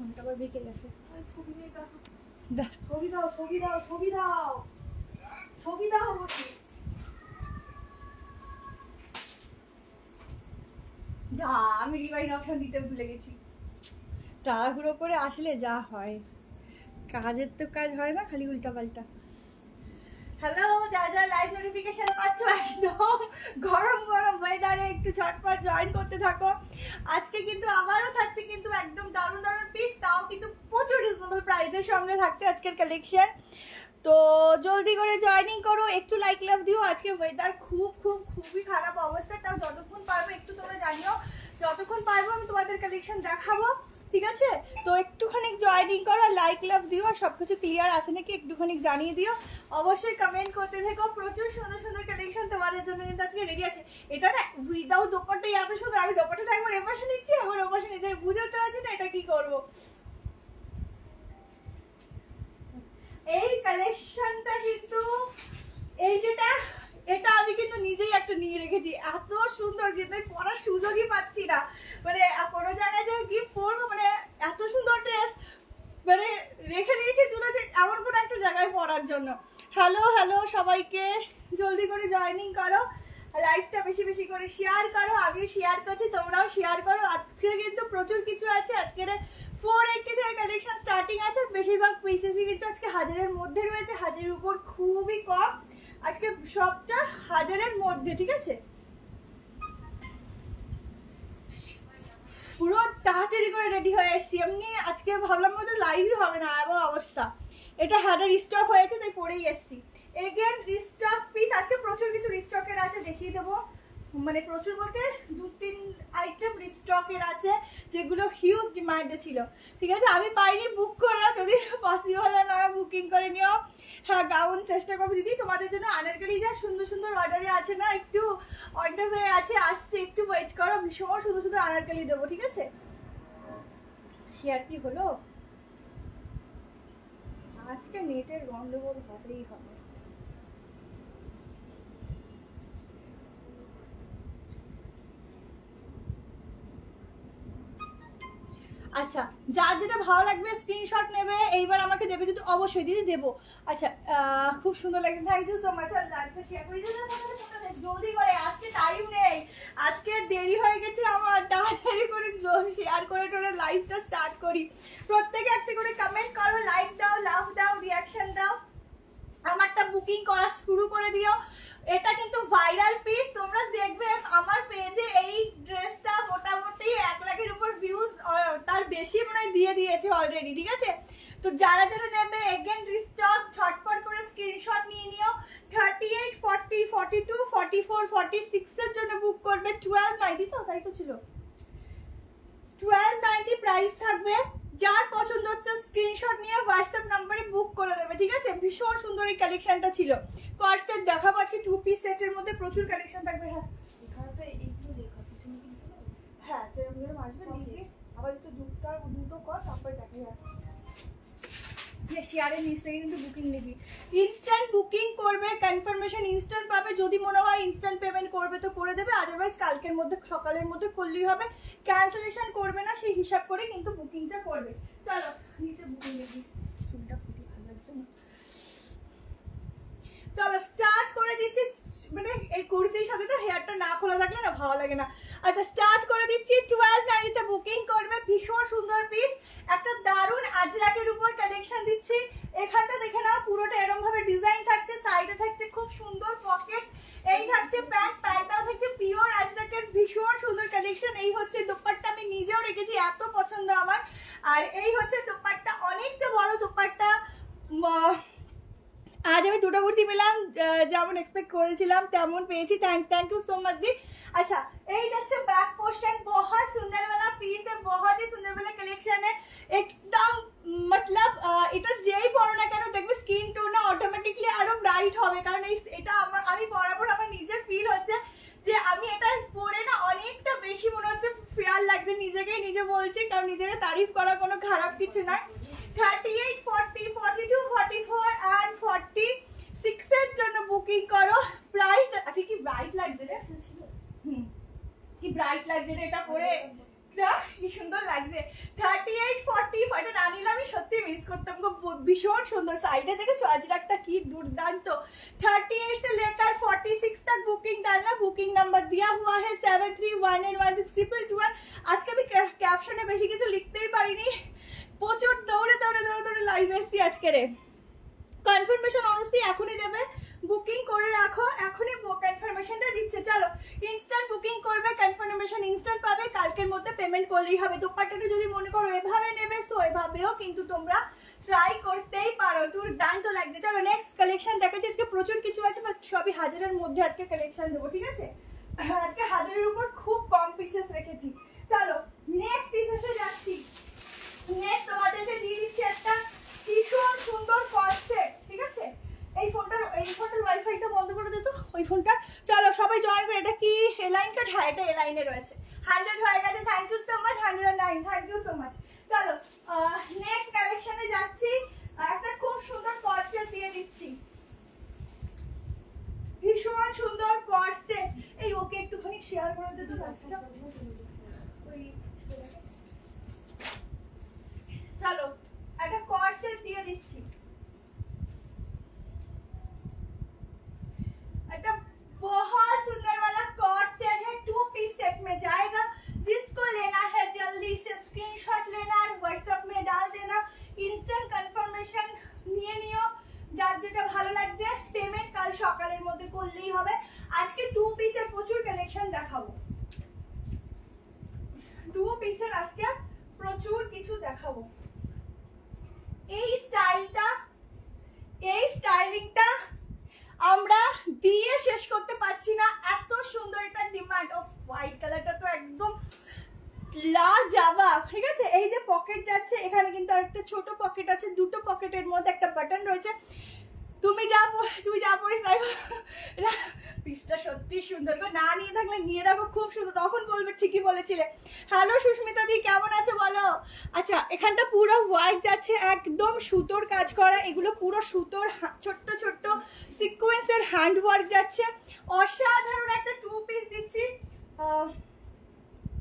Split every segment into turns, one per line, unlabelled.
ঘন্টা আবার বেঁকে গেছে।
ছবি দাও ছবি দাও ছবি দাও ছবি দাও বলছি।
যা আমি রিভাইন্ড অপশন দিতে ভুলে গেছি। তাড়াহুড়ো করে আসলে যা হয়, কাজের তো কাজ হয় না, খালি উল্টা পাল্টা। হ্যালো, যা যা লাইভ নোটিফিকেশন পাচ্ছ একদম গরম গরম ওয়েদারে একটু ঝটপট জয়েন করতে থাকো। আজকে কিন্তু আবারও থাকছে কিন্তু একদম দারুণ দারুণ পিস, তাও কিন্তু প্রচুর রিজনেবল প্রাইসের সঙ্গে থাকছে আজকের কালেকশন। তো জলদি করে জয়েনিং করো, একটু লাইক লাভ দিও। আজকে ওয়েদার খুবই খারাপ অবস্থা, তাও যতক্ষণ পারবো একটু তোমরা জানিও, যতক্ষণ পারবো আমি তোমাদের কালেকশন দেখাবো, ঠিক আছে? তো একটুখানি জয়েনিং করো, লাইক লাভ দিও, আর সবকিছু ক্লিয়ার আছে নাকি একটুখানি জানিয়ে দিও। অবশ্যই কমেন্ট করতে থেকো, প্রচুর সুন্দর সুন্দর কালেকশন তোমাদের জন্য কিন্তু আজকে রেডি আছে। এটা না উইদাউট দোপাট্টাই এত সুন্দর, আমি দোপাট্টাটা একবার এপাশে নিচ্ছি একবার ওপাশে নিচ্ছি, বুঝতে পারছি না এটা কি করবো। এই কালেকশনটা কিন্তু এই যেটা, এটা আমি কিন্তু নিজেই একটা নিয়ে রেখেছি, এত সুন্দর, কিন্তু পরার সুযোগই পাচ্ছি না, মানে কোনো জায়গায় যে গিফট করবো, মানে এত সুন্দর ড্রেস মানে রেখে দিয়েছি দূরে, যে এমন কোনো একটা জায়গায় পরার জন্য। হ্যালো হ্যালো সবাইকে, জলদি করে জয়েনিং করো, লাইভটা বেশি বেশি করে শেয়ার করো, আমিও শেয়ার করছি, তোমরাও শেয়ার করো। আজকে কিন্তু প্রচুর কিছু আছে, আজকের 480 থেকে কালেকশন স্টার্টিং আছে, বেশিরভাগ পিসেসই কিন্তু আজকে 1000-এর মধ্যে রয়েছে, 1000-এর উপর খুবই কম, আজকে সবটা 1000-এর মধ্যে, ঠিক আছে? পুরো তাড়াতাড়ি করে রেডি হয়ে এসছি, এমনি আজকে ভাবলাম মতো লাইভই হবে না, এমন অবস্থা। এটা 1000 রিস্টক হয়েছে তাই পরেই এসছি। এগেন রিস্টক পিস, আজকে প্রচুর কিছু রিস্টকের আছে, দেখিয়ে দেবো, মানে প্রচুর বলতে 2-3 আইটেম রিস্টকের আছে যেগুলো হিউজ ডিমান্ডে ছিল, ঠিক আছে? আমি পাইনি বুক করা, যদি পসিবল হয় না বুকিং করে নিও। হ্যাঁ, গাউন চেষ্টা করবো দিদি তোমাদের জন্য। আনারকলি যা সুন্দর সুন্দর অর্ডারে আছে না, একটু অর্ডার হয়ে আছে, আসছে, একটু ওয়েট করো, ভীষণ সুন্দর সুন্দর আনারকলি দেবো, ঠিক আছে? শেয়ার কি হলো, আজকে নেটের গন্ডগোল হবেই হবে। আচ্ছা, যার যেটা ভালো লাগবে স্ক্রিনশট নেবে, এইবার আমাকে দেবে কিন্তু অবশ্যই দিদি দেবো। আচ্ছা, খুব সুন্দর লাগছে, থ্যাংক ইউ সো মাচ। লাইভটা শেয়ার করে দিতে জলদি করে, আজকে টাইম নেই, আজকে দেরি হয়ে গেছে আমার, তাড়াতাড়ি করে শেয়ার করে টোরে লাইভটা স্টার্ট করি। প্রত্যেকে একটা করে কমেন্ট করো, লাইক দাও, লাভ দাও, রিয়াকশন দাও, আমারটা বুকিং করা শুরু করে দিও। এটা কিন্তু ভাইরাল পিস, তোমরা দেখবে আমার পেজে এই ড্রেসটা মোটামুটি 1 লাখের উপর ভিউজ, তার বেশি মনে হয় দিয়ে দিয়েছে অলরেডি, ঠিক আছে? তো যারা যারা নেবে এগেন রিস্টক, ঝটপট করে স্ক্রিনশট নিয়ে নিও। 38, 40, 42, 44, 46 এর জন্য বুক করবে। 1290 তো, তাই তো ছিল, 1290 প্রাইস থাকবে। যার পছন্দ হচ্ছে স্ক্রিনশট নিয়ে হোয়াটসঅ্যাপ নাম্বারে বুক করে দেবে, ঠিক আছে? ভীষণ সুন্দর এই কালেকশনটা ছিল। কর্সেট দেখাবো আজকে 2 পিস সেটের মধ্যে প্রচুর কালেকশন থাকবে। হ্যাঁ,
এখানে তো একটু লেখা পিছনে কিন্তু,
হ্যাঁ যেরকম আসবে আবার একটু দুটো কর, তারপরে দেখা যাবে। শেয়ারের নিচ থেকে কিন্তু বুকিং নিবি, ইনস্ট্যান্ট বুকিং করবে, কনফার্মেশন ইনস্ট্যান্ট পাবে। যদি মনে হয় ইনস্ট্যান্ট পেমেন্ট করবে তো করে দেবে, আদারওয়াইজ কালকের মধ্যে সকালের মধ্যে করলেই হবে, ক্যান্সেলেশন করবে না, সেই হিসাব করে কিন্তু বুকিংটা করবে। চলো নিচে বুকিং নিবি, চুলটা ফুটি ভালো লাগছে না। চলো স্টার্ট করে দিচ্ছি, মানে এই কুর্তির সাথে তো হেয়ারটা না খোলা থাকলে না ভালো লাগে না। আচ্ছা স্টার্ট করে দিচ্ছি, 1290 তে বুকিং করবে। ভীষণ সুন্দর পিস, একটা দারুণ আজরাকের উপর কালেকশন দিচ্ছি। এখানটা দেখে নাও, পুরোটা এরকম ভাবে ডিজাইন থাকছে, সাইডে থাকছে খুব সুন্দর পকেটস, এই থাকছে প্যান্ট, প্যান্টটাও থাকছে পিওর আজরাকের, ভীষণ সুন্দর কালেকশন। এই হচ্ছে দোপাট্টা, আমি নিজেও রেখেছি, এত পছন্দ আমার। আর এই হচ্ছে দোপাট্টা, অনেকটা বড় দোপাট্টা। আজ আমি দুটো কুর্তি পেলাম, যেমন এক্সপেক্ট করেছিলাম তেমন পেয়েছি, থ্যাংক ইউ সো মাচ দি। अच्छा এই যাচ্ছে बैक पोर्शन, बहुत सुंदर वाला पीस है, बहुत ही सुंदर वाला कलेक्शन है एकदम, मतलब এটা যেই পরো না কেন দেখবে স্কিন টোন না অটোমেটিকলি আরো ব্রাইট হবে, কারণ এটা আমি বরাবর আমার নিজের ফিল হচ্ছে যে আমি এটা পরে না অনেকটা বেশি মনে হচ্ছে ফেয়ার লাগছে, নিজেকেই নিজে বলছি, কারণ নিজেকে তারিফ করা কোনো খারাপ কিছু নয়। 38, 40, 42, 44 and 46 এর জন্য বুকিং করো। প্রাইস আচ্ছা কি ব্রাইট লাগছে রে, কি ব্রাইট লাগছে রে এটা পরে, কি সুন্দর লাগছে। 38, 40, এটা না নিলে আমি সত্যি মিস করতাম গো, ভীষণ সুন্দর। সাইডে দেখেছো আজরাকটা কি দুর্দান্ত। 38 से लेकर 46 तक बुकिंग डालना। बुकिंग नंबर दिया हुआ है 73181622। আজকে আমি ক্যাপশনে বেশি কিছু লিখতেই পারিনি, প্রচুর দৌড়ে দৌড়ে দৌড়ে দৌড়ে লাইভ এসছি আজকে রে। কনফার্মেশন অবশ্যই এখনই দেবে, বুকিং করে রাখো, এখনই কনফার্মেশনটা দিচ্ছে। চলো ইনস্ট্যান্ট বুকিং করবে, কনফার্মেশন ইনস্ট্যান্ট পাবে, কালকের মধ্যে পেমেন্ট করলেই হবে। দোপাট্টাটা যদি মনে করো এভাবে নেবে সো এভাবেও কিন্তু তোমরা ট্রাই করতেই পারো, দুর্দান্ত লাগছে। চলো নেক্সট কালেকশন দেখাচ্ছি। আজকে প্রচুর কিছু আছে, বাট সবই হাজারের মধ্যে আজকে কালেকশন দেবো, ঠিক আছে? আজকে হাজারের উপর খুব কম পিসেস রেখেছি। চলো নেক্সট পিসেসে যাচ্ছি। নেক্সট তোমাদেরকে দিয়ে দিচ্ছি একটা ভীষণ সুন্দর কর্ড সেট, ঠিক আছে? এই ফোনটার ওয়াইফাইটা বন্ধ করে দে তো, ওই ফোনটা। চলো সবাই জয়েন করে। এটা কি এলাইন কাট? হ্যাঁ এটা এলাইনে রয়েছে। 100 হয়ে গেছে, thank you so much. 109, thank you so much. চলো নেক্সট কালেকশনে যাচ্ছি। একটা খুব সুন্দর কর্ড সেট দিয়ে দিচ্ছি, ভীষণ সুন্দর কর্ড সেট। এই ওকে একটুখানি শেয়ার করে দে তো লাইভটা। চলো একটা কর্ড সেট দিয়ে দিচ্ছি, একটা बहुत सुंदर वाला कॉर्ड सेट है। 2 पीस सेट में जाएगा। जिसको लेना है जल्दी से स्क्रीनशॉट लेना और व्हाट्सएप में डाल देना। इंस्टेंट कंफर्मेशन নিয়ে নিও, যার যেটা ভালো লাগছে। পেমেন্ট কাল সকালের মধ্যে করলেই হবে। আজকে 2 পিসের প্রচুর কালেকশন দেখাবো, 2 পিসের আজকে প্রচুর কিছু দেখাবো। এই স্টাইলিংটা আমরা দিয়ে শেষ করতে পারছি না, এত সুন্দর এটা ডিমান্ড। অফ হোয়াইট কালারটা তো একদম লাজবাব, ঠিক আছে? এই যে পকেট যাচ্ছে, এখানে কিন্তু আরেকটা ছোট পকেট আছে, দুটো পকেটের মধ্যে একটা বাটন রয়েছে। তুই যা পড়িস তাই। পিসটা সত্যি সুন্দর গো, না নিয়ে থাকলে নিয়ে রাখো, খুব সুন্দর, তখন বলবে ঠিকই বলেছিলে। হ্যালো সুস্মিতা দি, কেমন আছে বলো? আচ্ছা এখানটা পুরো হোয়াইট যাচ্ছে, একদম সুতোর কাজ করা, এগুলো পুরো সুতোর ছোট্ট ছোট্ট সিকোয়েন্সের হ্যান্ড ওয়ার্ক যাচ্ছে। অসাধারণ একটা 2 পিস দিচ্ছি।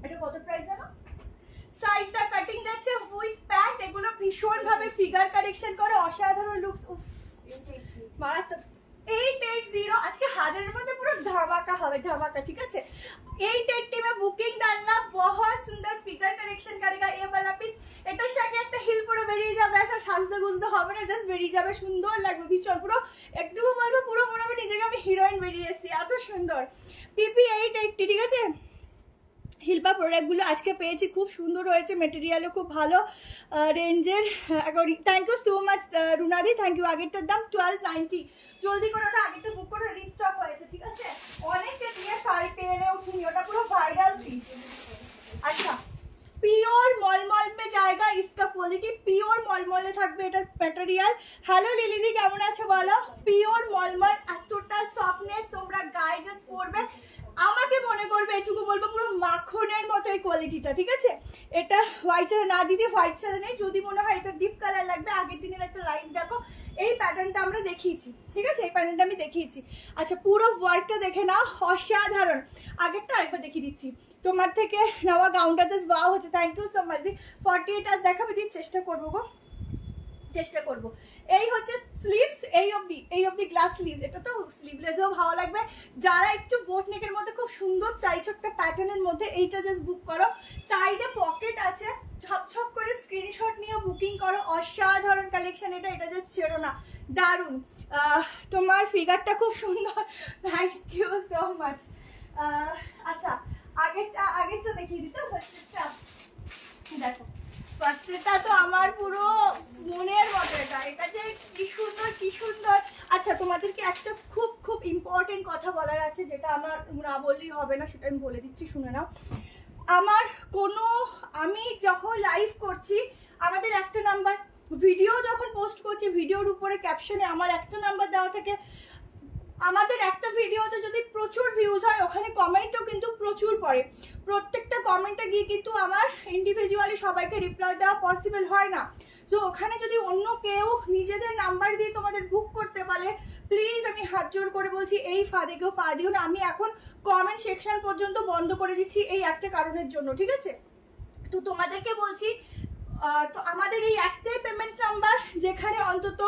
এটা কত প্রাইস জানো? সাইডটা কাটিং যাচ্ছে উইথ প্যান্ট, এগুলো ভীষণ ভাবে ফিগার কারেকশন করে, অসাধারণ লুকস। উফ মারাত্মক। 880 আজকে হাজারের মধ্যে পুরো ধামাকা হবে, ধামাকা, ঠিক আছে? 880 में बुकिंग डालना। बहुत सुंदर फिगर करेक्शन करेगा ये वाला पीस। এটার সাথে একটা হিল পরে বেরিয়ে যাবে, এসব সাজতে গুজতে হবে না, জাস্ট বেরিয়ে যাবে, সুন্দর লাগবে ভীষণ। পুরো একটুকু বলবো পুরো মনে হবে নিজেকে আমি হিরোইন বেরিয়ে এসেছি, এত সুন্দর। পিপি 880, ঠিক আছে? হিলপা প্রোডাক্টগুলো আজকে পেয়েছি, খুব সুন্দর হয়েছে, মেটেরিয়ালও খুব ভালো রেঞ্জের। থ্যাংক ইউ সো মাচ রুনাদি, থ্যাংক ইউ। আগেরটার দাম 1290। জলদি করে ওটা আগেরটা বুক করে, রিস্টক হয়েছে, ঠিক আছে? অনেকে দিয়ে শাড়ি পেরে উঠিনি, ওটা পুরো ভাইরাল পিস। আচ্ছা পিওর মলমল में जाएगा, इसका क्वालिटी পিওর মলমলে থাকবে এটার ম্যাটেরিয়াল। হ্যালো লিলিদি, কেমন আছো বলো? পিওর মলমল, এতটা সফটনেস, তোমরা গায়ে জাস্ট পরবে আমাকে মনে করবে, এটুকু বলবো পুরো মাখনের মতো এই কোয়ালিটিটা, ঠিক আছে? এটা হোয়াইট ছাড়া না, দিদি হোয়াইট ছাড়া নেই। যদি মনে হয় এটা ডিপ কালার লাগবে, আগের দিনের একটা লাইভ দেখো, এই প্যাটার্নটা আমরা দেখিয়েছি, ঠিক আছে? এই প্যাটার্নটা আমি দেখিয়েছি। আচ্ছা পুরো ওয়ার্কটা দেখে নাও, অসাধারণ। আগেরটা আরেকবার দেখিয়ে দিচ্ছি। তোমার থেকে নেওয়া গাউনটা জাস্ট ওয়াও হচ্ছে, থ্যাংক ইউ সো মাচ দি। 48 আজ দেখাবে দিন, চেষ্টা করবো গো, চেষ্টা করবো। এই হচ্ছে স্লিভস, এই অবধি গ্লাস স্লিভস। এটা তো স্লিভলেসও ভালো লাগবে। যারা একটু বোট নেকের মধ্যে খুব সুন্দর চাইছো একটা প্যাটার্নের মধ্যে, এইটা জাস্ট বুক করো। সাইডে পকেট আছে, ছপ করে স্ক্রিনশট নিয়ে বুকিং করো। অসাধারণ কালেকশন এটা, এটা জাস্ট ছেড়ো না, দারুণ। তোমার ফিগারটা খুব সুন্দর, থ্যাংক ইউ সো মাচ। আচ্ছা আগেরটা দেখিয়ে দিত। ফার্স্টেরটা দেখো, ফার্স্টেরটা তো আমার পুরো মনের মতো। এটা যে কি সুন্দর, কি সুন্দর। আচ্ছা তোমাদেরকে একটা খুব খুব ইম্পর্টেন্ট কথা বলার আছে, যেটা আমার না বললেই হবে না, সেটা আমি বলে দিচ্ছি, শুনে নাও। আমি যখন লাইভ করছি, আমাদের একটা নাম্বার, ভিডিও যখন পোস্ট করছি ভিডিওর উপরে ক্যাপশনে আমার একটা নাম্বার দেওয়া থাকে। আমাদের একটা ভিডিওতে যদি প্রচুর ভিউজ হয়, ওখানে কমেন্টও কিন্তু প্রচুর পড়ে। প্রত্যেকটা কমেন্টে গিয়ে কিন্তু আমার ইন্ডিভিজুয়ালি সবাইকে রিপ্লাই দেওয়া পসিবল হয় না। তো ওখানে যদি অন্য কেউ নিজেদের নাম্বার দিয়ে তোমাদের বুক করতে পারে, প্লিজ আমি হাত জোর করে বলছি এই ফাঁদে কেউ পা দিও না। আমি এখন কমেন্ট সেকশন পর্যন্ত বন্ধ করে দিচ্ছি এই একটা কারণের জন্য, ঠিক আছে? তো তোমাদেরকে বলছি তো আমাদের এই একটাই পেমেন্ট নাম্বার যেখানে অন্তত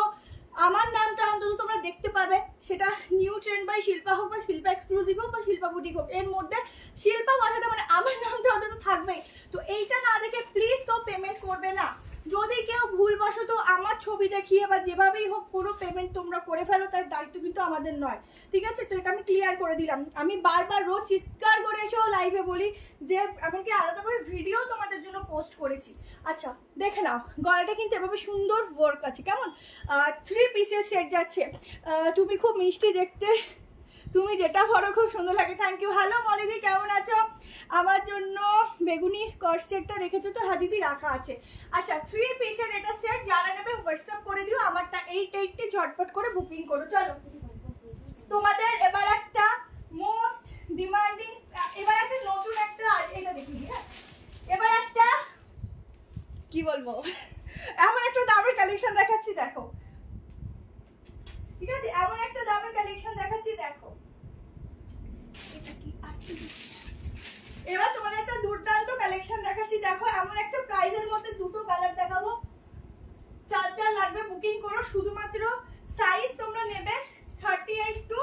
আমার নামটা অন্তত তোমরা দেখতে পাবে, সেটা নিউ ট্রেন্ড বাই শিল্পা হোক বা শিল্পা এক্সক্লুসিভ হোক বা শিল্পা বুটিক হোক, এর মধ্যে শিল্পা কথাটা মানে আমার নামটা অন্তত থাকবেই। তো এইটা না দেখে প্লিজ কেউ পেমেন্ট করবে না। যদি কেউ ভুলবশত আমার ছবি দেখিয়ে বা যেভাবেই হোক কোনো পেমেন্ট তোমরা করে ফেলো, তার দায়িত্ব কিন্তু আমাদের নয়, ঠিক আছে? তো এটা আমি ক্লিয়ার করে দিলাম। আমি বারবার রোজ চিৎকার করে এসেও লাইভে বলি যে এমনকি আলাদা করে ভিডিও তোমাদের জন্য পোস্ট করেছি। আচ্ছা দেখে নাও, গলাটা কিন্তু এভাবে সুন্দর ওয়ার্ক আছে, কেমন 3 পিসের সেট যাচ্ছে। তুমি খুব মিষ্টি দেখতে, তুমি যেটা পরো খুব সুন্দর লাগে। Thank you. হ্যালো মলিদি, কেমন আছো? আমার জন্য বেগুনি স্কট সেটটা রেখেছো তো? হ্যাঁ দিদি রাখা আছে। আচ্ছা 3 পিসের এটা সেট, যারা নেবে হোয়াটসঅ্যাপ করে দিও, আমারটা 880 ঝটপট করে বুকিং করো। চলো তোমাদের এবার একটা মোস্ট ডিমান্ডিং, এবার একটা নতুন একটা, এটা দেখিয়ে দিই। এবার একটা কি বলবো, এমন একটা দামের কালেকশন দেখাচ্ছি, দেখো, ঠিক আছে? এমন একটা দামের কালেকশন দেখাচ্ছি, দেখো। এবার তোমাদের একটা দুর্দান্ত কালেকশন দেখাচ্ছি, দেখো। এমন একটা প্রাইজের মধ্যে দুটো কালার দেখাবো, 4 লাগবে, বুকিং করো। শুধুমাত্র সাইজ তোমরা নেবে 38 টু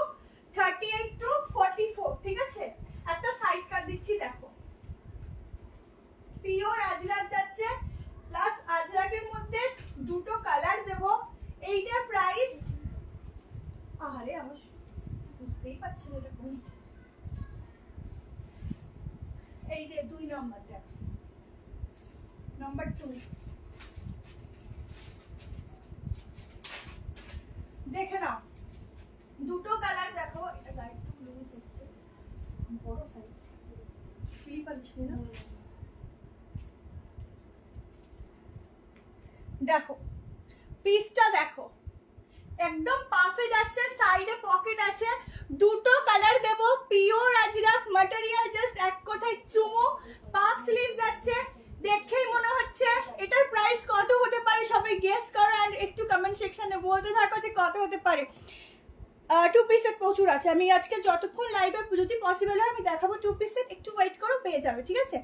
44, ঠিক আছে? একটা সাইড কাট দিচ্ছি, দেখো, পিওর আজরাক যাচ্ছে, প্লাস আজরাকের মধ্যে দুটো কালার দেবো। এইটার প্রাইস, আরে আমার বুঝতেই পারছি না এটা কোন, এই যে 2 নম্বরটা, নাম্বার 2 দেখে নাও, দুটো কালার দেখো। এটা গাইড টু লুজ হচ্ছে, বড় সাইজ, স্লিপার ছিল না। দেখো পিসটা দেখো, একদম পাফে যাচ্ছে, সাইডে পকেট আছে, দুটো কালার দেব, পিওর আজরাক ম্যাটেরিয়াল, জাস্ট এক কথায় চুমু। পাফ স্লিভস আছে, দেখেই মনে হচ্ছে। এটার প্রাইস কত হতে পারে সবাই গেস করো, এন্ড একটু কমেন্ট সেকশনে বলতে থাকো যে কত হতে পারে। 2 পিসের প্রচুর আছে, আমি আজকে যতক্ষণ লাইভে যদি পসিবল হয় আমি দেখাবো 2 পিসের, একটু ওয়েট করো, পেয়ে যাবে, ঠিক আছে?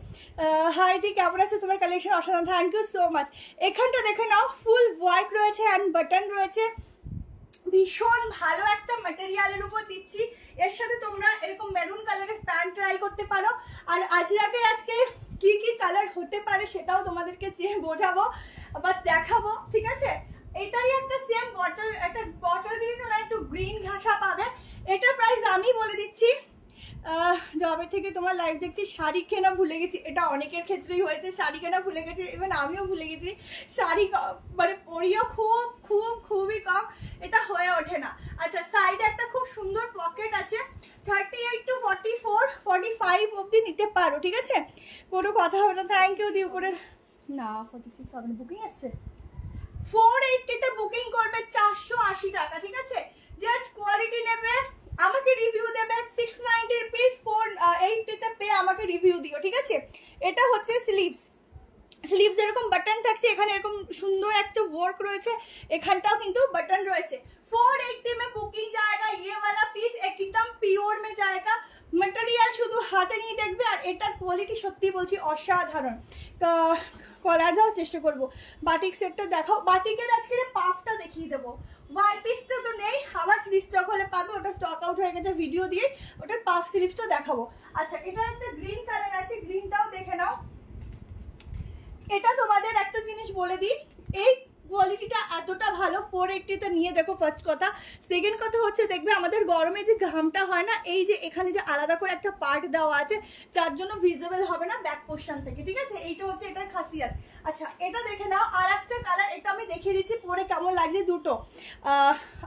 হাই দি, কেমন আছে? তোমার কালেকশন অসাধারণ, থ্যাংক ইউ সো মাচ। এখানটা দেখে নাও, ফুল ওয়ার্ক রয়েছে অ্যান্ড বাটন রয়েছে, ভীষণ ভালো একটা ম্যাটেরিয়ালের উপর দিচ্ছি। এর সাথে তোমরা এরকম মেরুন কালারের প্যান্ট ট্রাই করতে পারো। আর আজরাকের আজকে কি কি কালার হতে পারে সেটাও তোমাদেরকে বোঝাবো বা দেখাবো, ঠিক আছে? এটারই একটা সেম বটল, একটা বটল গ্রিন না, একটু গ্রিন ঘাসা পাবে। এটার প্রাইস আমি বলে দিচ্ছি। জবে থেকে তোমার লাইভ দেখছি, শাড়ি কেনা ভুলে গেছি। এটা অনেকের ক্ষেত্রেই হয়েছে, শাড়ি কেনা ভুলে গেছি, ইভেন আমিও ভুলে গেছি। শাড়ি মানে পরিও খুবই কম, এটা হয়ে ওঠে না। আচ্ছা সাইডে একটা খুব সুন্দর পকেট আছে, 38 টু 44, 45 অবধি নিতে পারো, ঠিক আছে? কোনো কথা হবে না। থ্যাংক ইউ দি। উপরে না 46 হবে না, বুকিং আসছে। 480-তে বুকিং করবে, 480 টাকা, ঠিক আছে? জাস্ট কোয়ালিটি নেবে, আমাকে রিভিউ দেবে। 690 রুপিস, 480-তে পে আমাকে রিভিউ দিও, ঠিক আছে? এটা হচ্ছে স্লিভস, স্লিভস এরকম বাটন থাকছে, এখানে এরকম সুন্দর একটা ওয়ার্ক রয়েছে, এখানটাও কিন্তু বাটন রয়েছে। 480 में बुकिंग जाएगा, ये वाला पीस एकदम प्योर में जाएगा। ম্যাটেরিয়াল শুধু হাতে নিয়ে দেখবে, আর এটার কোয়ালিটি সত্যি বলছি অসাধারণ। কলা দাও, চেষ্টা করবো। বাটিক সেটটা দেখাও, বাটিকের আজকে পাফটা দেখিয়ে দেবো। ওয়ান পিসটা তো নেই, আবার রিস্টক হলে পাবে, ওটা স্টক আউট হয়ে গেছে ভিডিও দিয়ে, ওটার পাফ স্লিভসটা দেখাবো। আচ্ছা এটা একটা গ্রিন কালার আছে, গ্রিনটাও দেখে নাও। এটা তোমাদের একটা জিনিস বলে দিই, এই কোয়ালিটিটা এতটা ভালো 480-তে নিয়ে দেখো, ফার্স্ট কথা। সেকেন্ড কথা হচ্ছে দেখবে আমাদের গরমে যে ঘামটা হয় না, এই যে এখানে যে আলাদা করে একটা পার্ট দেওয়া আছে, যার জন্য ভিজিবল হবে না ব্যাক পোর্শন থেকে, ঠিক আছে? এইটা হচ্ছে এটার খাসিয়াত। আচ্ছা এটা দেখে নাও, আর একটা কালার, এটা আমি দেখিয়ে দিচ্ছি পরে কেমন লাগছে। দুটো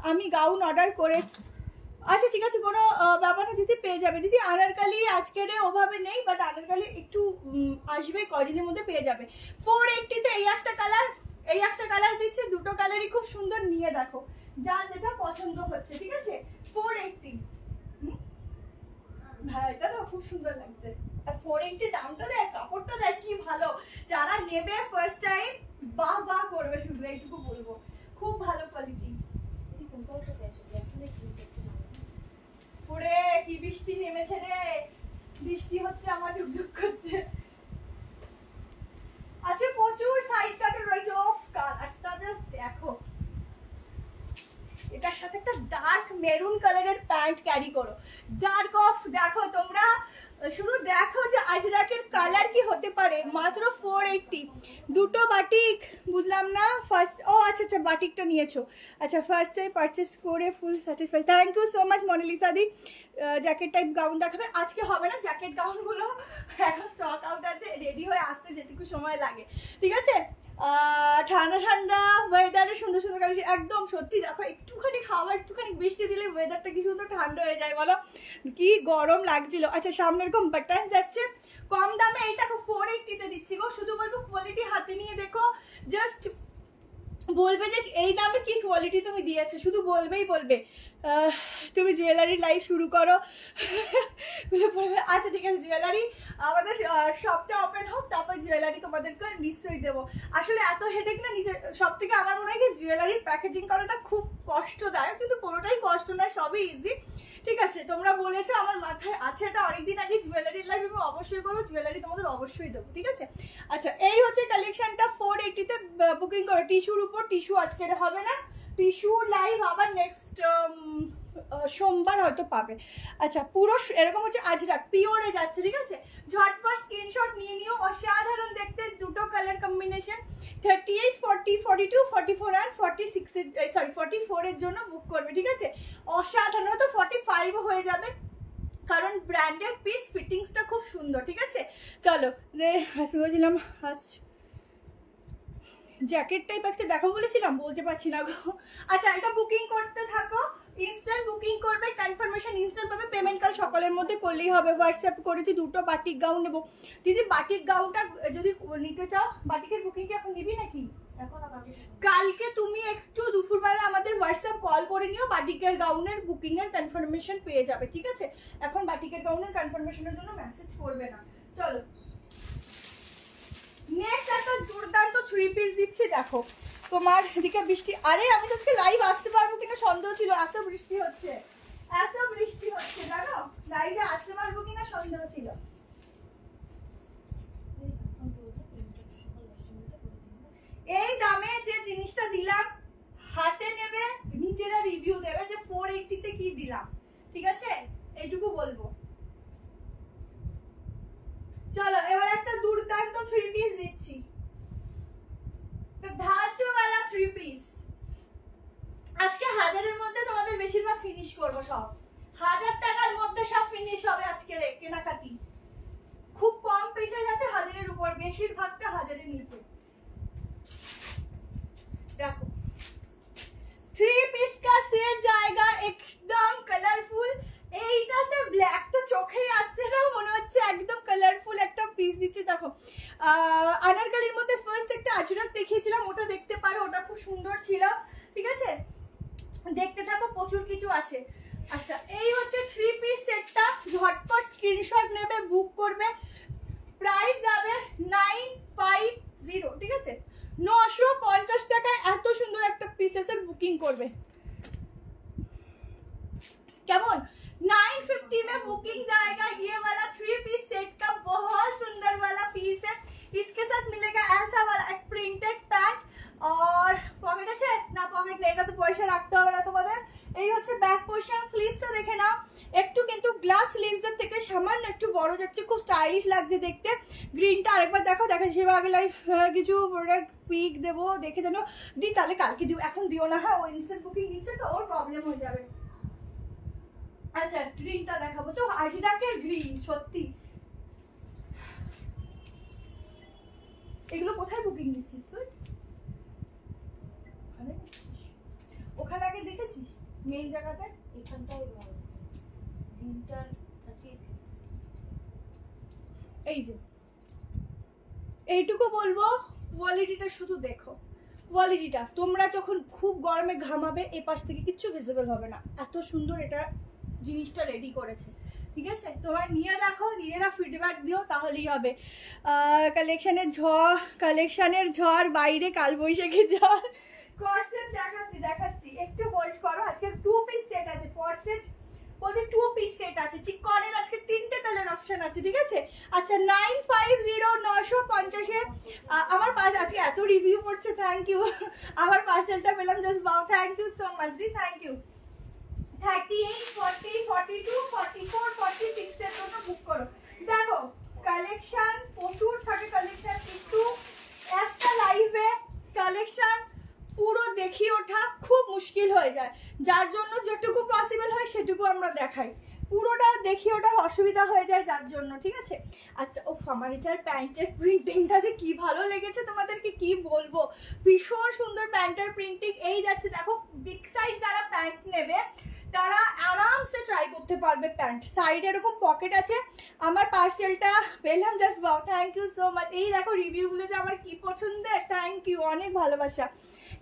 আমি গাউন অর্ডার করেছি। আচ্ছা ঠিক আছে, কোনো ব্যাপার না দিদি, পেয়ে যাবে দিদি। আনারকালি আজকের ওভাবে নেই, বাট আনারকালি একটু আসবে, কদিনের মধ্যে পেয়ে যাবে। 480-তে এই একটা কালার, এই একটা কালার দিচ্ছে, দুটো কালারই খুব সুন্দর, নিয়ে দেখো যার যেটা পছন্দ হচ্ছে, ঠিক আছে? 480, হ্যাঁ এটা তো খুব সুন্দর লাগছে। আর 480 দামটা দেখ, কাপড়টা দেখ কি ভালো। যারা নেবে ফার্স্ট টাইম বাহ বাহ করবে, শুধু এইটুকু বলবো, খুব ভালো কোয়ালিটি। পুরে কি বৃষ্টি নেমেছে রে, বৃষ্টি হচ্ছে, আমার ঝুকঝুক করছে। আচ্ছা প্রচুর সাইড কাট মেরুন কালারের প্যান্ট ক্যারি করো। ডার্ক অফ দেখো তোমরা, শুধু দেখো যে আজরাকের কালার কি হতে পারে। মাত্র 480, দুটো বাটিক, বুঝলাম না ফার্স্ট। ও আচ্ছা আচ্ছা বাটিকটা নিয়েছো, আচ্ছা ফার্স্ট টাইম পারচেস করে full satisfy. Thank you so much Monalisa দি। জ্যাকেট টাইপ গাউন দেখাবে, আজকে হবে না জ্যাকেট গাউনগুলো, এখন স্টক আউট আছে, রেডি হয়ে আসতে যেটুকু সময় লাগে, ঠিক আছে। ঠান্ডা ঠান্ডা ওয়েদারে সুন্দর সুন্দর কালেকশন, একদম সত্যি দেখো একটুখানি খাওয়া একটুখানি বৃষ্টি দিলে ওয়েদারটা কি সুন্দর ঠান্ডা হয়ে যায় বলো, কি গরম লাগছিল। আচ্ছা সামনে এরকম বাটাস যাচ্ছে কম দামে, এই দেখো 480 দিচ্ছি গো। শুধু বলবো কোয়ালিটি হাতে নিয়ে দেখো, জাস্ট বলবে যে এই দামে কি কোয়ালিটি তুমি দিয়েছো, শুধু বলবেই বলবে। তুমি জুয়েলারি লাইভ শুরু করো। আচ্ছা ঠিক আছে, জুয়েলারি আমাদের শপটা ওপেন হোক, তারপর জুয়েলারি তোমাদেরকে নিশ্চয়ই দেবো। আসলে এত হেডেক না, নিজের সব থেকে আমার মনে হয় যে জুয়েলারির প্যাকেজিং করাটা খুব কষ্টদায়ক, কিন্তু কোনোটাই কষ্ট নয়, সবই ইজি। ঠিক আছে, তোমরা বলেছো, আমার মাথায় আছে এটা অনেকদিন আগে, জুয়েলারির লাইভ আমি অবশ্যই করবো, জুয়েলারি তোমাদের অবশ্যই দেবো, ঠিক আছে। আচ্ছা এই হচ্ছে কালেকশনটা, 480-তে বুকিং করো। টিস্যুর উপর, টিস্যু আজকে হবে না, টিস্যু লাইভ আবার নেক্সট সোমবার হয়তো পাবে। আচ্ছা পুরো এরকম হচ্ছে আজরাক পিওরে যাচ্ছে, ঠিক আছে। ঝটপট স্ক্রিনশট নিয়ে নিও, অসাধারণ দেখতে, দুটো কালার কম্বিনেশন। 38, 40, 42, 44 অ্যান্ড 46 সরি 44 এর জন্য বুক করবে, ঠিক আছে। অসাধারণ, হয়তো 45ও হয়ে যাবে, কারণ ব্র্যান্ডেড পিস, ফিটিংসটা খুব সুন্দর, ঠিক আছে। চলো বলছিলাম আজ জ্যাকেট টাইপ আজকে দেখো বলেছিলাম, বলতে পারছি না গো। আচ্ছা এটা বুকিং করতে থাকো, ইনস্ট্যান্ট বুকিং করবে, কনফার্মেশন ইনস্ট্যান্ট পাবে, পেমেন্ট কাল সকালের মধ্যে করলেই হবে। হোয়াটসঅ্যাপ করেছি, দুটো বাটিক গাউন নেবো। দিদি বাটিক গাউনটা যদি নিতে চাও, বাটিকের বুকিং কি এখন নিবি নাকি? কালকে তুমি একটু দুপুরবেলা আমাদের হোয়াটসঅ্যাপ কল করে নিও, বাটিকের গাউনের বুকিং এর কনফার্মেশন পেয়ে যাবে, ঠিক আছে। এখন বাটিকের গাউনের কনফার্মেশনের জন্য মেসেজ করবে না। চলো নেক্সট একটা দুর্দান্ত 3 পিস দিচ্ছি, দেখো। তোমার এদিকে বৃষ্টি, আরে আমি তো আজকে লাইভ আসতে পারবো কিনা সন্দেহ ছিল, এত বৃষ্টি হচ্ছে, এত বৃষ্টি হচ্ছে জানো, লাইভে আসতে পারবো কিনা সন্দেহ ছিল। এই দামে যে জিনিসটা দিলাম, হাতে নেবে, নিজেরা রিভিউ দেবে যে 480-তে কি দিলাম, ঠিক আছে, এইটুকু বলবো। চলো এবার একটা দুর্দান্ত 3 পিস দিচ্ছি, ধাসওয়ালা 3 পিস। আজকে 1000-এর মধ্যে তোমাদের বেশিরভাগ ফিনিশ করব, সব 1000 টাকার মধ্যে সব ফিনিশ হবে আজকে কেনাকাটি। খুব কম পিসেজ আছে 1000-এর উপর, বেশিরভাগটা 1000-এর নিচে। দেখো 3 পিস का सेट जाएगा एकदम कलरफुल। এইটাতে ব্ল্যাক তো চোখেই আসছে না, মনে হচ্ছে একদম কালারফুল একটা পিস দিচ্ছে। দেখো আনারকলির মধ্যে ফার্স্ট একটা আজরাক দেখিয়েছিলাম, ওটা দেখতে পারো, ওটা খুব সুন্দর ছিল, ঠিক আছে। দেখতে থাকো, প্রচুর কিছু আছে। আচ্ছা এই হচ্ছে 3 পিস সেটটা, ঝটপট স্ক্রিনশট নেবে, বুক করবে। প্রাইস যাবে 950, ঠিক আছে। 950 টাকায় এত সুন্দর একটা পিসেসের বুকিং করবে, কেমন। 950 में बुकिंग जाएगा ये वाला 3 पीस सेट का, बहुत सुंदर वाला पीस है। इसके साथ मिलेगा ऐसा वाला एक प्रिंटेड पैंट, और पॉकेट আছে না, পকেট নেই, এটা তো পয়সা রাখতে হবে না তোমাদের। এই হচ্ছে ব্যাক পোরশন, স্লিভসটা দেখে নাও, একটু কিন্তু গ্লাস স্লিভসের থেকে সামান্য একটু বড় যাচ্ছে, খুব স্টাইলিশ লাগছে দেখতে। গ্রিনটা আরেকবার দেখো, সেবা আগে লাইভ কিছু প্রোডাক্ট পিক দেবো, দেখে জানো দি, তাহলে কালকে দিও, এখন দিও না, হ্যাঁ ও ইনস্ট্যান্ট বুকিং নিচ্ছে তো ওর প্রবলেম হয়ে যাবে। আচ্ছা গ্রিনটা দেখাবো তো, আজরাকের গ্রিন, সত্যি এগুলো কোথায় বুকিং নিচ্ছিস তুই? ওখানে আগে দেখেছিস মেইন জায়গাতে,
এখানটায় গ্রিনটার 38।
এই যে এইটুকু বলবো, কোয়ালিটিটা শুধু দেখো, কোয়ালিটিটা তোমরা যখন খুব গরমে ঘামাবে, এ পাশ থেকে কিচ্ছু ভিজিবল হবে না, এত সুন্দর এটা জিনিসটা রেডি করেছে, ঠিক আছে। তোমরা নিয়ে দেখো, নিজেরা ফিডব্যাক দিও, তাহলেই হবে। কালেকশনের ঝড় বাইরে, কালবৈশাখী ঝড়। কর্সেট দেখাচ্ছি একটু হোল্ড করো। আজকে 2 পিস সেট আছে, কর্সেট বলতে 2 পিস সেট আছে, চিকনের আজকে 3টে কালার অপশন আছে, ঠিক আছে। আচ্ছা 950, 950-এ আমার পার্সেল, আজকে এত রিভিউ পড়ছে, থ্যাংক ইউ। আমার পার্সেলটা পেলাম, just wow, thank you so much দি, থ্যাংক ইউ। 38, 40, 42, 44, 46 এর জন্য বুক করো। দেখো কালেকশন প্রচুর থাকে, কালেকশন কিন্তু একটা লাইভে কালেকশন পুরো দেখিয়ে ওঠা খুব মুশকিল হয়ে যায়, যার জন্য যেটুকু পসিবল হয় সেটুকু আমরা দেখাই, পুরোটা দেখিয়ে ওঠার অসুবিধা হয়ে যায় যার জন্য, ঠিক আছে। আচ্ছা ও আমার এটার প্যান্টের প্রিন্টিংটা যে কি ভালো লেগেছে তোমাদেরকে কি বলবো, ভীষণ সুন্দর প্যান্টের প্রিন্টিং। এই যাচ্ছে দেখো, বিগ সাইজ যারা প্যান্ট নেবে তারা আরামসে ট্রাই করতে পারবে প্যান্ট। সাইডে এরকম পকেট আছে। আমার পার্সেলটা পেলাম, just wow, thank you so much. এই দেখো রিভিউগুলো যে আমার কি পছন্দের, থ্যাংক ইউ, অনেক ভালোবাসা।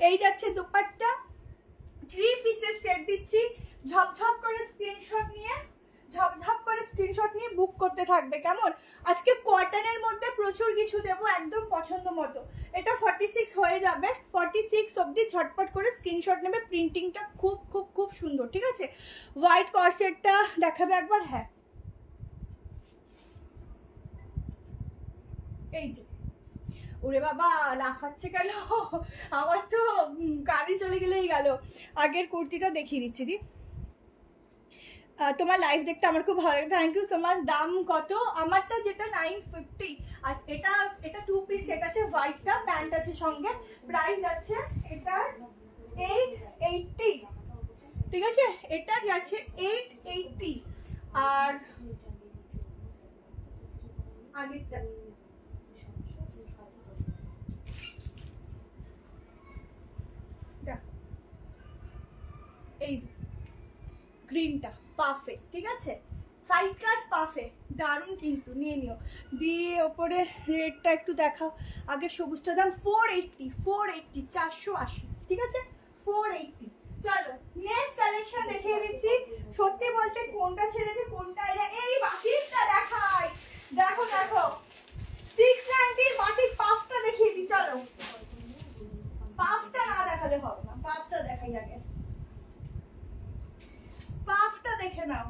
এই যাচ্ছে দোপাট্টা, 3 পিসের সেট দিচ্ছি। ঝপঝপ করে স্ক্রিনশট নিয়ে বুক করতে থাকবে, কেমন? আজকে কটনের মধ্যে প্রচুর কিছু দেবো, একদম পছন্দ মতো। এটা 46 হয়ে যাবে, 46 অবধি ঝটপট করে স্ক্রিনশট নেবে। প্রিন্টিংটা খুব খুব খুব সুন্দর, ঠিক আছে। হোয়াইট কর্সেটটা দেখাবে একবার, হ্যাঁ এই যে, ওরে বাবা লাফাচ্ছে কেন, আমার তো কারেন্ট চলে গেলেই গেল। আগের কুর্তিটা দেখিয়ে দিচ্ছি দি। তোমার লাইভ দেখতে আমার খুব ভালো লাগে, থ্যাংক ইউ সো মাচ। দাম কত? আমারটা যেটা 950, আর এটা 2 পিস সেট আছে, হোয়াইটটা, প্যান্ট আছে সঙ্গে। প্রাইস আছে এটার 880, ঠিক আছে। এটা যাচ্ছে 880, আর আগেরটা এই গ্রিনটা পারফেক্ট, ঠিক আছে। সাইড কাট পারফেক্ট, দারুণ কিন্তু, নিয়ে নিও। দিয়ে ওপরে রেডটা একটু দেখাও। আগে সবুজটা দাম 480, 480, ঠিক আছে, 480। চলো নেক্সট কালেকশন দেখিয়ে দিচ্ছি। সত্যি বলতে কোনটা ছেড়েছে কোনটা, এই বাটিকটা দেখাই। দেখো দেখো 690 বাটিক পাফটা দেখিয়ে দিই। চলো পাফটা না দেখালে হবে না, পাফটা দেখাই আগে, পাফটা দেখে নাও।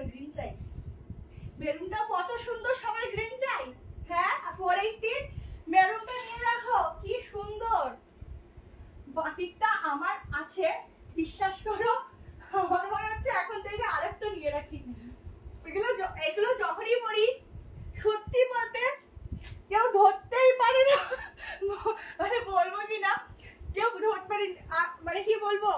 গ্রিন চাই, বেলুনটা কত সুন্দর, সবার গ্রিন চাই। হ্যাঁ 480 মেরুনটা নিয়ে রাখো, কি সুন্দর বাটিকটা আমার আছে, বিশ্বাস করো। আমার মনে হচ্ছে এখন থেকে আরেকটা নিয়ে রাখি। এগুলো যখনই পড়ি সত্যি বলতে কেউ ধরতেই পারে না, মানে বলবো কি না, কেউ ধরতে পারে, মানে কি বলবো,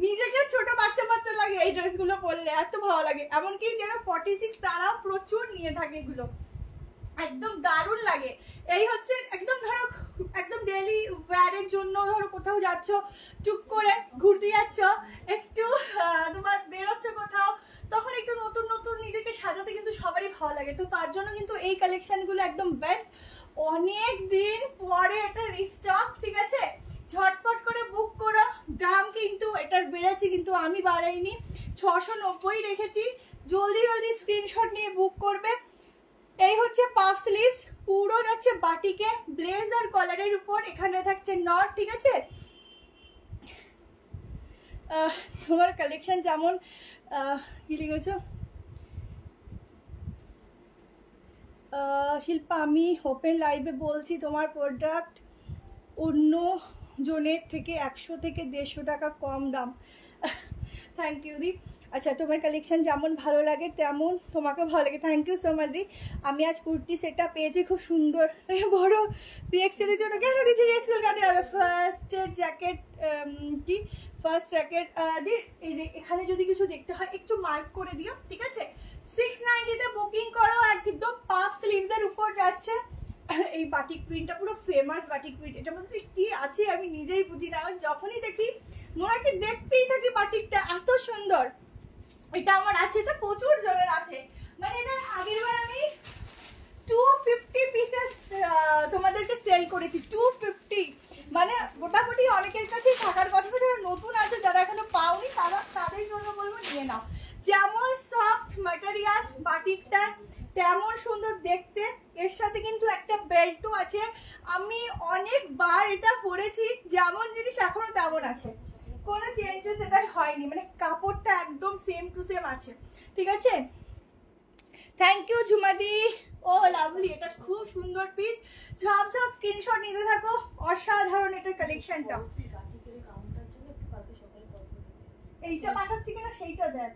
নিজেকে ছোট বাচ্চা বাচ্চা লাগে এই ড্রেসগুলো পরলে, এত ভালো লাগে। এমনকি যারা 46 তারাও প্রচুর নিয়ে থাকে এগুলো, একদম দারুণ লাগে। এই হচ্ছে একদম ধরো একদম ডেইলি ওয়্যারের জন্য, ধরো কোথাও যাচ্ছ, টুক করে ঘুরতে যাচ্ছ, একটু তোমার বেরোচ্ছ কোথাও, তখন একটু নতুন নতুন নিজেকে সাজাতে কিন্তু সবারই ভালো লাগে। তো তার জন্য কিন্তু এই কালেকশনগুলো একদম বেস্ট। অনেক দিন পরে এটা রিস্টক, ঠিক আছে, ঝটপট করে বুক করো। দাম কিন্তু এটার বেড়েছে, কিন্তু আমি বাড়াইনি, 690 রেখেছি। জলদি জলদি স্ক্রিনশট নিয়ে বুক করবে। এই হচ্ছে পাফ স্লিভস, পুরো যাচ্ছে বাটিকে, ব্লেজার কলারের উপর, এখানে থাকছে নট, ঠিক আছে। তোমার কালেকশন যেমন কি লিখেছ শিল্পা, আমি ওপেন লাইভে বলছি তোমার প্রোডাক্ট অন্য জনের থেকে 100 থেকে 150 টাকা কম দাম। থ্যাংক ইউ দি। আচ্ছা তোমার কালেকশন যেমন ভালো লাগে তেমন তোমাকে ভালো লাগে, থ্যাংক ইউ সো মাচ দি। আমি আজ কুর্তি সেটটা পেয়েছি খুব সুন্দর, বড় 3XL এর জন্য কেন দিচ্ছি, 3XL কেন হবে। ফার্স্ট জ্যাকেট, কি ফার্স্ট জ্যাকেট দি, এখানে যদি কিছু দেখতে হয় একটু মার্ক করে দিও, ঠিক আছে। 690 তে বুকিং করো, একদম পাফ স্লিভসের উপর যাচ্ছে। এই বাটিক প্রিন্টটা পুরো ফেমাস বাটিক প্রিন্ট, এটার মধ্যে কি আছে আমি নিজেই বুঝি না, যখনই দেখি মনে হয় দেখতেই থাকি বাটিকটা, এত সুন্দর। এটা আমার আছে, এটা প্রচুর জনের আছে, মানে এটা আগের বার আমি 250 পিসেস তোমাদেরকে সেল করেছি, 250, মানে মোটামুটি অনেকের কাছেই থাকার কথা। যারা নতুন আছে, যারা এখনো পাওনি, তাদের জন্য বলবো নিয়ে নাও। যেমন সফট ম্যাটেরিয়াল বাটিকটা, তেমন সুন্দর দেখতে, এর সাথে কিন্তু একটা বেল্টও আছে। আমি অনেকবার এটা পরেছি, যেমন জিনিস এখনো তেমন আছে, কোনো চেঞ্জেস এটা হয়নি, মানে কাপড়টা একদম সেম টু সেম আছে, ঠিক আছে। থ্যাংক ইউ ঝুমাদি। ও লাভলি, এটা খুব সুন্দর পিস। সব স্ক্রিনশট নিতে থাকো, অসাধারণ এটার কালেকশনটা। এইটা পাঠাচ্ছি কিনা সেইটা দেখ।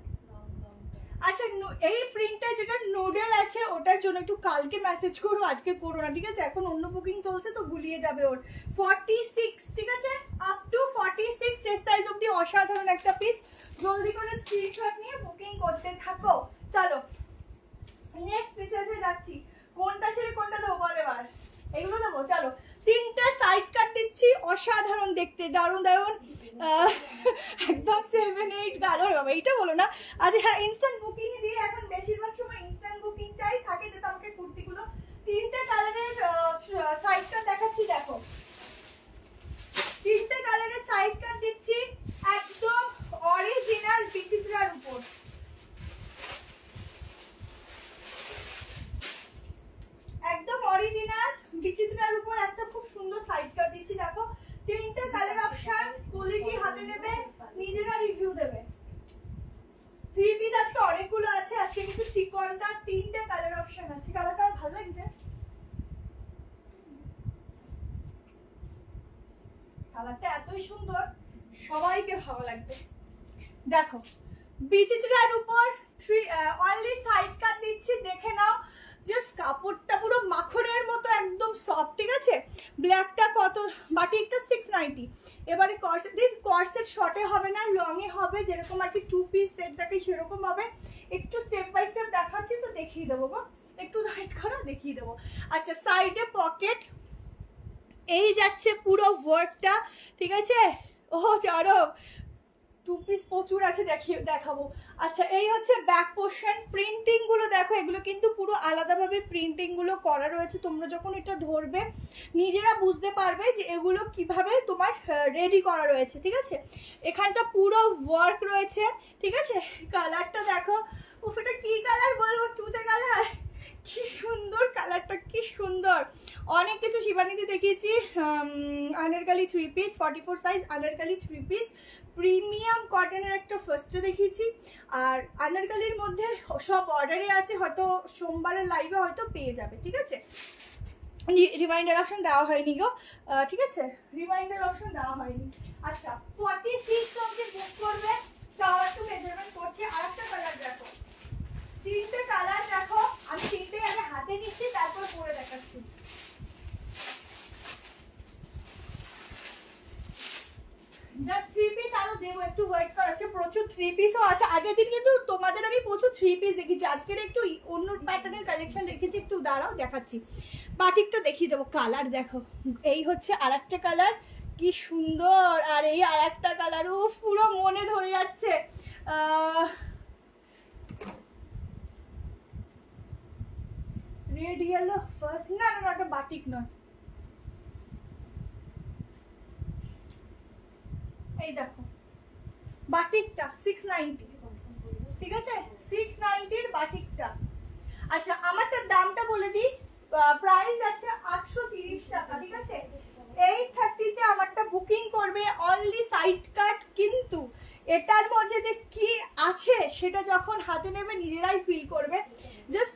আচ্ছা, এই প্রিন্টটা যেটা নুডল আছে ওটার জন্য একটু কালকে মেসেজ করো, আজকে করো না, ঠিক আছে। এখন অন্য বুকিং চলছে তো গুলিয়ে যাবে ওর। 46, ঠিক আছে, আপ টু 46 চেস্ট সাইজ অবধি অসাধারণ একটা পিস। জলদি করে স্ক্রিনশট নিয়ে বুকিং করতে থাকো। চলো নেক্সট পিসে যাচ্ছি। কোনটা ছেড়ে কোনটা দেবো বল এবার? এগুলো দেবো। চলো, 3টা সাইড কাট দিচ্ছি, অসাধারণ দেখতে, দারুণ দারুণ, একদম 7-8 গালো বাবা, এইটা বলো না। আচ্ছা হ্যাঁ, ইনস্ট্যান্ট বুকিং দিয়ে এখন বেশিরভাগ সময় ইনস্ট্যান্ট বুকিংটাই থাকে, যেটা আমাকে কুর্তিগুলো 3টে কালারের সাইড কাট দেখাচ্ছি। দেখো 3টে কালারের সাইড কাট দিচ্ছি, একদম অরিজিনাল বিচিত্রার উপর। একদম অরিজিনাল বিচিত্রার উপর একটা খুব সুন্দর সাইড কাট দিচ্ছি। দেখো 3টে কালার অপশন, কোয়ালিটি হাতে নেবে, নিজেরা রিভিউ দেবে। 3 পিস আজকে অনেকগুলো আছে, আজকে কিন্তু চিকনটা 3টে কালার অপশন আছে। কালারটা ভালো লাগছে, কালারটা এতই সুন্দর, সবাইকে ভালো লাগবে। দেখো বিচিত্রার উপর অনলি সাইড কাট দিচ্ছি, দেখে নাও। জাস্ট কাপড়টা পুরো মাখনের মতো একদম সফট, ঠিক আছে। ব্ল্যাকটা কত, বাটিকটা 690। এবারে কর্সেট শর্টে হবে না, লং এ হবে, যেরকম আর কি 2 পিস সেটটাকে সেরকম হবে। একটু স্টেপ বাই স্টেপ দেখাচ্ছি তো দেখিয়ে দেবো গো, একটু হাইট করো দেখিয়ে দেবো। আচ্ছা, সাইডে পকেট, এই যাচ্ছে পুরো ওয়ার্কটা, ঠিক আছে। ও চলো, 2 পিস প্রচুর আছে, দেখাবো। আচ্ছা, এই হচ্ছে ব্যাক পোর্শন। প্রিন্টিং গুলো দেখো, এগুলো কিন্তু পুরো আলাদাভাবে প্রিন্টিং গুলো করা রয়েছে। তোমরা যখন এটা ধরবে নিজেরা বুঝতে পারবে যে এগুলো কিভাবে তোমার রেডি করা রয়েছে, ঠিক আছে। এখানটা পুরো ওয়ার্ক রয়েছে, ঠিক আছে। কালারটা দেখো, উফ এটা কি কালার বলবো, তুতে কালার, কি সুন্দর কালারটা, কি সুন্দর। অনেক কিছু শিবানীতে দেখিয়েছি, Anarkali 3 piece 44 size, Anarkali 3 piece premium কটনের একটা ফার্স্টে দেখিয়েছি। আর আনারকলির মধ্যে সব অর্ডারে আছে, হয়তো সোমবারের লাইভে হয়তো পেয়ে যাবে, ঠিক আছে। রিমাইন্ডার অপশন দেওয়া হয়নি গো, ঠিক আছে, রিমাইন্ডার অপশন দেওয়া হয়নি। আচ্ছা 46 অবধি বুক করবে, তাও একটু মেজারমেন্ট করছি। আর একটা কালার দেখো, 3টে কালার দেখো, আমি 3টে আগে হাতে নিচ্ছি, তারপর পরে দেখাচ্ছি। জাস্ট 3 পিস আরো দেবো, একটু ওয়েট করো। আজকে প্রচুর 3 পিসও আছে। আগের দিন কিন্তু তোমাদের আমি প্রচুর 3 পিস দেখেছি, আজকের একটু অন্য প্যাটার্নের কালেকশন রেখেছি, একটু দাঁড়াও দেখাচ্ছি। বাটিকটা দেখিয়ে দেবো। কালার দেখো, এই হচ্ছে আরেকটা কালার, কি সুন্দর। আর এই আরেকটা কালার, ও পুরো মনে ধরে যাচ্ছে। রেড ইয়েলো ফার্স্ট, না না ওটা বাটিক নয়। এই দেখো বাটিকটা 690, ঠিক আছে, 690 এর বাটিকটা। আচ্ছা আমারটার দামটা বলে দিই, প্রাইস আছে 830 টাকা, ঠিক আছে। 830 তে আমারটা বুকিং করবে, অনলি সাইড কাট। কিন্তু এটার মধ্যে যে কি আছে সেটা যখন হাতে নেবে নিজেরাই ফিল করবে। জাস্ট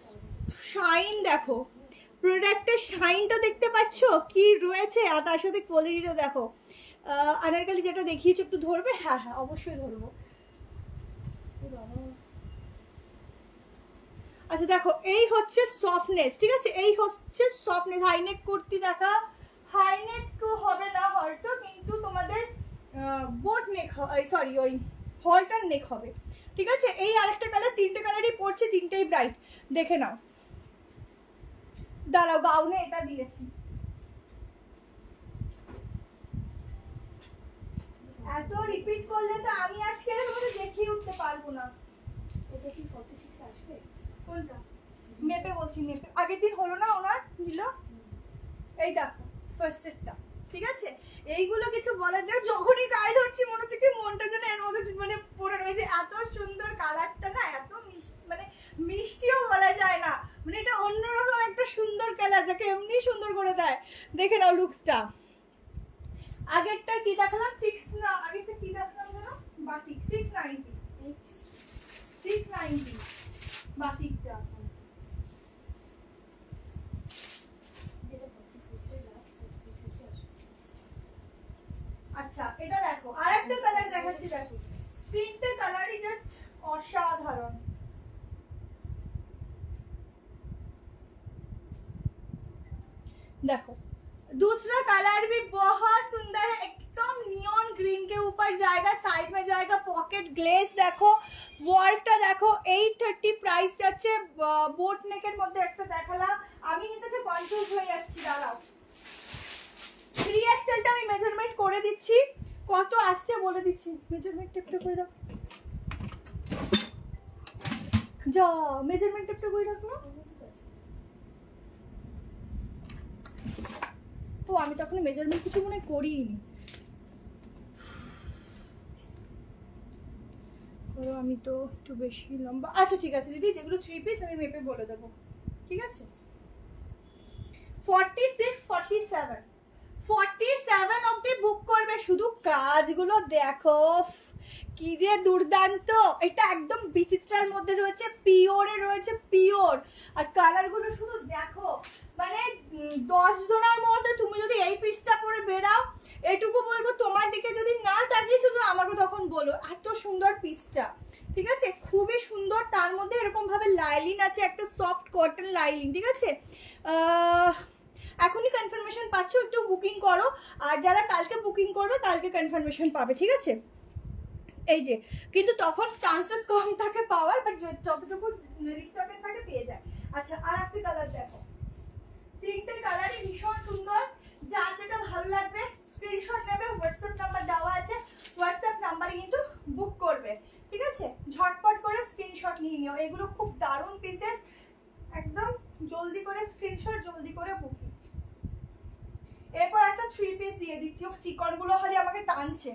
শাইন দেখো, প্রোডাক্টের শাইনটা দেখতে পাচ্ছ কি রয়েছে, আর তার সাথে কোয়ালিটিটা দেখো। আনারকলি যেটা দেখিয়েছো, একটু ধরবে? হ্যাঁ হ্যাঁ অবশ্যই ধরবো। আচ্ছা দেখো, এই হচ্ছে সফটনেস, ঠিক আছে, এই হচ্ছে সফটনেস। হাইনেক কুর্তি দেখা, হাইনেক হবে না হয়তো, কিন্তু তোমাদের বোট নেক, সরি ওই হলটার নেক হবে, ঠিক আছে। এই আরেকটা কালার, 3টে কালারই পড়ছে, 3টেই ব্রাইট, দেখে নাও। দাঁড়াও, গাউনে এটা দিয়েছি। এত রিপিট করলে তো আমি আজকে তোমাকে দেখিয়ে উঠতে পারবো না।
এটা কি 46 আসবে?
কোনটা? মেপে বলছি, মেপে। আগের দিন হলো না ওনার দিল, এই দেখো ফার্স্টেরটা, ঠিক আছে। এইগুলো কিছু বলার জন্য, যখনই গায়ে ধরছি মনে হচ্ছে কি মনটা যেন এর মধ্যে মানে পড়ে রয়েছে। এত সুন্দর কালারটা না, এত মানে মিষ্টিও বলা যায় না, মানে এটা অন্যরকম একটা সুন্দর কালার, যাকে এমনি সুন্দর করে দেয়। দেখে নাও লুকসটা, আগেরটা কি দেখালাম 6 না আগেরটা কি দেখালাম জানো বাটিক 690 690 বাটিকটা আচ্ছা এটা দেখো আরেকটা কালার দেখাচ্ছি দেখো তিনটে কালারই জাস্ট অসাধারণ देखो दूसरा कलर भी बहुत सुंदर है एकदम नियॉन ग्रीन के ऊपर जाएगा साइड में जाएगा पॉकेट ग्लेज देखो ওয়ার্কটা দেখো 830 প্রাইস যাচ্ছে বোট নেকের মধ্যে একটা দেখালাম আমি কিন্তু সে কনফিউজ হয়ে যাচ্ছি দাঁড়াও 3XL টা আমি মেজারমেন্ট করে দিচ্ছি কত আসছে বলে দিচ্ছি মেজারমেন্ট টেপটা কই রাখ যা মেজারমেন্ট টেপটা কই রাখ না তো আমি তখন মেজারমেন্ট কিছু মনে করিনি আমি তো একটু বেশি লম্বা আচ্ছা ঠিক আছে দিদি যেগুলো 3 পিস আমি মেপে বলে দেবো ঠিক আছে 46 47 47 অবধি বুক করবে শুধু কাজগুলো দেখো কি যে দুর্দান্ত এটা একদম বিচিত্রার মধ্যে রয়েছে পিওরে রয়েছে পিওর আর কালারগুলো শুধু দেখো মানে 10 জনের মধ্যে তুমি যদি এই পিসটা পরে বেরাও এটুকু বলবো তোমার দিকে যদি না তাকিয়ে শুধু আমাকে তখন বলো এত সুন্দর পিসটা ঠিক আছে খুবই সুন্দর তার মধ্যে এরকম ভাবে লাইলিন আছে একটা সফট কটন লাইলিন ঠিক আছে এখনই কনফার্মেশন পাচ্ছ একটু বুকিং করো আর যারা কালকে বুকিং করবে কালকে কনফার্মেশন পাবে ঠিক আছে এই যে কিন্তু তখন চান্সেস কম থাকে পাওয়ার বাট যতটুকু রিস্টকে থাকে পেয়ে যায় আচ্ছা আর একটা কালার দেখো তিনটে কালারই ভীষণ সুন্দর যার যেটা ভালো লাগবে স্ক্রিনশট নেবে হোয়াটসঅ্যাপ নাম্বার দেওয়া আছে হোয়াটসঅ্যাপ নাম্বারে কিন্তু বুক করবে ঠিক আছে ঝটপট করে স্ক্রিনশট নিয়ে নিও এগুলো খুব দারুণ পিসেস একদম জলদি করে স্ক্রিনশট জলদি করে বুকিং এরপর একটা 3 পিস দিয়ে দিচ্ছি চিকন গুলো খালি আমাকে টানছে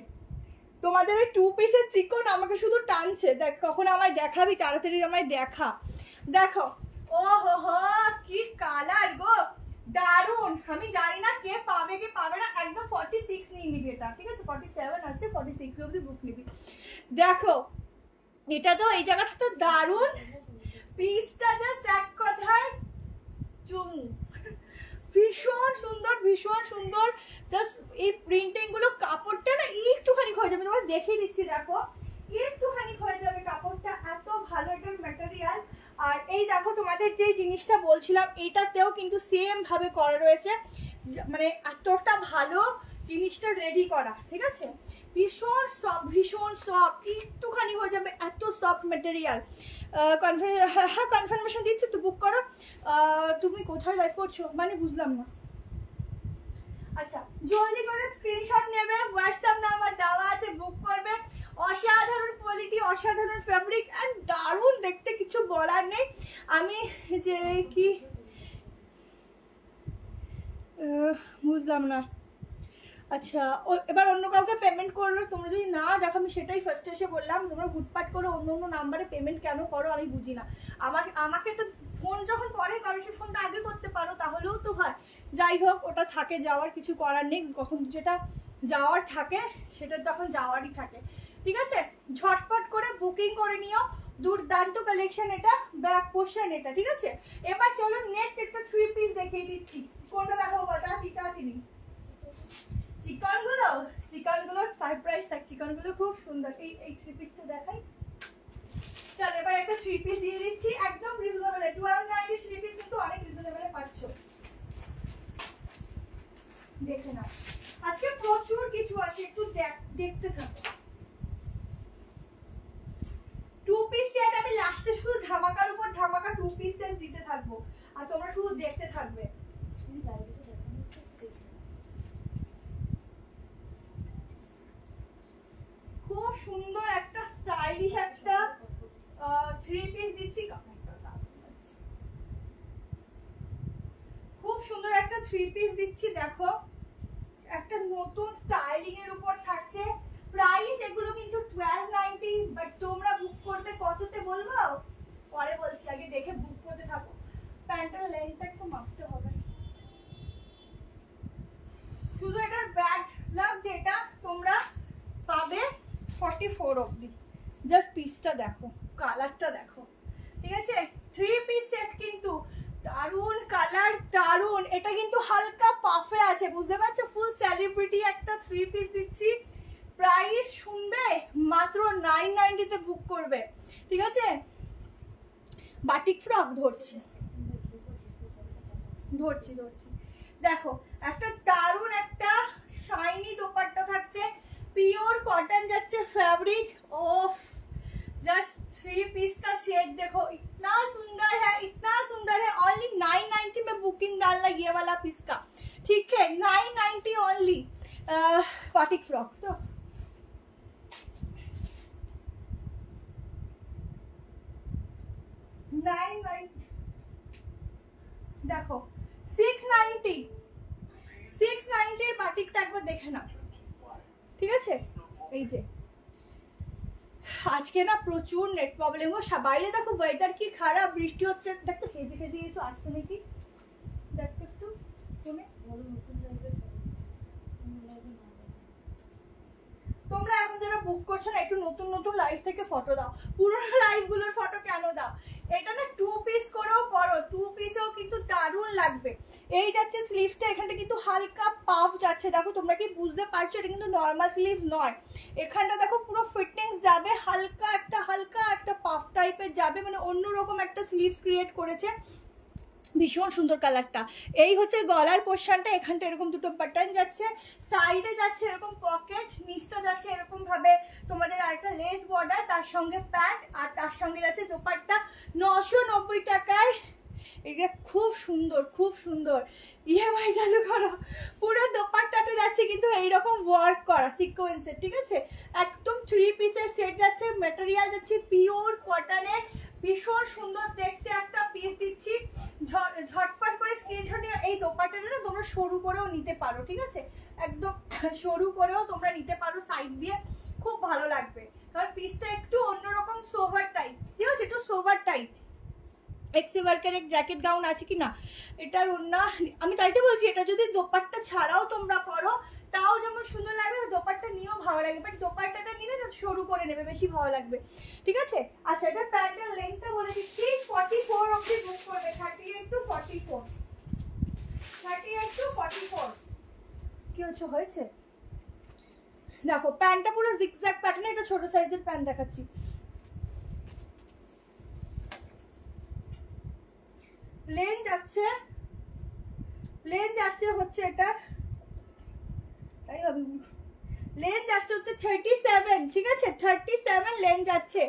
তোমাদের এই 2 পিসের চিকন আমাকে শুধু টানছে দেখ কখন আমায় দেখাবি তাড়াতাড়ি আমায় দেখা দেখো ও হো হো কি কালার গো দারুন আমি জানি না কে পাবে কি পাবে না একদম 46 নিয়ে নিবি এটা ঠিক আছে 47 আসছে 46 অবধি বুক নিবি দেখো এটা তো এই জায়গাটা তো দারুন পিসটা জাস্ট এক কথায় চুমু ভীষণ সুন্দর জাস্ট এই প্রিন্টিং গুলো কাপড়টা না একটুখানি হয়ে যাবে তোমাকে দেখিয়ে দিচ্ছি দেখো একটুখানি হয়ে যাবে কাপড়টা এত ভালো এটার ম্যাটেরিয়াল আর এই দেখো তোমাদের যে জিনিসটা বলছিলাম এটাতেও কিন্তু সেম ভাবে করা রয়েছে মানে এতটা ভালো জিনিসটা রেডি করা ঠিক আছে ভীষণ সফট একটুখানি হয়ে যাবে এত সফট ম্যাটেরিয়াল হ্যাঁ কনফার্মেশন দিচ্ছি তো বুক করো তুমি কোথায় লাইভ করছো মানে বুঝলাম না আচ্ছা জলদি করে স্ক্রিনশট নেবে হোয়াটসঅ্যাপ নাম্বার দেওয়া আছে বুক করবে অসাধারণ কোয়ালিটি অসাধারণ ফ্যাব্রিক এন্ড দারুণ দেখতে কিছু বলার নেই আমি যে কি বুঝলাম না আচ্ছা এবার অন্য কাউকে পেমেন্ট করলো তোমরা যদি না দেখো আমি সেটাই ফার্স্টে এসে বললাম তোমরা হুটপাট করে অন্য নাম্বারে পেমেন্ট কেন করো আমি বুঝি না আমাকে তো ফোন যখন পরে করো সে ফোনটা আগে করতে পারো তাহলেও তো হয় যাই হোক ওটা থাকে যাওয়ার কিছু করার নেই কখন যেটা যাওয়ার থাকে সেটা তখন যাওয়ারই থাকে ঠিক আছে ঝটপট করে বুকিং করে নিও দুর্দান্ত কালেকশন এটা ব্যাক পোর্শন এটা ঠিক আছে এবার চলো নেক্সট একটা 3 পিস দেখিয়ে দিচ্ছি কোনটা দেখাবো বাটা টিটাটিনি চিকনগুলো সারপ্রাইজ থাক চিকনগুলো খুব সুন্দর এই 3 পিসটা দেখাই চল এবার একটা 3 পিস দিয়ে দিচ্ছি একদম রিজনেবল 1290 3 পিস কিন্তু অনেক রিজনেবলে পাচ্ছো দেখে নাও আজকে প্রচুর কিছু আছে একটু দেখতে থাকো 2 পিস সেট আমি লাস্টে শুধু ধামাকার উপর ধামাকা 2 পিস সেট দিতে থাকবো আর তোমরা শুধু দেখতে থাকবে খুব সুন্দর একটা স্টাইলিশ একটা 3 পিস দিচ্ছি খুব সুন্দর একটা 3 পিস দিচ্ছি দেখো একটা নতুন স্টাইলিং এর উপর থাকছে প্রাইস এগুলো কিন্তু 1290 বাট তোমরা বুক করবে কততে বলবো পরে বলছি আগে দেখে বুক করতে থাকো প্যান্টের লেন্থটা একটু মাপতে হবে 44 অবধি। জাস্ট পিসটা দেখো, কালারটা দেখো, ঠিক আছে। 3 পিস সেট কিন্তু দারুন কালার, দারুন। এটা কিন্তু হালকা পাফে আছে, বুঝতে পারছো? ফুল সেলিব্রিটি একটা 3 পিস দিচ্ছি। প্রাইস শুনবে মাত্র 990 তে বুক করবে, ঠিক আছে। বাটিক ফ্রক ধরছি ধরছি ধরছি দেখো, একটা দারুন একটা শাইনি দোপাট্টা থাকছে, পিওর কটন যাচ্ছে फैब्रिक। ओफ, जस्ट 3 पीस का सेट देखो, इतना सुंदर है, इतना सुंदर है। ओनली 990 में बुकिंग डालना ये वाला पीस का, ठीक है। 990 ओनली। बाटिक फ्रॉक तो দেখো 690 এর বাটিকটা একবার দেখে নাও, ঠিক আছে। এই যে আজকে না প্রচুর নেট প্রবলেম, ও বাইরে দেখো ওয়েদার কি খারাপ, বৃষ্টি হচ্ছে। দেখো হেজে হেজে কিছু আসছে নাকি, দেখো একটু শুনে। তোমরা এখন যারা বুক করছো না, একটু নতুন নতুন লাইভ থেকে ফটো দাও, পুরোনো লাইভগুলোর ফটো কেন দাও? এটা না 2 পিস করেও পরো, 2 পিসেও কিন্তু দারুণ লাগবে। এই যাচ্ছে স্লিভসটা, এখানটা কিন্তু হালকা পাফ যাচ্ছে, দেখো তোমরা কি বুঝতে পারছো? এটা কিন্তু নর্মাল স্লিভস নয়, এখানটা দেখো পুরো ফিটিংস যাবে, হালকা একটা পাফ টাইপের যাবে, মানে অন্যরকম একটা স্লিভস ক্রিয়েট করেছে। ভীষণ সুন্দর কালারটা। এই হচ্ছে গলার পোর্শনটা, এখানটা এরকম দুটো বাটন যাচ্ছে, সাইডে যাচ্ছে এরকম পকেট, নিচটা যাচ্ছে এরকম ভাবে তোমাদের আরেকটা লেস বর্ডার, তার সঙ্গে প্যান্ট, আর তার সঙ্গে যাচ্ছে দোপাট্টা। 990 টাকায় এটা খুব সুন্দর, খুব সুন্দর। ইএমআই চালু করো। পুরো দোপাট্টাটা যাচ্ছে কিন্তু এইরকম ওয়ার্ক করা সিকোয়েন্সের, ঠিক আছে। একদম 3 পিসের সেট যাচ্ছে, ম্যাটেরিয়াল যাচ্ছে পিওর কটনের, ভীষণ সুন্দর দেখতে একটা পিস দিচ্ছি। ঝটপট করে স্ক্রিনশট নিয়ে এই দোপাট্টাটা না তোমরা সরু করেও নিতে পারো, ঠিক আছে। একদম সরু করেও তোমরা নিতে পারো সাইড দিয়ে, খুব ভালো লাগবে। কারণ পিসটা একটু অন্যরকম সোভার টাইপ, ঠিক আছে, একটু সোভার টাইপ। এক্সি ওয়ার্কের এক জ্যাকেট গাউন আছে কি না, এটার ওন্না আমি তাইতে বলছি, এটা যদি দোপাট্টা ছাড়াও তোমরা পরো তাও যেমন সুন্দর লাগবে, দোপাট্টা নিয়েও ভালো লাগবে। বাট দোপাট্টাটা নিলে না সরু করে নেবে, বেশি ভালো লাগবে, ঠিক আছে। আচ্ছা, এটা প্যান্টের লেন্থটা বলে দিচ্ছি, 44 অবধি বুক করবে। 38 to 44, 38 to 44। কি হয়েছে দেখো, প্যান্টটা পুরো জিগজ্যাগ প্যাটার্ন, এটা ছোট সাইজের প্যান্ট দেখাচ্ছি। লেন যাচ্ছে হচ্ছে এটা, লেন যাচ্ছে হচ্ছে 37, ঠিক আছে। 37 লেন যাচ্ছে,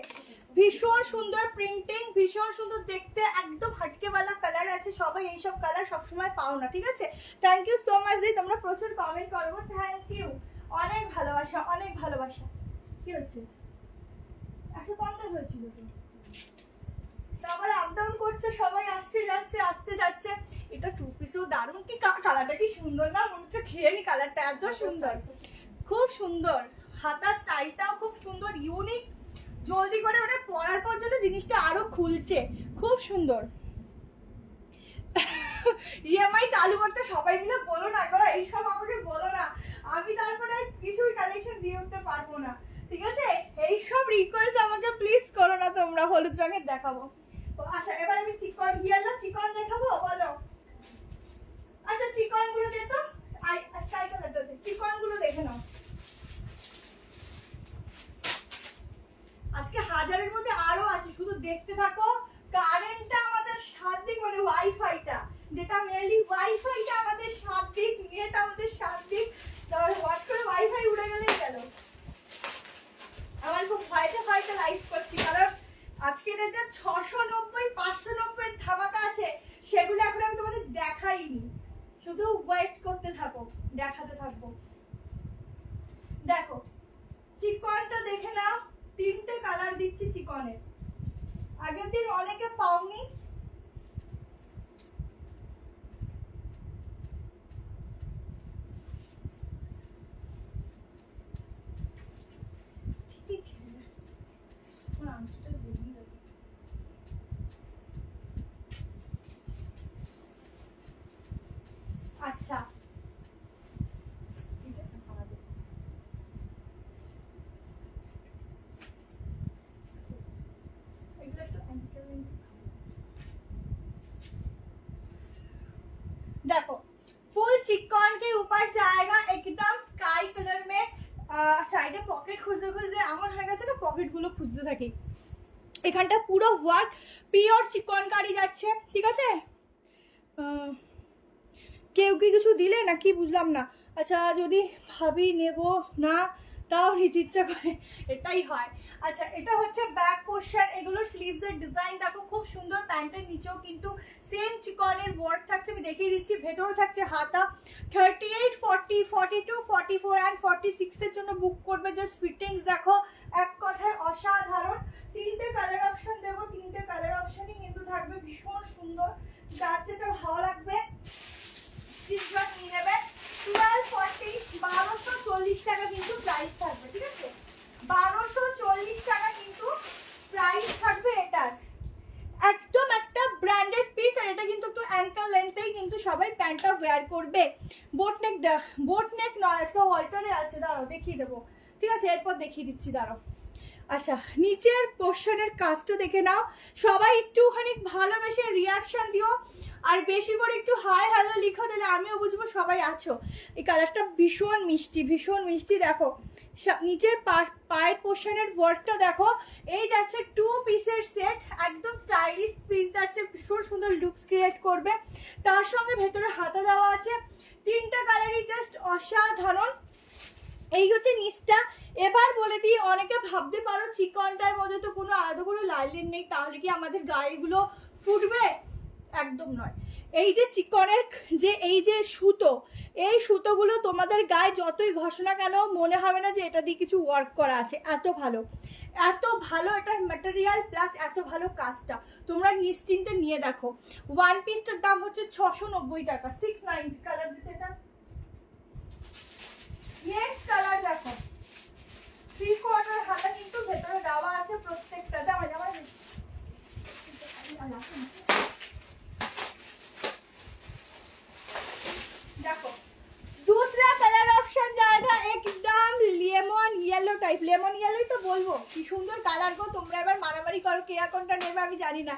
ভীষণ সুন্দর প্রিন্টিং, ভীষণ সুন্দর দেখতে, একদম হটকেওয়ালা কালার আছে। সবাই এইসব কালার সবসময় পাও না, ঠিক আছে। থ্যাংক ইউ সো মাচ দি, তোমরা প্রচুর কমেন্ট করবো, থ্যাংক ইউ, অনেক ভালোবাসা, অনেক ভালোবাসা। কি হচ্ছে, 150 হয়েছিল তো, আবার আপ ডাউন করছে, সবাই আসছে যাচ্ছে। এটা 2 পিসেও দারুণ, কি কালারটা কি সুন্দর না, মনে হচ্ছে খেয়ে নি, কালারটা এত সুন্দর, খুব সুন্দর। হাতা স্টাইলটাও খুব সুন্দর, ইউনিক। জলদি করে ওটা পরার পর জন্য জিনিসটা আরো খুলছে, খুব সুন্দর। ইএমআই চালু করতে সবাই মিলে বলো না গো, এইসব আমাকে বলো না, আমি তারপরে কিছুই কালেকশন দিয়ে উঠতে পারবো না, ঠিক আছে। এইসব রিকোয়েস্ট আমাকে প্লিজ করো না তোমরা। হলুদ রঙের দেখাবো। আচ্ছা, এবার আমি চিকন চিকন দেখাবো, বলো। আচ্ছা, চিকন গুলো দিয়ে তো চিকন গুলো দেখে নাও। আজকে 1000-এর মধ্যে আরো আছে, শুধু দেখতে থাকো। কারেন্টটা আমাদের 7 দিক, মানে ওয়াইফাইটা, যেটা মেনলি ওয়াইফাইটা আমাদের 7 দিক, নেট আমাদের 7 দিক। তাহলে হট করে ওয়াইফাই উড়ে গেলেই গেল। আমার খুব ভয়তে লাইভ করছি, কারণ আজকে যে 690 590 ধামাকা আছে, সেগুলো এখন আমি তোমাদের দেখাইনি, শুধু ওয়েট করতে থাকো, দেখাতে থাকবো। দেখো চিকনটা দেখে নাও, 3টে কালার দিচ্ছি চিকনের। আগের দিন অনেকে পাওনি, আচ্ছা খুঁজতে খুঁজতে আমার হয়ে গেছে না পকেটগুলো খুঁজতে থাকি। এখানটা পুরো ওয়ার্ক পিওর চিকনকারি যাচ্ছে, ঠিক আছে। কেউ কি কিছু দিলে না কি বুঝলাম না। আচ্ছা যদি ভাবি নেব না তাও নিতে ইচ্ছা করে, এটাই হয়। আচ্ছা এটা হচ্ছে ব্যাক পোর্শন, এগুলোর স্লিভসের ডিজাইন দেখো খুব সুন্দর। প্যান্টের নিচেও কিন্তু সেম চিকনের ওয়ার্ক থাকছে, আমি দেখিয়ে দিচ্ছি। ভেতরে থাকছে হাতা। 38, 40, 42, 44 অ্যান্ড 46 এর জন্য বুক করবে। জাস্ট ফিটিংস দেখো এক কথায় অসাধারণ। 3টে কালার অপশন দেবো, 3টে কালার অপশনই কিন্তু থাকবে ভীষণ সুন্দর। যার যেটা ভালো লাগবে স্ক্রিনশট নিয়ে নেবে। 1240, 1240 টাকা কিন্তু প্রাইস থাকবে, ঠিক আছে। 1240 টাকা কিন্তু প্রাইস থাকবে এটার। একদম একটা ব্র্যান্ডেড পিস, আর এটা কিন্তু একটু অ্যাঙ্কেল লেন্থেই কিন্তু সবাই প্যান্টটা ওয়্যার করবে। বোটনেক বোটনেক নয়, আজকে হোয়াইটারে আছে, দাঁড়াও দেখিয়ে দেবো, ঠিক আছে। এরপর দেখিয়ে দিচ্ছি, দাঁড়াও। আচ্ছা নিচের পোর্শনের কাজটা দেখে নাও। সবাই একটুখানি ভালোবেসে রিয়াকশন দিও, আর বেশি করে একটু হাই হ্যালো লিখো, তাহলে আমিও বুঝবো সবাই আছো। এই কালারটা ভীষণ মিষ্টি, ভীষণ মিষ্টি। দেখো নিচের পায়ের পোর্শনের ওয়ার্কটা দেখো। এই যাচ্ছে 2 পিসের সেট, একদম স্টাইলিশ পিস যাচ্ছে, ভীষণ সুন্দর লুকস ক্রিয়েট করবে। তার সঙ্গে ভেতরে হাতা দেওয়া আছে। 3টা কালারই জাস্ট অসাধারণ। এই হচ্ছে নিচটা। এবার বলে দিই, অনেকে ভাবতে পারো চিকনটার মধ্যে তো কোনো আলাদা কোনো লাইন নেই, তাহলে কি আমাদের গায়েগুলো ফুটবে? একদম নয়। এই যে চিকনের যে এই যে সুতো, এই সুতোগুলো তোমাদের গায়ে যতই ঘষো না কেন মনে হবে না যে এটা দিয়ে কিছু ওয়ার্ক করা আছে। এত ভালো, এত ভালো এটার ম্যাটেরিয়াল প্লাস এত ভালো কাজটা। তোমরা নিশ্চিন্তে নিয়ে দেখো। ওয়ান পিসটার দাম হচ্ছে 690 টাকা। 690 কালার দিতে এটা। নেক্সট কালার দেখো, 3/4 হাতা কিন্তু ভেতরে দেওয়া আছে প্রত্যেকটা। দাও আমার দেখো दूसरा कलर ऑप्शन जाएगा एकदम लेमन येलो टाइप। लेमन येलोই তো বলবো, কি সুন্দর কালার গো। তোমরা এবার মারামারি করো কে কোনটা নেবে আমি জানি না,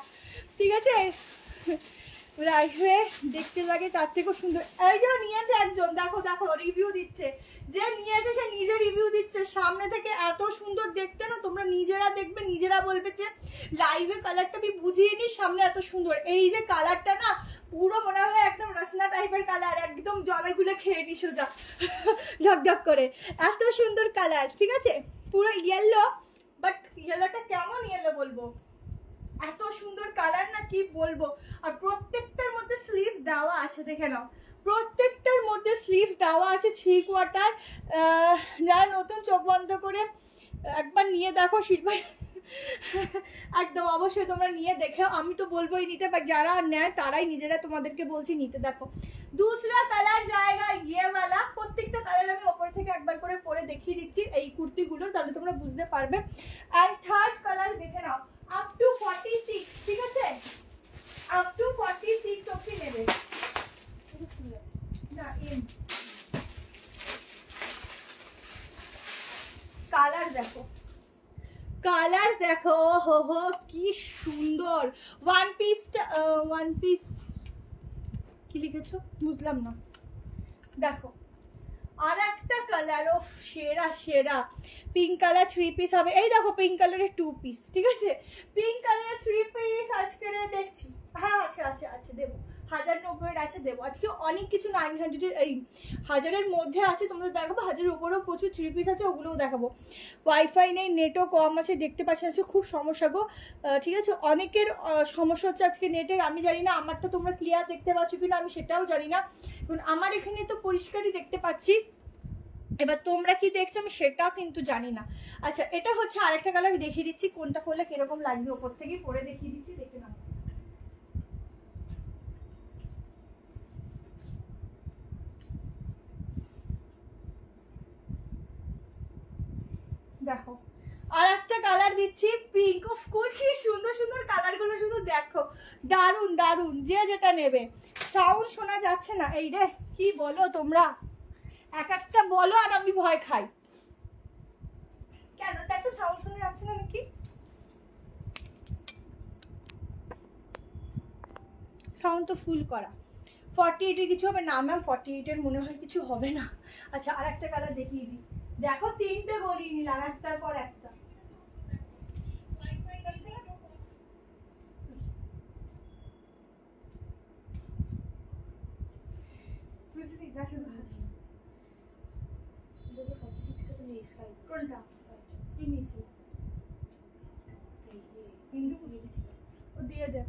ঠিক আছে। রাইফে দেখতে লাগে তার থেকেও সুন্দর। এই যে নিয়েছে একজন, দেখো দেখো রিভিউ দিচ্ছে, যে নিয়েছে সে নিজে রিভিউ দিচ্ছে। সামনে থেকে এত সুন্দর দেখতে না, তোমরা নিজেরা দেখবে নিজেরা বলবে যে লাইভে কালারটা আমি বুঝিয়ে নি, সামনে এত সুন্দর। এই যে কালারটা না পুরো মনে হয় একদম রসনা টাইপের কালার, একদম জলে গুলে খেয়ে নি সোজা ঢকঢক করে। এত সুন্দর কালার, ঠিক আছে। পুরো ইয়েলো, বাট ইয়েলোটা কেমন ইয়েলো বলবো, এত সুন্দর কালার না কি বলবো। আর প্রত্যেকটার মধ্যে স্লিভস দেওয়া আছে, দেখে নাও প্রত্যেকটার মধ্যে স্লিভস দেওয়া আছে 3/4। যারা নতুন চোখ বন্ধ করে একবার নিয়ে দেখো শিল্পা, একদম অবশ্যই তোমরা নিয়ে দেখো। আমি তো বলবোই নিতে, বাট যারা নেয় তারাই নিজেরা তোমাদেরকে বলছি নিতে। দেখো दूसरा কালার জায়গা ইয়ে वाला। প্রত্যেকটা কালার আমি ওপর থেকে একবার করে পরে দেখিয়ে দিচ্ছি এই কুর্তিগুলো, তাহলে তোমরা বুঝতে পারবে। এন্ড থার্ড কালার দেখে নাও, আপ টু 46, ঠিক আছে। আপ টু 46 অবধি নেবে না। কালার দেখো, কালার দেখো, হো হো কি সুন্দর। ওয়ান পিস কি লিখেছো বুঝলাম না। দেখো আর একটা কালার, ও সেরা সেরা পিঙ্ক কালার 3 পিস হবে। এই দেখো পিঙ্ক কালারের 2 পিস, ঠিক আছে। পিঙ্ক কালারের 3 পিস আজকে দেখছি। হ্যাঁ আছে আছে আছে, দেবো। 1090 আছে, দেবো। আজকে অনেক কিছু 900 এই 1000-এর মধ্যে আছে, তোমাদের দেখাবো। 1000-এর উপরেও প্রচুর 3 পিস আছে, ওগুলোও দেখাবো। ওয়াইফাই নেই, নেটও কম আছে, দেখতে পাচ্ছি আজকে খুব সমস্যা গো, ঠিক আছে। অনেকের সমস্যা হচ্ছে আজকে নেটের, আমি জানি না আমারটা তোমরা ক্লিয়ার দেখতে পাচ্ছ কিনা, আমি সেটাও জানি না। আমার এখানে তো পরিষ্কারই দেখতে পাচ্ছি, এবার তোমরা কি দেখছো আমি সেটাও কিন্তু জানি না। আচ্ছা এটা হচ্ছে আরেকটা কালার, দেখিয়ে দিচ্ছি কোনটা করলে কিরকম লাগছে, ওপর থেকে পরে দেখিয়ে দিচ্ছি, দেখে নাও। দেখো আর একটা কালার দিচ্ছি পিঙ্ক। কি সুন্দর সুন্দর কালারগুলো শুধু দেখো, দারুন দারুন। যে যেটা নেবে। সাউন্ড শোনা যাচ্ছে না, এই রে কি বলো তোমরা, এক একটা বলো আর আমি ভয় খাই। কেন তাই তো সাউন্ড শোনা যাচ্ছে না নাকি? সাউন্ড তো ফুল করা। 48-এর কিছু হবে না ম্যাম, 48-এর মনে হয় কিছু হবে না। আচ্ছা আর একটা কালার দেখিয়ে দিই, দেখো তিনটে গলিয়ে নিলাম একটার পর একটা। কোনটা কি নিয়েছি দিয়ে দে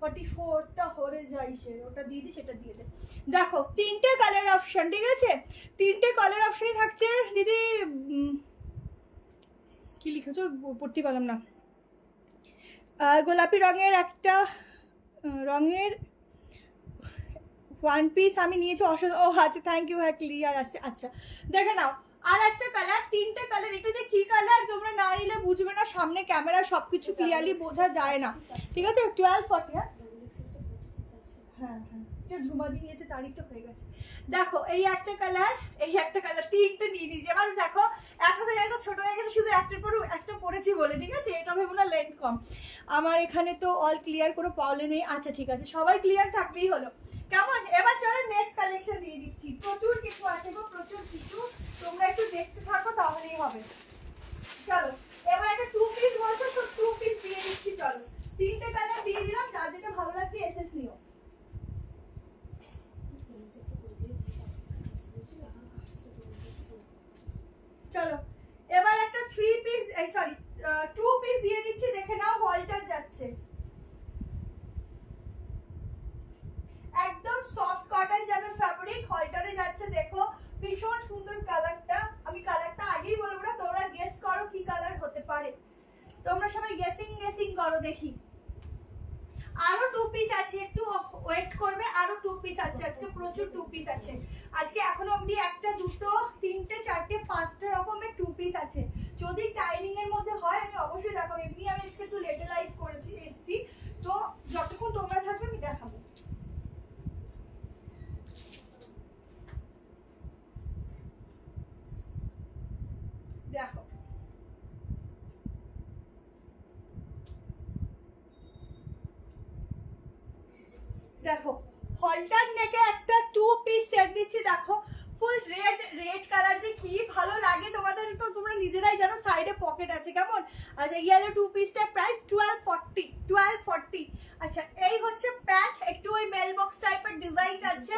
44টা হরে যায় সে, ওটা দিয়ে দি, সেটা দিয়ে দে। দেখো তিনটে কালার অপশন, ঠিক আছে? তিনটে কালার অপশনই থাকছে দিদি। কি লিখেছো পড়তে পারলাম না। গোলাপি রঙের একটা রঙের ওয়ান পিস আমি নিয়েছি। ও আচ্ছা, থ্যাংক ইউ। হ্যাঁ ক্লিয়ার আসছে। আচ্ছা দেখে নাও, আর একটা কালার, তিনটে কালার। এটা যে কি কালার তোমরা না নিলে বুঝবে না, সামনে ক্যামেরা সবকিছু ক্লিয়ারলি বোঝা যায় না, ঠিক আছে? 1240। হ্যাঁ হ্যাঁ হ্যাঁ, ঝুমা দিয়েছে, তারিখটা হয়ে গেছে। দেখো এই একটা কালার, এই একটা কালার, তিনটে নিয়ে নিয়েছি। এবার দেখো একটা থেকে একটা ছোট হয়ে গেছে, শুধু একটার পর একটা পরেছি বলে, ঠিক আছে? এটা ভেবো না লেন্থ কম। আমার এখানে তো অল ক্লিয়ার, কোনো প্রবলেম নেই। আচ্ছা ঠিক আছে, সবাই ক্লিয়ার থাকলেই হলো, কেমন? এবার চলো নেক্সট কালেকশন দিয়ে দিচ্ছি। প্রচুর কিছু আছে গো, প্রচুর কিছু, তোমরা একটু দেখতে থাকো তাহলেই হবে। চলো এবার একটা 2 পিস বলছো তো 2 পিস দিয়ে দিচ্ছি। চলো তিনটে কালার দিয়ে দিলাম, যার যেটা ভালো লাগছে এসএস নিও। চলো এবার একটা 3 পিস, সরি 2 পিস দিয়ে দিচ্ছি, দেখে নাও। হলটার যাচ্ছে একদম সফট কটন যাবে ফ্যাব্রিক, হলটারে যাচ্ছে। দেখো ভীষণ সুন্দর কালারটা। আমি কালারটা আগেই বলবো না, তোমরা গেস করো কি কালার হতে পারে। তোমরা সবাই গেসিং করো দেখি। আরো 2 পিস আছে, একটু ওয়েট করবে। আরো 2 পিস আছে, আজকে প্রচুর 2 পিস আছে। আজকে এখনো অবধি একটা, দুটো, তিনটে, চারটে, 5টা রকমের 2 পিস আছে। যদি টাইমিং এর মধ্যে হয় আমি অবশ্যই দেখাবো। এমনি আমি আজকে একটু লেটে লাইভ করেছি এসছি, তো যতক্ষণ তোমরা থাকবে আমি দেখাবো। দেখো দেখো হলটার নেকে একটা 2 পিস সেট দিচ্ছি। দেখো ফুল রেড কালার, যে কি ভালো লাগে তোমাদের তো তোমরা নিজেরাই জানো। সাইডে পকেট আছে, কেমন? আচ্ছা ইয়েলো 2 পিসটার প্রাইস 1240। আচ্ছা এই হচ্ছে প্যান্ট, একটু ওই মেল বক্স টাইপের ডিজাইন যাচ্ছে,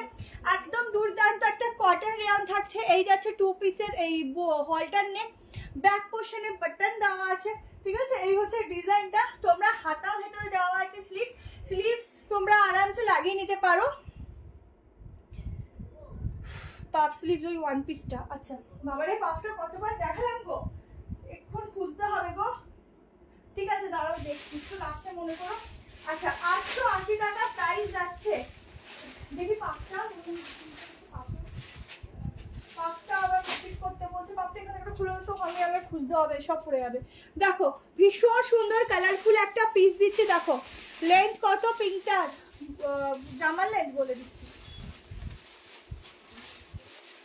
একদম দুর্দান্ত একটা কটন রেয়ন থাকছে। এই যাচ্ছে 2 পিসের এই হলটার নেক, ব্যাক পোর্শনে বাটন দেওয়া আছে, ঠিক আছে? এই হচ্ছে ডিজাইনটা। তোমরা হাতাও ভেতরে দেওয়া আছে, স্লিভস তোমরা আরামসে লাগিয়ে নিতে পারো। পাফ স্লিভ ওই ওয়ান পিসটা। আচ্ছা বাবারে, পাফটা কতবার দেখালাম গো, এখন খুঁজতে হবে গো। ঠিক আছে দাঁড়াও দেখছি, একটু লাস্টে মনে করো। আচ্ছা 880 টাকা প্রাইস যাচ্ছে। দেখি পাফটা আবার ফিট করতে বলছে। পাপটা এখানে একটা খুলে তো আমি আবার খুঁজতে হবে, সব পড়ে যাবে। দেখো ভীষণ সুন্দর কালারফুল একটা পিস দিচ্ছি। দেখো লেন্থ কত পিঙ্কটার, জামার লেন্থ বলে দিচ্ছি।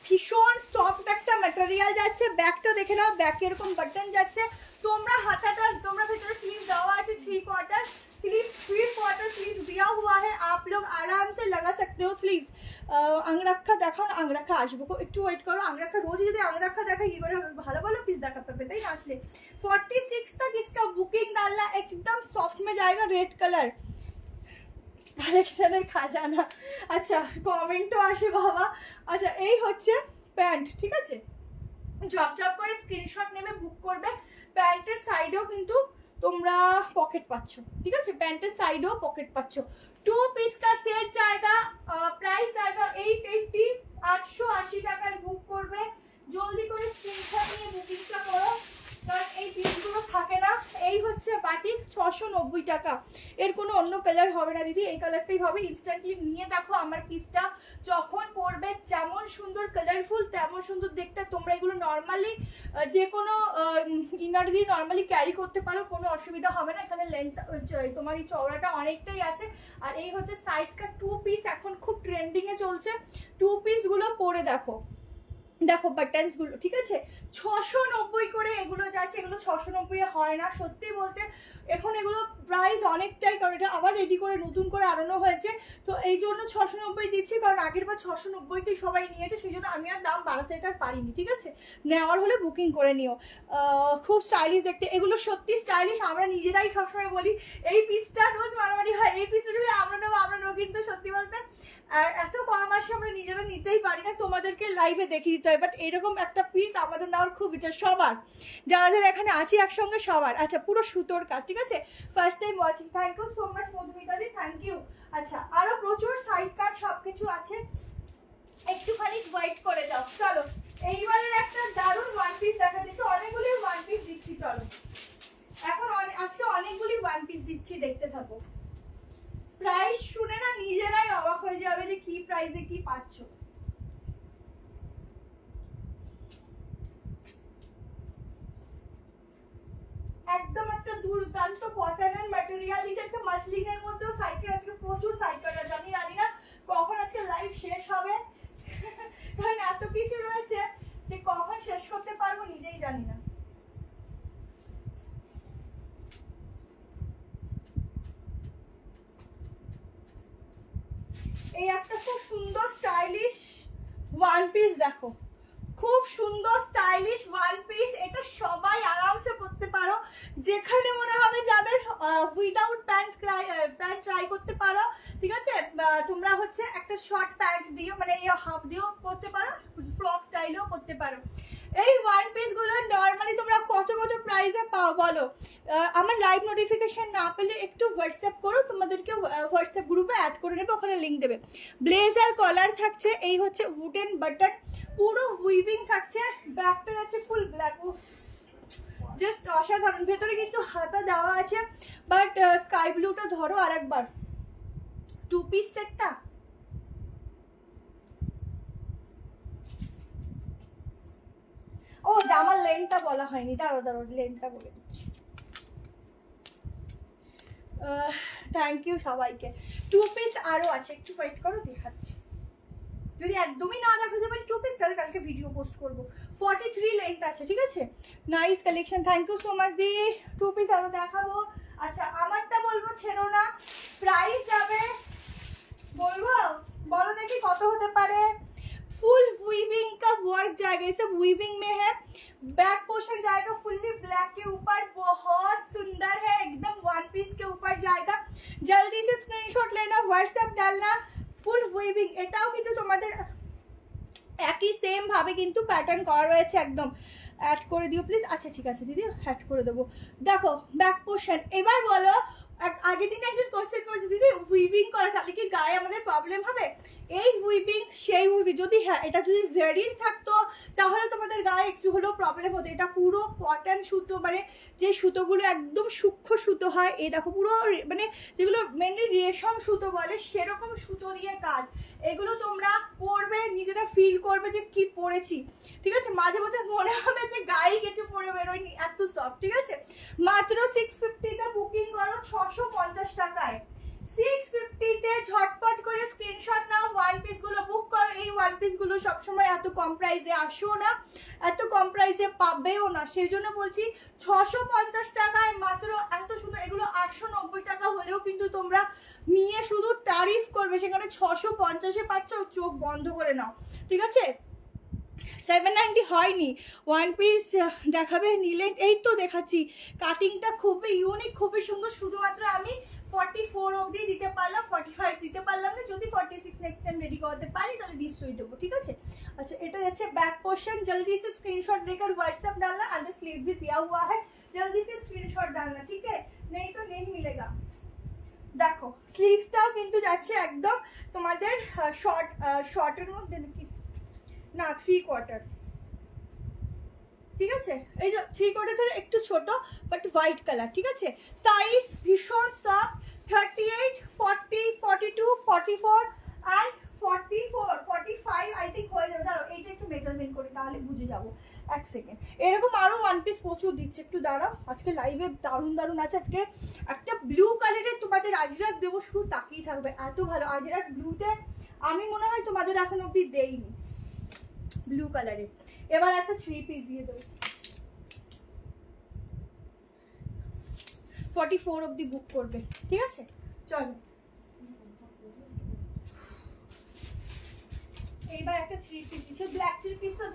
ভীষণ সফট একটা ম্যাটেরিয়াল যাচ্ছে। ব্যাকটা দেখে নাও, ব্যাকে এরকম বাটন যাচ্ছে। তোমরা হাতাটা, তোমরা ভেতরে স্লিভ দেওয়া আছে 3 কোয়ার্টার स्लीव दिया हुआ है, आप लोग आराम से लगा सकते हो स्लीव्स। अंगरखा देखाओ ना, अंगरखा आसबो, একটু ওয়েট করো। अंगरखा रोज যদি अंगरखा দেখাই এবারে ভালো ভালো পিস দেখাতে হবে, তাই না? আসলে 46 तक इसका बुकिंग डालना, एकदम सॉफ्ट में जाएगा, रेड कलर কালেকশনের খাজানা। আচ্ছা কমেন্টও আসে বাবা। আচ্ছা এই হচ্ছে প্যান্ট, ঠিক আছে? ঝপঝপ করে স্ক্রিনশট নেবে, বুক করবে। প্যান্টের সাইডেও কিন্তু তোমরা পকেট পাচ্ছ, ঠিক আছে? প্যান্টের সাইডেও পকেট পাচ্ছ। 2 পিস का सेट जाएगा, प्राइस आएगा 880, 880 টাকায় বুক করবে। জলদি করে স্ক্রিনশট নিয়ে বুকিংটা করো, কারণ এই পিসগুলো থাকে না। এই হচ্ছে বাটিক 690 টাকা, এর কোনো অন্য কালার হবে না দিদি, এই কালারটাই হবে। ইনস্ট্যান্টলি নিয়ে দেখো আমার পিসটা, যখন পরবে যেমন সুন্দর কালারফুল তেমন সুন্দর দেখতে। তোমরা এগুলো নর্মালি যে কোনো ইনার দিয়ে নর্মালি ক্যারি করতে পারো, কোনো অসুবিধা হবে না। এখানে লেন্থ তোমার এই চওড়াটা অনেকটাই আছে। আর এই হচ্ছে সাইডটা 2 পিস, এখন খুব ট্রেন্ডিংয়ে চলছে 2 পিসগুলো। পরে দেখো, দেখো বাটনস গুলো, ঠিক আছে? 690 করে এগুলো যাচ্ছে। এগুলো 690 হয় না সত্যি বলতে, এখন এগুলো প্রাইস অনেকটাই, কারণ এটা আবার রেডি করে নতুন করে আনানো হয়েছে, তো এই জন্য 690 দিচ্ছি। কারণ আগের বার 690তেই সবাই নিয়েছে, সেই জন্য আমি আর দাম তাড়াতাড়ি আর পারিনি, ঠিক আছে? নেওয়ার হলে বুকিং করে নিও। খুব স্টাইলিশ দেখতে, এগুলো সত্যি স্টাইলিশ। আমরা নিজেরাই সবসময় বলি এই পিসটা রোজ মারামারি হয়, এই পিসটা আমরা নেবো, কিন্তু সত্যি বলতে আর এত কম আসে আমরা নিজেরা নিতেই পারি না, তোমাদেরকে লাইভে দেখিয়ে দিতে হয়। বাট এরকম একটা পিস আমাদের নেওয়ার খুব ইচ্ছা সবার, যারা যারা এখানে আছি একসঙ্গে সবার। আচ্ছা, পুরো সুতোর কাজ, ঠিক আছে? First time watching, thank you so much মধুমিতাদি, থ্যাংক ইউ। আচ্ছা, আরো প্রচুর সাইড কাট সবকিছু আছে, একটুখানি ওয়েট করে যাও। চলো এইবারের একটা দারুণ ওয়ান পিস দেখাচ্ছি, তো অনেকগুলি ওয়ান পিস দিচ্ছি। চলো এখন আজকে অনেকগুলি ওয়ান পিস দিচ্ছি, দেখতে থাকো। প্রাইস শুনে না নিজেরাই অবাক হয়ে যাবে যে কি প্রাইসে কি পাচ্ছ। একদম একটা দুর্দান্ত কটনের ম্যাটেরিয়াল দিচ্ছে আজকে, মাসলিনের মধ্যেও সাইড কাট, আজকে প্রচুর সাইড কাট আছে। আমি জানি না কখন আজকে লাইভ শেষ হবে, কারণ এত কিছু রয়েছে যে কখন শেষ করতে পারবো নিজেই জানি না। এই একটা খুব সুন্দর স্টাইলিশ ওয়ান পিস দেখো, খুব সুন্দর স্টাইলিশ ওয়ান পিস। এটা সবাই আরামসে পরতে পারো, যেখানে মনে হবে যাবে উইদাউট প্যান্ট ট্রাই করতে পারো, ঠিক আছে? তোমরা হচ্ছে একটা শর্ট প্যান্ট দিও, মানে হাফ দিয়েও পরতে পারো, ফ্রক স্টাইলেও পরতে পারো। এই ওয়ান পিস গুলো নর্মালি তোমরা কত কত প্রাইসে পাও বলো? আমার লাইভ নোটিফিকেশন না পেলে একটু হোয়াটসঅ্যাপ করো, তোমাদেরকে হোয়াটসঅ্যাপ গ্রুপে অ্যাড করে নেবে, ওখানে লিঙ্ক দেবে। ব্লেজার কলার থাকছে, এই হচ্ছে উডেন বাটন, পুরো উইভিং থাকছে, ব্যাকটা যাচ্ছে ফুল ব্ল্যাক, উফ জাস্ট অসাধারণ। ভেতরে কিন্তু হাতা দেওয়া আছে, বাট স্কাই ব্লুটা ধরো আরেকবার, টু পিস সেটটা ও জামার লেন্থটা বলা হয়নি, দাঁড়ো লেন্থটা বলে দিচ্ছি। থ্যাংক ইউ সবাইকে। টু পিস আরো আছে, একটু ওয়েট করো দেখাচ্ছি। যদি একদমই না দেখাতে পারি টু পিস, তাহলে কালকে ভিডিও পোস্ট করবো। 43 লেন্থ আছে, ঠিক আছে? Nice collection, thank you so much দি। টু পিস আরো দেখাবো। আচ্ছা, আমারটা বলবো, ছেড়ো না। প্রাইস যাবে বলবো, বলো দেখি কত হতে পারে। फुल वीविंग का वर्क जाएगा, ये सब वीविंग में है। बैक पोर्शन जाएगा फुल्ली ब्लैक के ऊपर, बहुत सुंदर है, एकदम वन पीस के ऊपर जाएगा। जल्दी से स्क्रीनशॉट लेना, व्हाट्सएप डालना। फुल वीविंग, এটাও কিন্তু তোমাদের একই সেম ভাবে কিন্তু প্যাটার্ন করা রয়েছে, একদম অ্যাড করে দিও প্লিজ। আচ্ছা ঠিক আছে দিদি, অ্যাড করে দেবো। দেখো ব্যাক পোর্শন, এবার বলো, আগের দিন একজন কোশ্চেন করেছে দিদি উইভিং করা তাহলে কি গায়ে আমাদের প্রবলেম হবে? এই উইভিং সেই উইভিং, যদি হ্যাঁ এটা যদি জেরির থাকতো তাহলে তোমাদের গায়ে একটু হলেও প্রবলেম হতো। এটা পুরো কটন সুতো, মানে যে সুতোগুলো একদম সূক্ষ্ম সুতো হয়, এই দেখো পুরো মানে যেগুলো মেনলি রেশম সুতো বলে সেরকম সুতো দিয়ে কাজ। এগুলো তোমরা পরবে, নিজেরা ফিল করবে যে কি পরেছি, ঠিক আছে? মাঝে মধ্যে মনে হবে যে গায়ে কিছু পরে বেরোয়নি, এত সফট, ঠিক আছে? মাত্র 650-তে বুকিং করো, 650 টাকায়। 650-তে ঝটপট করে স্ক্রিনশট নাও, ওয়ান পিস গুলো বুক করো। এই ওয়ান পিস গুলো সবসময় এত কম প্রাইসে আসেও না, এত কম প্রাইসে পাবেও না, সেই জন্য বলছি 650 টাকায় মাত্র এত সুন্দর। এগুলো 890 টাকা হলেও কিন্তু তোমরা নিয়ে শুধু তারিফ করবে, সেখানে 650-এ পাচ্ছ, চোখ বন্ধ করে নাও, ঠিক আছে? 790 হয়নি, ওয়ান পিস দেখাবে নিলে, এই তো দেখাচ্ছি। কাটিংটা খুবই ইউনিক, খুবই সুন্দর। শুধুমাত্র আমি 44 অবধি দিতে পারলাম, 45 দিতে পারলাম না। যদি 46 নেক্সট টাইম রেডি করতে পারি তাহলে নিশ্চয়ই দেবো, ঠিক আছে? अच्छा, এটা যাচ্ছে ব্যাক পোর্শন। जल्दी से स्क्रीनशॉट लेकर व्हाट्सएप डालना, अंदर स्लीव भी दिया हुआ है, जल्दी से स्क्रीनशॉट डालना, ठीक है? नहीं तो नहीं मिलेगा। দেখো স্লিভসটাও কিন্তু যাচ্ছে একদম তোমাদের শর্টের মধ্যে, নাকি না 3/4, ঠিক আছে? এই যে 3/4 একটু ছোট বাট হোয়াইট কালার, ঠিক আছে? সাইজ ভীষণ সফট, 38, 40, 42, 44 and 44, 45 আই থিঙ্ক হয়ে যাবে। দাঁড়াও এইটা একটু মেজারমেন্ট করি, তাহলে বুঝে যাবো। এক সেকেন্ড। এরকম আরো ওয়ান পিস প্রচুর দিচ্ছে, একটু দাঁড়াও। আজকে লাইভে দারুণ দারুণ আছে। আজকে একটা ব্লু কালারের তোমাদের আজরাক দেবো, শুধু তাকিয়ে থাকবে, এত ভালো আজরাক ব্লুতে। আমি মনে হয় তোমাদের এখন অব্দি দেইনি ব্লু কালারের। এবার একটা 3 পিস দিয়ে দেবো। 44 অবধি বুক করবে, ঠিক আছে? চলো এইবার একটা 3 পিস দিচ্ছে, ব্ল্যাক 3 পিস তো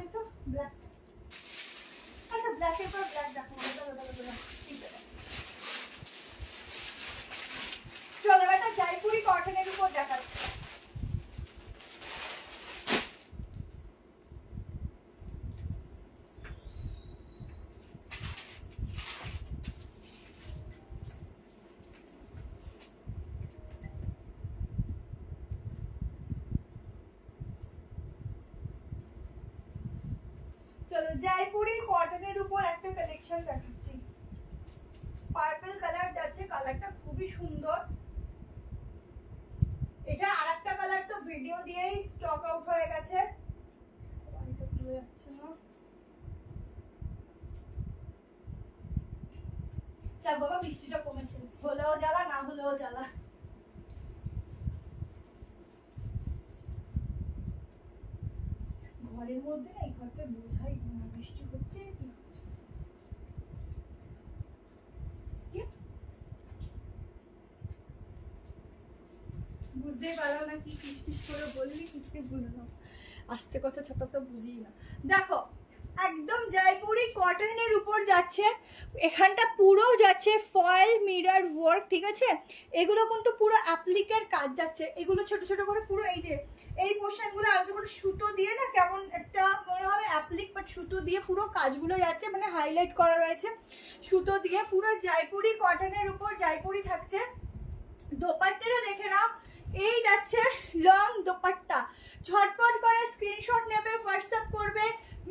চলো জয়পুরি কটনের উপর একটা কালেকশন দেখাচ্ছি। পার্পল কালার যাচ্ছে, কালারটা খুবই সুন্দর। এটা আরেকটা কালার তো ভিডিও দিয়েই স্টক আউট হয়ে গেছে। এটা পুরো যাচ্ছে না। যাক বাবা, বৃষ্টিটা কমেছে, হলেও জ্বালা না হলেও জ্বালা। ঘরের মধ্যে না এই ঘরটা বোঝাই না বৃষ্টি হচ্ছে কি হচ্ছে। বুঝতেই পারো না কি ফিস করে বললি, কিছু বুঝলাম। আস্তে কথা ছাতা তো বুঝি না। দেখো একদম জয়পুরি কটনের উপর যাচ্ছে, এখানটা পুরো যাচ্ছে ফয়েল মিরর ওয়ার্ক, ঠিক আছে। এগুলো কিন্তু পুরো অ্যাপ্লিকের কাজ যাচ্ছে, এগুলো ছোট ছোট করে পুরো এই যে এই পোর্শনগুলো আলাদা করে সুতো দিয়ে না কেমন একটা মনে হবে অ্যাপ্লিক, বাট সুতো দিয়ে পুরো কাজগুলো যাচ্ছে, মানে হাইলাইট করা রয়েছে সুতো দিয়ে। পুরো জয়পুরি কটনের উপর জয়পুরি থাকছে। দোপাট্টাটা দেখে নাও, এই যাচ্ছে লং দোপাট্টা। ঝটপট করে স্ক্রিনশট নেবে, হোয়াটসঅ্যাপ করবে।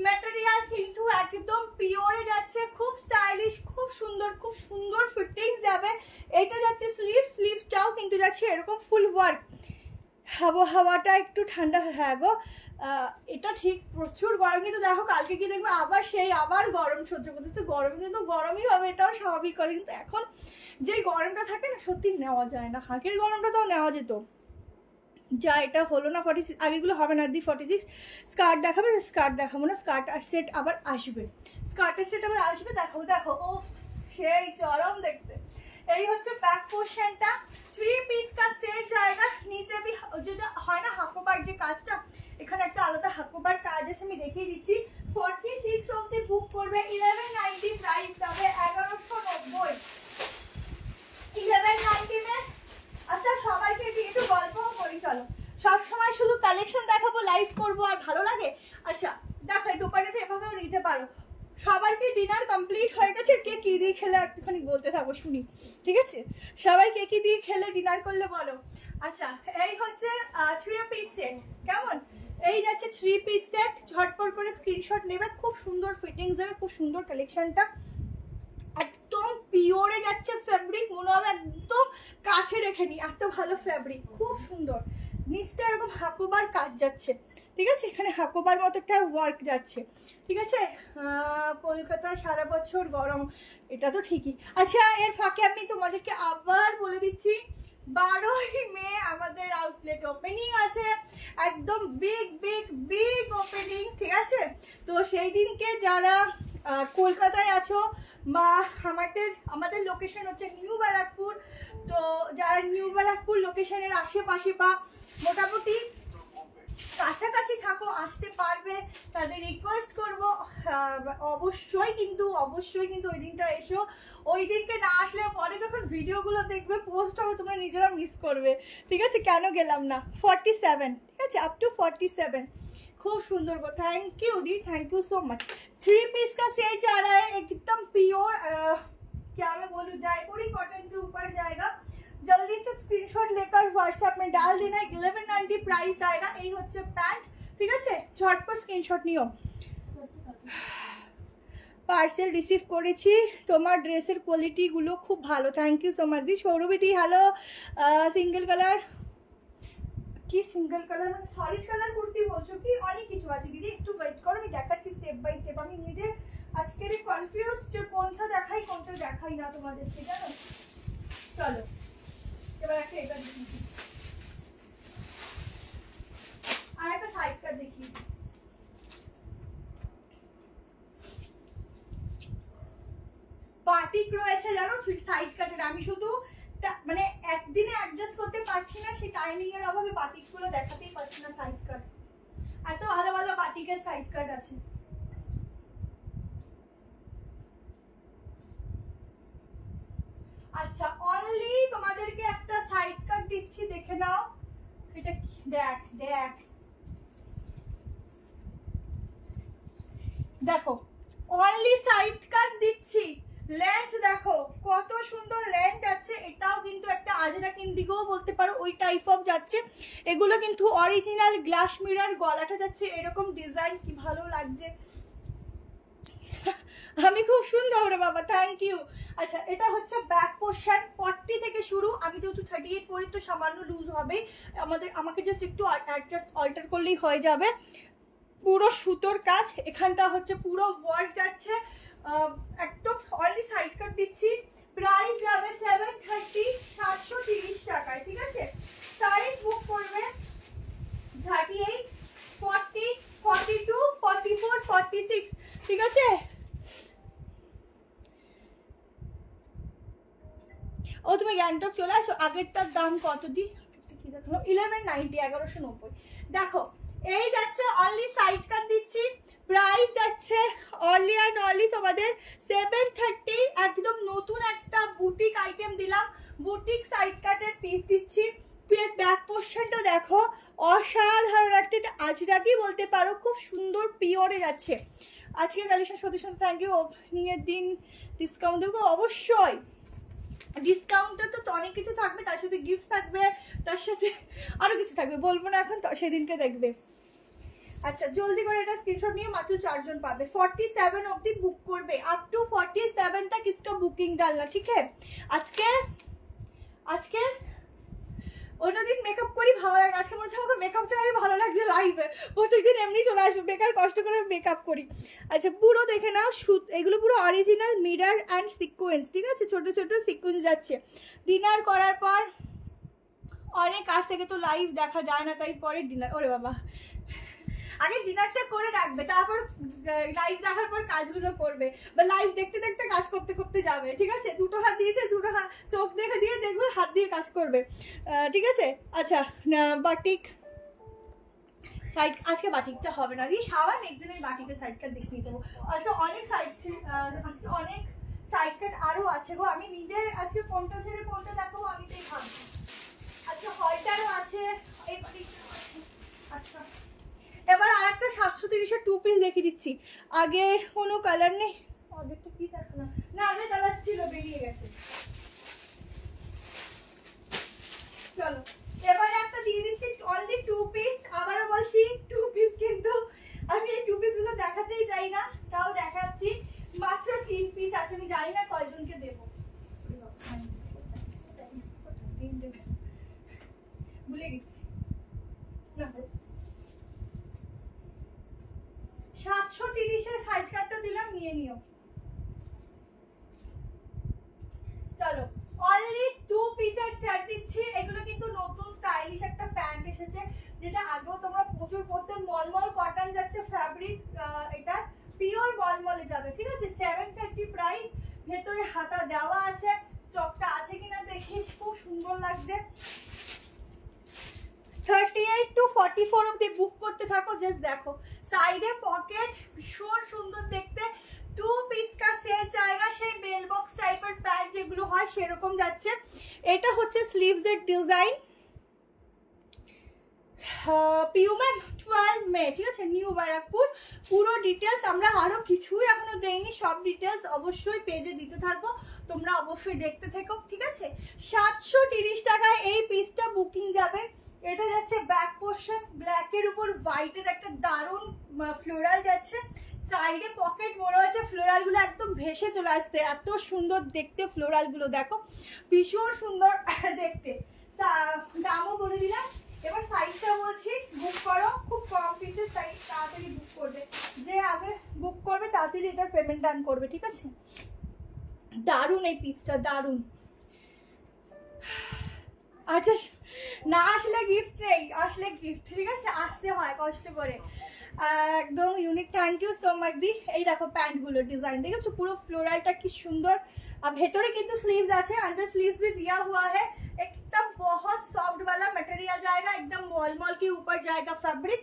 ম্যাটেরিয়াল কিন্তু একদম পিওরে যাচ্ছে, খুব স্টাইলিশ, খুব সুন্দর ফিটিংস যাবে। এটা যাচ্ছে স্লিভসটাও কিন্তু যাচ্ছে এরকম ফুল ওয়ার্ক। হাওয়াটা একটু ঠান্ডা, হ্যাঁ গো এটা ঠিক প্রচুর গরম। কিন্তু দেখো কালকে কি দেখবে আবার গরম সহ্য করতে, তো গরম কিন্তু গরমই হবে, এটাও স্বাভাবিক কথা। কিন্তু এখন যে গরমটা থাকে না সত্যি নেওয়া যায় না, হাঁকের গরমটা তাও নেওয়া যেত। যা এটা হলো না 46, আগেগুলো হবে না। দি 46 স্কার্ট দেখাবে, স্কার্ট দেখাবো না, স্কার্ট আর সেট আবার আসবে, স্কার্টের সেট আবার আসবে, দেখাবো। দেখো ও সেই চরম দেখতে। এই হচ্ছে ব্যাক পোর্শনটা, 3 পিস का সেট জায়গা। নিচে भी যেটা হয় না হাকোবার যে কাজটা, এখানে একটা আলাদা হাকোবার কাজ আছে, আমি দেখিয়ে দিচ্ছি। 46 অবধি বুক করবে, 1190 প্রাইস যাবে 1190। 1190 মে। আচ্ছা সবাইকে একটু গল্প করি, চলো। সব সময় শুধু কালেকশন দেখাবো, লাইভ করবো আর ভালো লাগে? আচ্ছা দেখো এই দোকানটা এভাবেও নিতে পারো। সবার কি ডিনার কমপ্লিট হয়ে গেছে? কে কি দিয়ে খেলে একটুখানি বলতে থাকো শুনি, ঠিক আছে? সবাই কে কি দিয়ে খেলে ডিনার করলে বলো। আচ্ছা এই হচ্ছে 3 পিস সেট, কেমন? এই যাচ্ছে 3 পিস সেট, ঝটপট করে স্ক্রিনশট নেবে, খুব সুন্দর ফিটিংস হবে, খুব সুন্দর কালেকশনটা। একদম পিওরে যাচ্ছে ফ্যাব্রিক, মনে হবে একদম কাছে রেখে নি, এত ভালো ফ্যাব্রিক, খুব সুন্দর। নিচটা এরকম হাকোবার কাজ যাচ্ছে, ঠিক আছে। এখানে হাকোবার মতো একটা ওয়ার্ক যাচ্ছে, ঠিক আছে। কলকাতায় সারা বছর গরম, এটা তো ঠিকই। আচ্ছা এর ফাঁকে আমি তোমাদেরকে আবার বলে দিচ্ছি, 12ই মে আমাদের আউটলেট ওপেনিং আছে, একদম বিগ ওপেনিং, ঠিক আছে। তো সেই দিনকে যারা কলকাতায় আছো বা আমাদের লোকেশন হচ্ছে নিউ ব্যারাকপুর, তো যারা নিউ ব্যারাকপুর লোকেশনের আশেপাশে বা মোটামুটি কাছাকাছি থাকো, আসতে পারবে, তাদের রিকোয়েস্ট করবো অবশ্যই কিন্তু ওই দিনটা এসো। ওই দিনকে না আসলে পরে যখন ভিডিওগুলো দেখবে পোস্ট হবে, তোমরা নিজেরা মিস করবে, ঠিক আছে। কেন গেলাম না, 47, ঠিক আছে, আপ টু 47। खूब सुंदर को थैंक यू दी, thank you so much. 3 piece का सेट जा रहा है एकदम प्योर, क्या मैं बोलूँ, जयपुरी कॉटन के ऊपर जाएगा। जल्दी से स्क्रीनशॉट लेकर व्हाट्सएप में डाल देना, 1190 प्राइस आएगा। यही হচ্ছে প্যান্ট, ঠিক আছে, ঝটপট স্ক্রিনশট নিও। পার্সেল রিসিভ করেছি, তোমার ড্রেসের কোয়ালিটি গুলো খুব ভালো, থ্যাংক ইউ সো মাচ দি। সৌরভী দি হ্যালো। সিঙ্গেল কালার কি, সিঙ্গেল কালার মানে সলিড কালার কুর্তি বলছো কি? অনেক কিছু আছে দিদি, একটু ওয়েট করো, আমি দেখাচ্ছি স্টেপ বাই স্টেপ। আমি নিজে আজকের কনফিউজ যে কোনটা দেখাই কোনটা দেখাই না তোমাদেরকে, জানো। চলো এবার একটা এটা দেখি, আর একটা সাইডটা দেখি। বাটিক রয়েছে জানো সাইড কাটের, আমি শুধু মানে একদিনে অ্যাডজাস্ট করতে পারছি না, সেই টাইমিং এর অভাবে বাটিক গুলো দেখাতেই পারছি না। সাইড কাট এত ভালো ভালো বাটিকের সাইড কাট আছে। আচ্ছা অনলি তোমাদেরকে একটা সাইড কাট দিচ্ছি, দেখে নাও। এটা দেখ দেখো, অনলি সাইড কাট দিচ্ছি। লেন্থ দেখো কত সুন্দর লেন্থ আছে, এটাও কিন্তু একটা আজরাক ইন্ডিগো বলতে পারো, ওই টাইপ অফ যাচ্ছে। এগুলো কিন্তু অরিজিনাল গ্লাস মিরর, গলাটা যাচ্ছে এরকম ডিজাইন, কি ভালো লাগছে। আমি খুব সুন্দর রে বাবা, থ্যাংক ইউ। আচ্ছা এটা হচ্ছে ব্যাক পোর্শন, 40 থেকে শুরু। আমি যেহেতু 38 পরি তো সামান্য লুজ হবে, আমাকে জাস্ট একটু অ্যাডজাস্ট অল্টার করলেই হয়ে যাবে। পুরো সুতোর কাজ, এখানটা হচ্ছে পুরো ওয়ার্ক যাচ্ছে, একদম অনলি সাইড কাট দিচ্ছি। প্রাইস যাবে 730, 730 টাকায়, ঠিক আছে। সাইজ বুক করবে 38, 40, 42, 44, 46, ঠিক আছে। ও তুমি গ্যাংটক চলে আসো। আগেরটার দাম কত দি কি দেখো, 1190, 1190। দেখো এই যাচ্ছে অনলি সাইড কাট দিচ্ছি, প্রাইস যাচ্ছে অনলি অ্যান্ড অনলি তোমাদের 730। একদম নতুন একটা বুটিক আইটেম দিলাম, বুটিক সাইড কাটের পিস দিচ্ছি। ব্যাক পোর্শনটা দেখো, অসাধারণ একটা, এটা আজরাকি বলতে পারো, খুব সুন্দর পিওরে যাচ্ছে। আজকে কালেকশন সত্যি সত্যি থ্যাংক ইউ। ওপেনিং এর দিন ডিসকাউন্ট দেবো অবশ্যই, ডিসকাউন্টটা তো অনেক কিছু থাকবে, তার সাথে গিফট থাকবে, তার সাথে আরো কিছু থাকবে, বলবো না এখন, তো সেদিনকে দেখবে। আচ্ছা জলদি করে এটা স্ক্রিনশট নিয়ে মাত্র 4 জন পাবে। 47 অবধি বুক করবে, আপ টু 47 तक इसका बुकिंग डालना, ठीक है। আজকে অন্যদিন মেকআপ করি ভালো লাগে, আজকে মনে হচ্ছে আমাকে মেকআপ ছাড়াই ভালো লাগছে লাইভে। প্রত্যেকদিন এমনি চলে আসবে, বেকার কষ্ট করে মেকআপ করি। আচ্ছা পুরো দেখে নাও, এগুলো পুরো অরিজিনাল মিরর অ্যান্ড সিকোয়েন্স, ঠিক আছে, ছোট ছোট সিকোয়েন্স যাচ্ছে। ডিনার করার পর অনেক কাজ থেকে তো লাইভ দেখা যায় না, তাই পরে ডিনার, ওরে বাবা আগে ডিনারটা করে রাখবে, তারপর লাইভ দেখার পর কাজগুলো করবে, বা লাইভ দেখতে দেখতে কাজ করতে করতে যাবে, ঠিক আছে। দুটো হাত দিয়েছে, দুটো হাত চোখ দেখে দিয়ে দেখবে, হাত দিয়ে কাজ করবে, ঠিক আছে। আচ্ছা বাটিক সাইড, আজকে বাটিকটা হবে না, আবার নেক্সট দিনের বাটিকের সাইড কাট দেখিয়ে দেবো। আজকে অনেক আজকে অনেক সাইড কাট আরও আছে গো, আমি নিজে আজকে কোনটা ছেড়ে কোনটা দেখাবো আমি তাই ভাবছি। আচ্ছা হলটারও আছে, এই বাটিকটাও আছে। আচ্ছা এবার আর একটা 730-এর 2 পিস দেখিয়ে দিচ্ছি। আগের কোনো কালার নেই, আগেরটা কি দেখালাম না, আগের কালার ছিল বেরিয়ে গেছে। চলো এবারে একটা দিয়ে দিচ্ছি অনলি 2 পিস। আবারও বলছি 2 পিস, কিন্তু আমি এই 2 পিস গুলো দেখাতেই চাই না, তাও দেখাচ্ছি। মাত্র 3 পিস আছে, আমি জানি না কয়জনকে দেবো, ভুলে গেছি। 730-এর সাইড কাটটা দিলাম, নিয়ে নিও। চলো অনলি 2 পিসের সেট দিচ্ছি। এগুলো কিন্তু নতুন স্টাইলিশ একটা প্যান্ট এসেছে, যেটা আগেও তোমরা প্রচুর পড়তে, মলমল কটন যাচ্ছে ফ্যাব্রিক, এটা পিওর মলমলে যাবে, ঠিক আছে। 730 প্রাইস, ভেতরে হাতা দেওয়া আছে, স্টকটা আছে কিনা দেখি, খুব সুন্দর লাগছে। 38 to 44 অবধি বুক করতে থাকো, জাস্ট দেখো সাইডে পকেট ভীষণ সুন্দর দেখতে। 2 পিস का সেট জায়গা, সেই বেল বক্স টাইপের প্যান্ট যেগুলো হয় সেরকম যাচ্ছে। এটা হচ্ছে স্লিভস এর ডিজাইন, পিউমের 12 মে, ঠিক আছে, নিউ ব্যারাকপুর। পুরো ডিটেলস আমরা আরো কিছুই এখনো দেইনি, সব ডিটেলস অবশ্যই পেজে দিতে থাকবো, তোমরা অবশ্যই দেখতে থেকো, ঠিক আছে। 730 টাকায় এই পিসটা বুকিং যাবে। এটা যাচ্ছে ব্যাক পোর্শন, ব্ল্যাকের উপর হোয়াইটের একটা দারুণ ফ্লোরাল যাচ্ছে, সাইডে পকেট বড় আছে, ফ্লোরাল গুলো একদম ভেসে চলে আসছে, এত সুন্দর দেখতে ফ্লোরাল গুলো, দেখো ভীষণ সুন্দর দেখতে। দামও বলে দিলাম। এবার সাইজটা বলছি, বুক করো, খুব কম পিসের সাইজ, তাড়াতাড়ি বুক করবে, যে আগে বুক করবে তাড়াতাড়ি এটার পেমেন্ট ডান করবে, ঠিক আছে। দারুণ এই পিসটা, দারুণ। আচ্ছা না আসলে গিফট নেই, আসলে গিফট, ঠিক আছে, আসতে হয় কষ্ট করে, একদম unique. Thank you so much দি। এই দেখো প্যান্টগুলো ডিজাইন দেখেছো, পুরো ফ্লোরালটা কি সুন্দর। আর ভেতরে কিন্তু स्लीव्स আছে, अंदर स्लीव्स भी दिया हुआ है, एकदम बहुत सॉफ्ट वाला मटेरियल जाएगा, एकदम मॉल के ऊपर जाएगा फैब्रिक,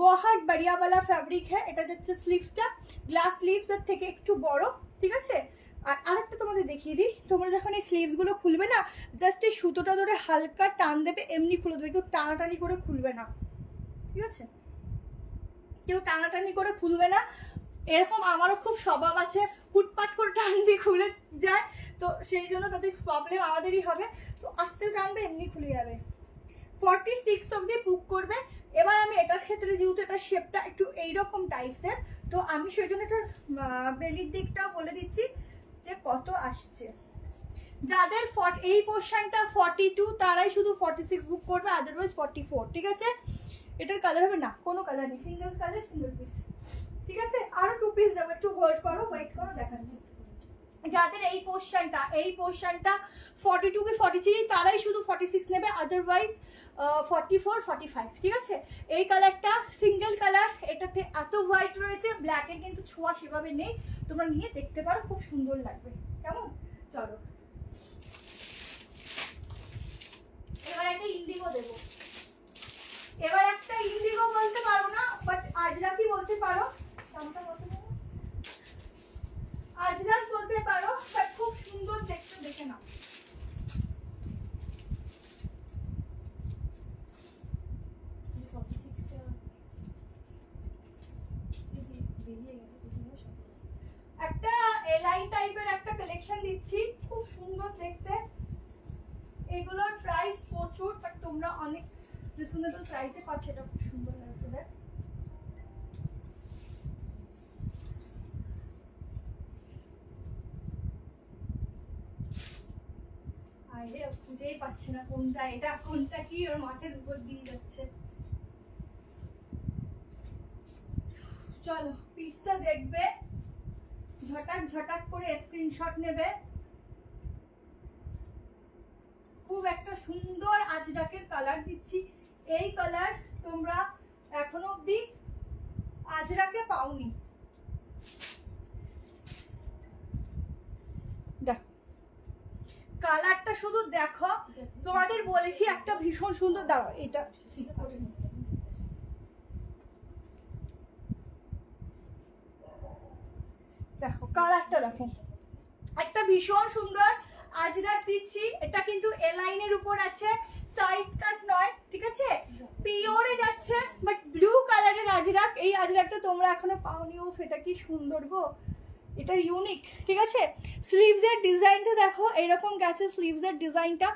बहुत बढ़िया वाला फैब्रिक है। এটা হচ্ছে স্লিভসটা, গ্লাস স্লিভস এর থেকে একটু বড়, ঠিক আছে। আর আরেকটা তোমাদের দেখিয়ে দিই, তোমরা যখন এই স্লিভস গুলো খুলবে না, জাস্ট এই সুতোটা ধরে হালকা টান দেবে, এমনি খুলে দেবে, কেউ টানাটানি করে খুলবে না, ঠিক আছে, কেউ টানাটানি করে খুলবে না। এরকম আমারও খুব স্বভাব আছে, হুটপাট করে টান দিয়ে খুলে যায়, তো সেই জন্য তাদের প্রবলেম আমাদেরই হবে, তো আস্তে টানবে এমনি খুলে যাবে। 46 অবধি বুক করবে। এবার আমি এটার ক্ষেত্রে যেহেতু এটার শেপটা একটু এইরকম টাইপসের, তো আমি সেই জন্য একটা বেলির দিকটা বলে দিচ্ছি যে কত আসছে। যাদের এই পোর্শনটা 42 তারাই শুধু 46 বুক করবে, আদারওয়াইজ 44। ঠিক আছে, এটার কালার হবে না, কোনো কালার নেই, সিঙ্গেল কালার সিঙ্গেল পিস। ঠিক আছে, আরো 2 পিস দেবো, একটু হোল্ড করো, ওয়েট করো, দেখাচ্ছি। যাদের এই পোর্শনটা 42 কি 43 তারাই শুধু 46 নেবে, আদারওয়াইজ 44 45। ঠিক আছে, এই কালারটা সিঙ্গেল কালার, এটাতে এত হোয়াইট রয়েছে, ব্ল্যাকের কিন্তু ছোঁয়া সেভাবে নেই, তোমরা নিয়ে দেখতে পারো, খুব সুন্দর লাগবে। কেমন, চলো এবার একটা ইন্ডিগো দেবো। এবার একটা ইন্ডিগো বলতে পারো না, বাট আজরাকি বলতে পারো, আজরাক বলতে পারো, বাট খুব সুন্দর দেখতে, দেখে নাও। একটা এলাই টাইপের একটা কালেকশন দিচ্ছি, খুব সুন্দর দেখতে। এগুলোর প্রাইস প্রচুর, বাট তোমরা অনেক রিজনেবল প্রাইসে পাচ্ছ, এটা খুব সুন্দর লাগছে। দেখ আরে খুঁজেই পাচ্ছি না কোনটা এটা, কোনটা কি, ওর মাথার উপর দিয়ে যাচ্ছে। চলো পিসটা দেখবে, ঝটাক ঝটাক করে স্ক্রিনশট নেবে। খুব একটা সুন্দর আজরাকের কালার দিচ্ছি, এই কালার তোমরা এখনো অব্দি আজরাকে পাওনি। দেখো কালারটা শুধু দেখো, তোমাদের বলেছি একটা ভীষণ সুন্দর, দাঁড়াও এটা দেখো, কালারটা দেখো, একটা ভীষণ সুন্দর আজরাক দিচ্ছি। এটা কিন্তু এলাইনের উপর আছে, সাইড কাট নয়। ঠিক আছে, পিওরে যাচ্ছে, বাট ব্লু কালারের আজরাক। এই আজরাকটা তোমরা এখনো পাওনি। ও এটা কি সুন্দর গো, এটা ইউনিক। ঠিক আছে, স্লিভসের ডিজাইনটা দেখো, এরকম গেছে স্লিভসের ডিজাইনটা।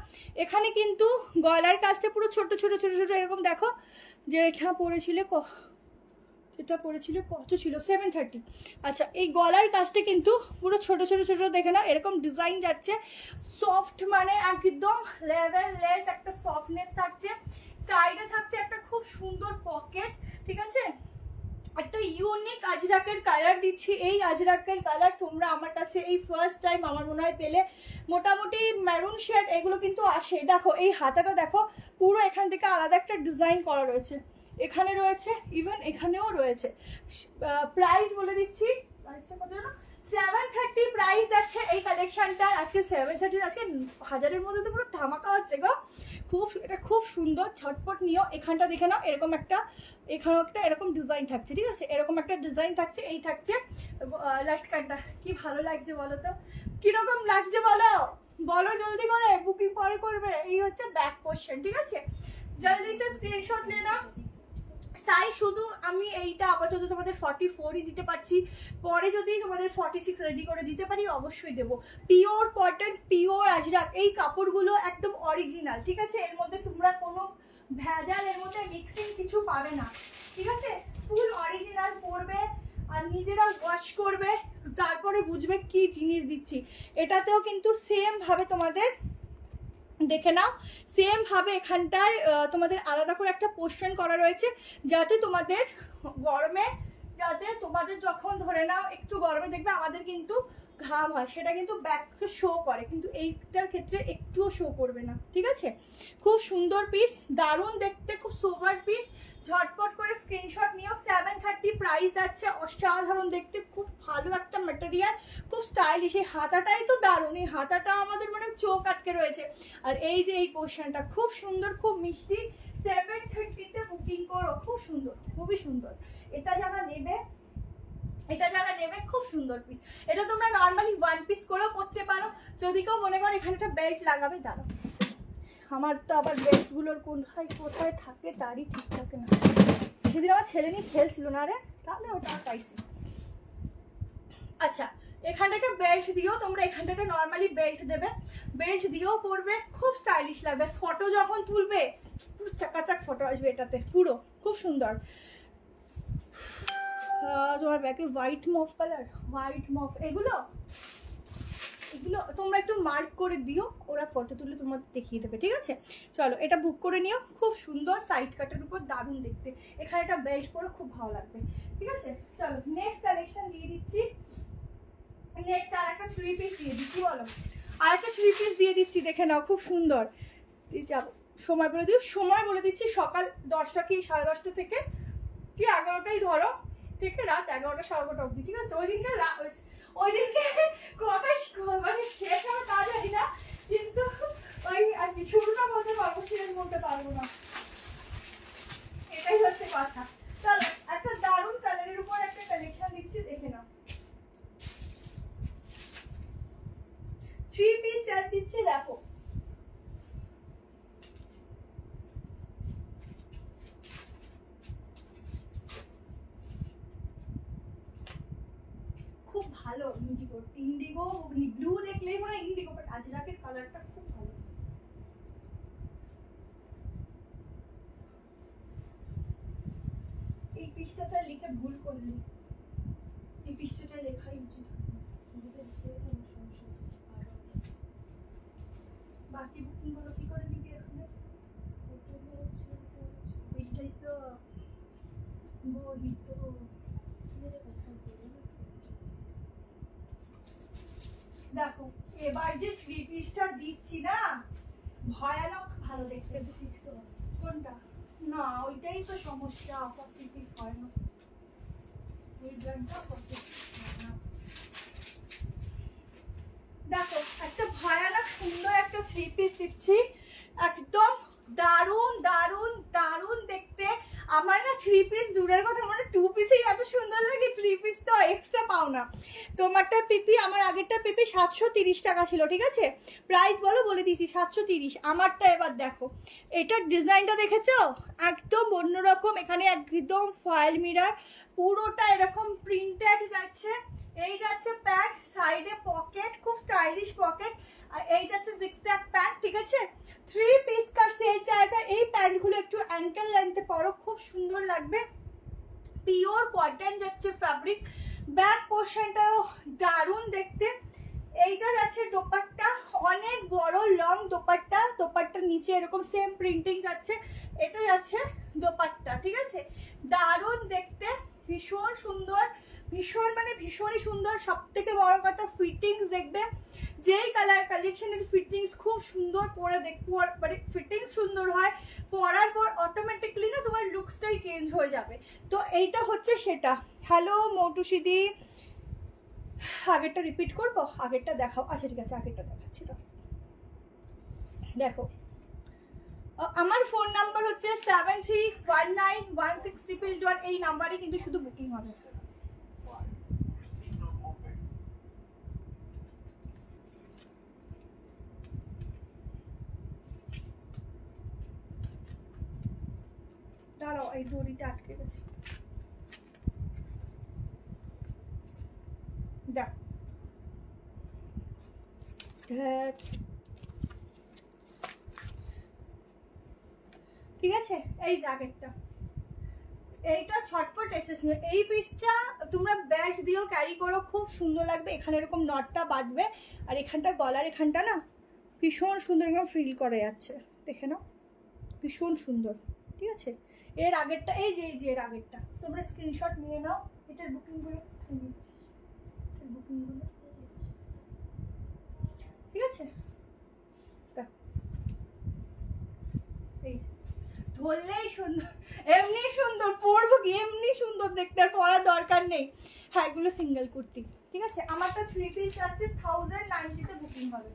এখানে কিন্তু গলার কাজটা পুরো ছোট ছোট ছোট ছোট এরকম দেখো, যে এটা পড়েছিল কত ছিল 730। আচ্ছা, এই গলার কাজটা কিন্তু পুরো ছোট ছোট ছোট দেখে না, এরকম ডিজাইন যাচ্ছে, সফট, মানে একদম লেভেললেস একটা সফটনেস থাকছে। সাইডে থাকছে একটা খুব সুন্দর পকেট। ঠিক আছে, একটা ইউনিক আজরাকের কালার দিচ্ছি। এই আজরাকের কালার তোমরা আমার কাছে এই ফার্স্ট টাইম আমার মনে হয় পেলে। মোটামুটি মেরুন শেড এগুলো কিন্তু আসে। দেখো এই হাতাটা দেখো, পুরো এখান থেকে আলাদা একটা ডিজাইন করা রয়েছে, এখানে রয়েছে, ইভেন এখানেও রয়েছে। প্রাইস বলে দিচ্ছি, প্রাইসটা কত জানো, 730 প্রাইস যাচ্ছে এই কালেকশনটার। আজকে 730, আজকে 1000-এর মধ্যে তো পুরো ধামাকা হচ্ছে গো। এটা খুব সুন্দর, ঝটপট নিও। এখানটা দেখে নাও, এরকম একটা, এখানেও একটা এরকম ডিজাইন থাকছে। ঠিক আছে, এরকম একটা ডিজাইন থাকছে। এই থাকছে লাটকানটা, কি ভালো লাগছে বলো তো, কিরকম লাগছে বলো, বলো জলদি করে, বুকিং পরে করবে। এই হচ্ছে ব্যাক পোর্শন। ঠিক আছে, জলদি সে স্ক্রিনশট লে নাও। সাইজ শুধু আমি এইটা আপাতত তোমাদের 44ই দিতে পারছি, পরে যদি তোমাদের 46 রেডি করে দিতে পারি অবশ্যই দেবো। পিওর কটন, পিওর আজরাক, এই কাপড়গুলো একদম অরিজিনাল। ঠিক আছে, এর মধ্যে তোমরা কোনো ভেজাল, এর মধ্যে মিক্সিং কিছু পাবে না। ঠিক আছে, ফুল অরিজিনাল পরবে আর নিজেরা ওয়াশ করবে, তারপরে বুঝবে কি জিনিস দিচ্ছি। এটাতেও কিন্তু সেম ভাবে তোমাদের দেখে নাও, সেম ভাবে এখানটায় তোমাদের আলাদা করে একটা পোর্শন করা রয়েছে, যাতে তোমাদের গরমে, যাতে তোমাদের যখন ধরে নাও একটু গরমে দেখবে আমাদের কিন্তু ঘাম হয়, সেটা কিন্তু ব্যাককে শো করে, কিন্তু এইটার ক্ষেত্রে একটুও শো করবে না। ঠিক আছে, খুব সুন্দর পিস, দারুণ দেখতে, খুব সোভার পিস। ঝটপট করে স্ক্রিনশট নিও। 730 প্রাইস আছে, অসাধারণ দেখতে, খুব ভালো একটা ম্যাটেরিয়াল, খুব স্টাইলিশ। এই হাতাটাই তো দারুণ, এই হাতাটা আমাদের মানে চোখ আটকে রয়েছে। আর এই যে এই পোর্শনটা খুব সুন্দর, খুব মিষ্টি। 730-তে বুকিং করো, খুব সুন্দর, খুবই সুন্দর। এটা যারা নেবে খুব সুন্দর পিস। এটা তোমরা নর্মালি 1 পিস করেও পরতে পারো, যদি কেউ মনে করো এখানে একটা বেল্ট লাগাবে। দাঁড়াও, আমার তো আবার বেল্টগুলোর কোথায় থাকে তারই ঠিক থাকে না। সেদিন আমার ছেলে নিয়ে খেলছিল না রে, তাহলে ওটা পাইছি। আচ্ছা, এখানটা একটা বেল্ট দিও তোমরা, এখানটা একটা নর্মালি বেল্ট দেবে, বেল্ট দিয়েও পরবে, খুব স্টাইলিশ লাগবে। ফটো যখন তুলবে পুরো চাকাচাক ফটো আসবে এটাতে, পুরো খুব সুন্দর। তোমার ব্যাকে হোয়াইট মফ কালার, হোয়াইট মফ, এগুলো তোমরা একটু মার্ক করে দিও, ওরা ফটো তুলে তোমাদের দেখিয়ে দেবে, ঠিক আছে? চলো এটা বুক করে নিও, খুব সুন্দর সাইড কাটের উপর, দারুণ দেখতে। এখানে একটা বেল্ট পরে খুব ভালো লাগবে, ঠিক আছে? চলো নেক্সট কালেকশন দিয়ে দিচ্ছি। নেক্সট আর একটা 3 পিস দিয়ে দিচ্ছি, বলো আর একটা 3 পিস দিয়ে দিচ্ছি, দেখে নাও খুব সুন্দর। যাবো সময় বলে দিও, সময় বলে দিচ্ছি সকাল 10টা কি 10:30 থেকে কি 11টাই ধরো, থেকে রাত 11টা 11:30 অবধি, ঠিক আছে? ওই দিনকে মানে শেষ হবে তা জানি না, কিন্তু ওই আর কি শুরুটা বলতে পারবো, শেষ বলতে পারবো না, এটাই হচ্ছে কথা। চলো একটা দারুণ কালারের উপর একটা কালেকশন দিচ্ছি, দেখে নাও। 3 পিস সেট দিচ্ছি, দেখো খুব ভালো। ইন্ডিগো ব্লু দেখলেই মনে হয় ইন্ডিগো, বাট আজরাকের কালারটা খুব ভালো। এই পৃষ্ঠাটা লিখে ভুল করলি, এই পৃষ্ঠাটা লেখাই উচিত। বাকি বুকিং গুলো কি করে নিবি এখানে? ওইটাই তো দেখো এবার যে 3 পিসটা দিচ্ছি না, ভয়ানক ভালো দেখতে। কোনটা? না ওইটাই তো সমস্যা, 46 হয় না ওই ব্র্যান্ডটা, 46 হয় না। দেখো একটা ভয়ানক সুন্দর একটা 3 পিস দিচ্ছি, একদম দারুণ দারুণ দারুণ দেখতে। আমার না 3 পিস দূরের কথা, মানে 2 পিসেই এত সুন্দর লাগে, 3 পিস তো এক্সট্রা পাও না। তোমারটা পিপি, আমার আগেরটা পিপি 730 টাকা ছিল, ঠিক আছে? প্রাইস বলো বলে দিয়েছি 730। আমারটা এবার দেখো, এটার ডিজাইনটা দেখেছো? একদম অন্যরকম, এখানে একদম ফয়েল মিরর, পুরোটা এরকম প্রিন্টেড যাচ্ছে। এই যাচ্ছে প্যান্ট, সাইডে পকেট, খুব স্টাইলিশ পকেট, আর এই যাচ্ছে জিগজ্যাগ প্যান্ট, ঠিক আছে? 3 পিস কার সেই জায়গায় এই প্যান্টগুলো একটু অ্যাঙ্কেল লেন্থে পরো, খুব সুন্দর লাগবে। পিওর কটন যাচ্ছে ফ্যাব্রিক, ব্যাক পোর্শনটাও দারুণ দেখতে। এইটা যাচ্ছে দোপাট্টা, অনেক বড় লং দোপাট্টা, দোপাট্টার নিচে এরকম সেম প্রিন্টিং যাচ্ছে। এটা যাচ্ছে দোপাট্টা, ঠিক আছে? দারুণ দেখতে, ভীষণ সুন্দর, ভীষণ মানে ভীষণই সুন্দর। সব থেকে বড় কথা ফিটিংস দেখবে, যেই কালার কালেকশনের ফিটিংস খুব সুন্দর, পরে দেখবো মানে ফিটিংস সুন্দর হয়, পরার পর অটোমেটিকলি না তোমার লুকসটাই চেঞ্জ হয়ে যাবে। তো এইটা হচ্ছে সেটা। হ্যালো মৌটুসিদি, আগেরটা রিপিট করবো? আগেরটা দেখাও, আচ্ছা ঠিক আছে আগেরটা দেখাচ্ছি। তো দেখো আমার ফোন নাম্বার হচ্ছে 73191611, এই নাম্বারে কিন্তু শুধু বুকিং হবে। দাঁড়াও এই দড়িটা আটকে গেছে, দেখ ঠিক আছে? এই জ্যাকেটটা, এইটা ছটপট এসেছে। এই পিসটা তোমরা বেল্ট দিয়েও ক্যারি করো, খুব সুন্দর লাগবে। এখানে এরকম নটটা বাঁধবে, আর এখানটা গলার এখানটা না ভীষণ সুন্দর এরকম ফ্রিল করা যাচ্ছে, দেখে নাও ভীষণ সুন্দর, ঠিক আছে? এর আগেরটা এই যে এর আগেরটা তোমরা স্ক্রিনশট নিয়ে নাও। এটার বুকিংগুলো নিচ্ছি, এটার বুকিংগুলো, ঠিক আছে? এই ধরলেই সুন্দর, এমনি সুন্দর, পরবো কি এমনি সুন্দর দেখতে, আর পরার দরকার নেই। হ্যাঁ এগুলো সিঙ্গেল কুর্তি, ঠিক আছে? আমারটা 3 পিস যাচ্ছে 1090 বুকিং হবে,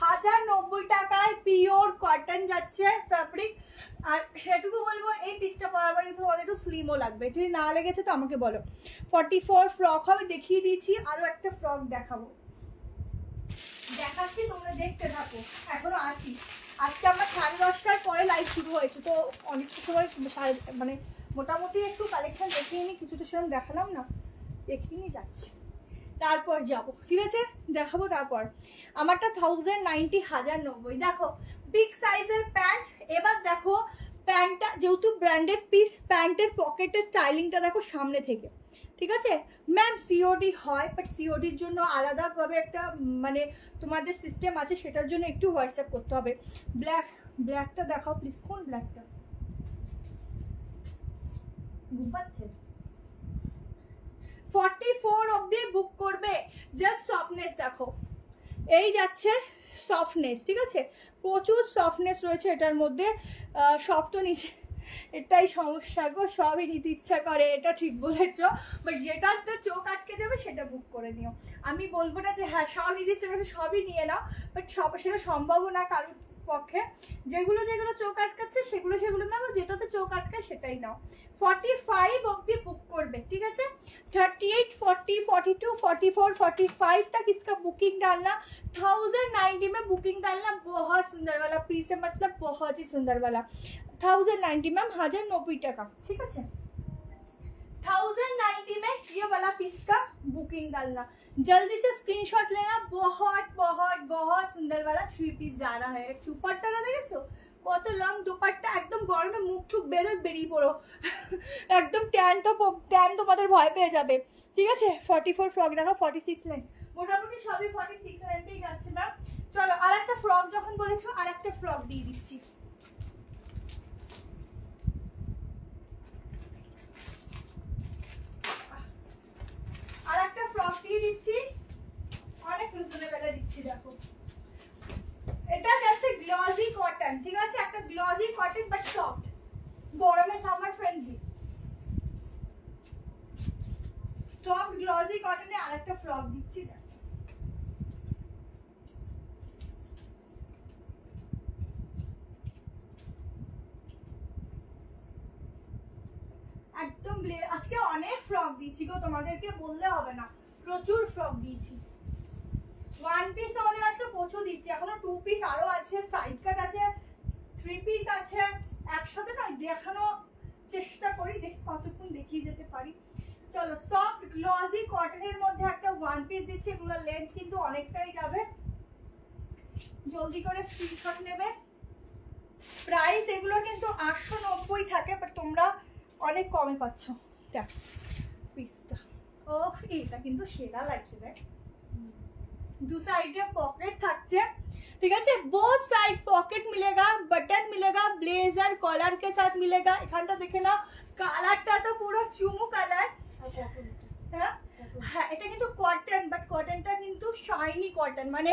1090 টাকায় পিওর কটন যাচ্ছে ফ্যাব্রিক। আর সেটুকু বলবো এই পিসটা পরার পরে কিন্তু তোমাদের একটু স্লিমও লাগবে, যদি না লেগেছে তো আমাকে বলো। 44 ফ্রক হবে, দেখিয়ে দিয়েছি, আরো একটা ফ্রক দেখাবো, দেখাচ্ছি তোমরা দেখতে থাকো, এখনো আছি। আজকে আমরা 10:30টার পরে লাইভ শুরু হয়েছে, তো অনেকটা সময় মানে মোটামুটি একটু কালেকশন দেখিয়ে নিই, কিছু তো সেরকম দেখালাম না, দেখিয়ে নিয়ে যাচ্ছি, তারপর যাব, ঠিক আছে? দেখাবো তারপর। আমারটা 1090, 1090। দেখো বিগ সাইজের প্যান্ট। এবার দেখো প্যান্টটা যেহেতু ব্র্যান্ডেড পিস, প্যান্টের পকেটের স্টাইলিংটা দেখো সামনে থেকে, ঠিক আছে ম্যাম সিওডি হয়, বাট সিওডির জন্য আলাদাভাবে একটা মানে তোমাদের সিস্টেম আছে, সেটার জন্য একটু হোয়াটসঅ্যাপ করতে হবে। ব্ল্যাকটা দেখাও প্লিজ, কোন ব্ল্যাকটা?
ঘুমাচ্ছে
44 অবধি বুক করবে। জাস্ট সফটনেস দেখো, এই যাচ্ছে সফটনেস, ঠিক আছে প্রচুর সফটনেস রয়েছে এটার মধ্যে। সব তো নিচে, এটাই সমস্যা গো, সবই নিতে ইচ্ছা করে, এটা ঠিক বলেছো, বাট যেটাতে চোখ আটকে যাবে সেটা বুক করে নিও। আমি বলবো না যে হ্যাঁ সব নিতে ইচ্ছে করছে সবই নিয়ে নাও, বাট সেটা সম্ভবও না কারোর পক্ষে। যেগুলো যেগুলো চোখ আটকাচ্ছে সেগুলো নাও, যেটাতে চোখ আটকায় সেটাই নাও। 45 অবধি বুক করবে, ঠিক আছে 38 40 42 44 45 तक इसका बुकिंग डालना। 1090 में बुकिंग डालना, बहुत सुंदर वाला पीस है, मतलब बहुत ही सुंदर वाला 1090 मैम 1090 টাকা, ঠিক আছে 1090 में ये वाला पीस का बुकिंग डालना, जल्दी से स्क्रीनशॉट लेना। बहुत बहुत बहुत सुंदर वाला 3 पीस जा रहा है। दुपट्टाটা দেখেছো কত লং দুপাট্টা, একদম গরমে মুখ ঠুক বেরিয়ে পড়ো একদম ট্যান তোমাদের ভয় পেয়ে যাবে, ঠিক আছে 44 ফ্রক দেখো 46 লাইন, মোটামুটি সবই 46 লাইনতেই যাচ্ছে ম্যাম। চলো আর একটা ফ্রক যখন বলেছো আর একটা ফ্রক দিয়ে দিচ্ছি। আর একটা ফ্রক দিয়ে দিচ্ছি, অনেক রিজনেবলে দিচ্ছি দেখো। এটা যাচ্ছে গ্লসি কটন, ঠিক আছে একটা গ্লসি কটন বাট সফট, গরমে সামার ফ্রেন্ডলি সফট গ্লসি কটনে আরেকটা ফ্রক দিচ্ছি দেখো। একদম আজকে অনেক ফ্রক দিয়েছি গো, তোমাদেরকে বললে হবে না, প্রচুর ফ্রক দিয়েছি। ওয়ান পিস আমাদের আজকে প্রচুর দিচ্ছি, এখনো 2 পিস আরো আছে, সাইড কাট আছে, 3 পিস আছে, একসাথে না দেখানো চেষ্টা করি, দেখি কতক্ষণ দেখিয়ে যেতে পারি। চলো সফট গ্লসি কটনের মধ্যে একটা ওয়ান পিস দিচ্ছি, এগুলো লেন্থ কিন্তু অনেকটাই যাবে, জলদি করে স্ক্রিনশট নেবে। প্রাইস এগুলো কিন্তু 890 থাকে, বাট তোমরা অনেক কমে পাচ্ছ। দেখ পিসটা, ও এটা কিন্তু সেরা লাগছে, দেখ दो साइड पॉकेट থাকছে, ঠিক আছে बोथ साइड पॉकेट मिलेगा, बटन मिलेगा, ब्लेजर कॉलर के साथ मिलेगा। এখানটা দেখে নাও, কালারটা তো পুরো চুমু কালার। হ্যাঁ হ্যাঁ এটা কিন্তু কটন, বাট কটনটা কিন্তু শাইনি কটন, মানে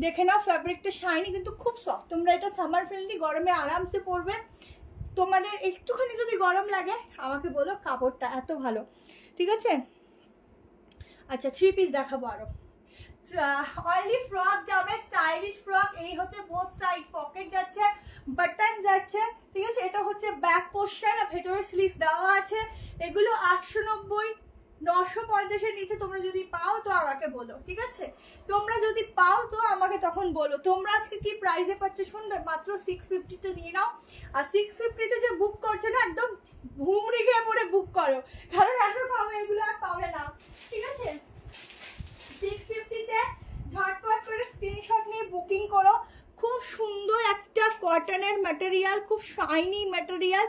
দেখে নাও ফ্যাব্রিকটা শাইনি কিন্তু খুব সফট। তোমরা এটা সামার ফ্রেন্ডলি, গরমে আরামসে পরবে। তোমাদের একটুখানি যদি গরম লাগে আমাকে বলো, কাপড়টা এত ভালো, ঠিক আছে। আচ্ছা 3 পিস দেখাবো আরো। অয়েলি ফ্রক যাবে, স্টাইলিশ ফ্রক, এই হচ্ছে বোথ সাইড পকেট যাচ্ছে, বাটন যাচ্ছে, ঠিক আছে এটা হচ্ছে ব্যাক পোর্শন, ভেতরে স্লিভস দেওয়া আছে। এগুলো 890 950 এর নিচে তোমরা যদি পাও তো আমাকে বলো, ঠিক আছে তোমরা যদি পাও তো আমাকে তখন বলো। তোমরা আজকে কি প্রাইসে পাচ্ছ শুনবে, মাত্র 650 তে নিয়ে নাও। আর 650 তে যে বুক করছো না, একদম ঘুমড়ি খেয়ে পড়ে বুক করো, কারণ এখন পাবে এগুলো আর পাবে না, ঠিক আছে 650 তে ঝটপট করে স্ক্রিনশট নিয়ে বুকিং করো। খুব সুন্দর একটা কটনের ম্যাটেরিয়াল, খুব শাইনি ম্যাটেরিয়াল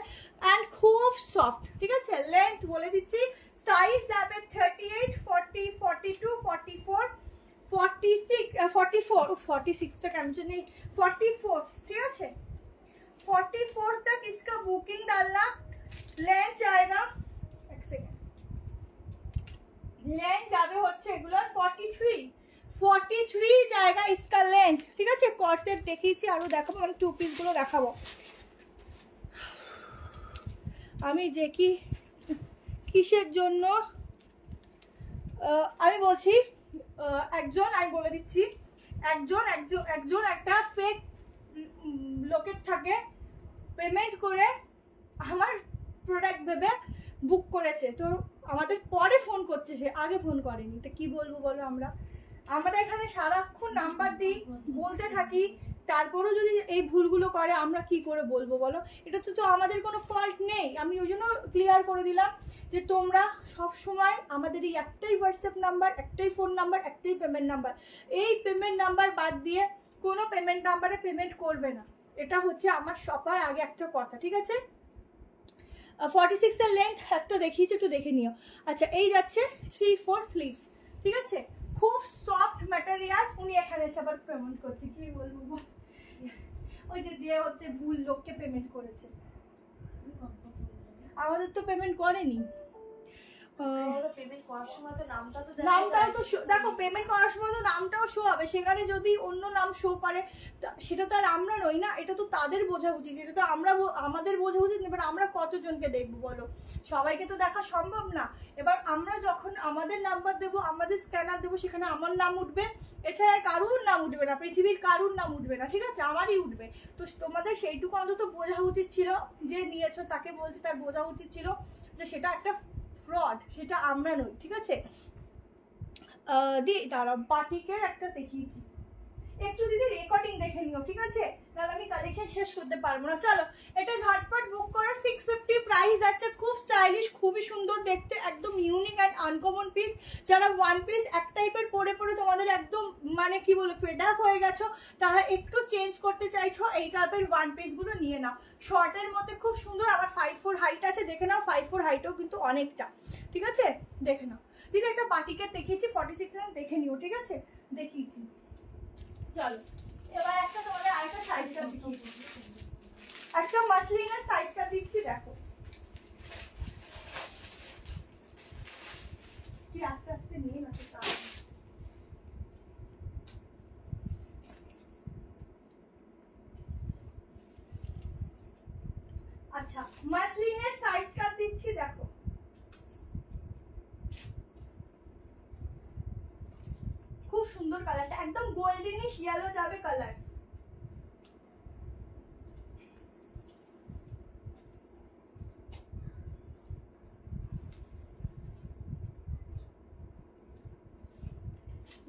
এন্ড খুব সফট, ঠিক আছে লেন্থ বলে দিচ্ছি, সাইজ যাবে 38 40 42 44 46 44 46 तक नहीं 44, ठीक है 44 तक इसका बुकिंग डालना। लेंथ जाएगा, एक सेकंड, लेंथ যাবে হচ্ছে এগুলোর 43 জায়গা इसका लेंथ, ঠিক আছে কর্সেট দেখিয়েছি, আরো দেখাবো, মানে 2 পিস গুলো দেখাবো। আমি যে কি কিসের জন্য আমি বলছি, একজন আমি বলে দিচ্ছি, একজন একটা ফেক লোকের থাকে, পেমেন্ট করে আমার প্রোডাক্ট ভেবে বুক করেছে, তো আমাদের পরে ফোন করছে, সে আগে ফোন করেনি, তো কি বলবো বলো। আমরা এখানে সারাক্ষণ নাম্বার দিই, বলতে থাকি, তারপরেও যদি এই ভুলগুলো করে আমরা কি করে বলবো বলো। এটা তো আমাদের কোনো ফল্ট নেই। আমি ওই জন্য ক্লিয়ার করে দিলাম যে তোমরা সব সময় আমাদের এই একটাই হোয়াটসঅ্যাপ নাম্বার, একটাই ফোন নাম্বার, একটাই পেমেন্ট নাম্বার, এই পেমেন্ট নাম্বার বাদ দিয়ে কোনো পেমেন্ট নাম্বারে পেমেন্ট করবে না, এটা হচ্ছে আমার সবার আগে একটা কথা, ঠিক আছে। 46 এর লেন্থ একটা দেখিয়েছি, একটু দেখে নিও। আচ্ছা এই যাচ্ছে 3/4 স্লিভস, ঠিক আছে, খুব সফট ম্যাটেরিয়াল। উনি এখানে এসে আবার পেমেন্ট করছে, কি বলবো, ওই যে হচ্ছে ভুল লোককে পেমেন্ট করেছে, আমাদের তো পেমেন্ট করেনি।
পেমেন্ট করার সময় তো নামটাও তো
দেখো, পেমেন্ট করার সময় তো নামটাও শো হবে, সেখানে যদি অন্য নাম শো করে সেটা তো আর আমরা নই না, এটা তো তাদের বোঝা উচিত, এটা তো আমাদের বোঝা উচিত। এবার আমরা কতজনকে দেখবো বলো, সবাইকে তো দেখা সম্ভব না। এবার আমরা যখন আমাদের নাম্বার দেবো, আমাদের স্ক্যানার দেবো, সেখানে আমার নাম উঠবে, এছাড়া আর কারুর নাম উঠবে না, পৃথিবীর কারুর নাম উঠবে না, ঠিক আছে, আমারই উঠবে। তো তোমাদের সেইটুকু অন্তত বোঝা উচিত ছিল, যে নিয়েছো তাকে বলছি তার বোঝা উচিত ছিল যে সেটা একটা ফ্রড, সেটা আমরা নই, ঠিক আছে। দাঁড়াও, বাটিকের একটা দেখিয়েছি, একটু দিদি রেকর্ডিং দেখে নিও, ঠিক আছে, তাহলে আমি কালেকশন শেষ করতে পারবো না। চলো এটা ঝটপট বুক করো, 650 প্রাইস যাচ্ছে, খুব স্টাইলিশ, খুবই সুন্দর দেখতে, একদম ইউনিক অ্যান্ড আনকমন পিস। যারা ওয়ান পিস এক টাইপের পরে পরে তোমাদের একদম মানে কি বলবো ফেড আপ হয়ে গেছো, তারা একটু চেঞ্জ করতে চাইছো, এই টাইপের ওয়ান পিসগুলো নিয়ে নাও। শর্টের মধ্যে খুব সুন্দর, আমার 5'4" হাইট আছে, দেখে নাও, 5'4" হাইটও কিন্তু অনেকটা, ঠিক আছে, দেখে নাও। দিদি একটা বাটিকের দেখিয়েছি 46 দেখে নিও, ঠিক আছে, দেখিয়েছি। চলো এবার একটা তোমাদের আরেকটা সাইড কাট দিচ্ছি, একটা মাসলিনের সাইড কাট দিচ্ছি, দেখো তুই আস্তে আস্তে নিয়ে না। আচ্ছা মাসলিনের সাইড কাট দিচ্ছি, দেখো খুব সুন্দর কালারটা, একদম গোল্ডেনিশ ইয়েলো যাবে কালার।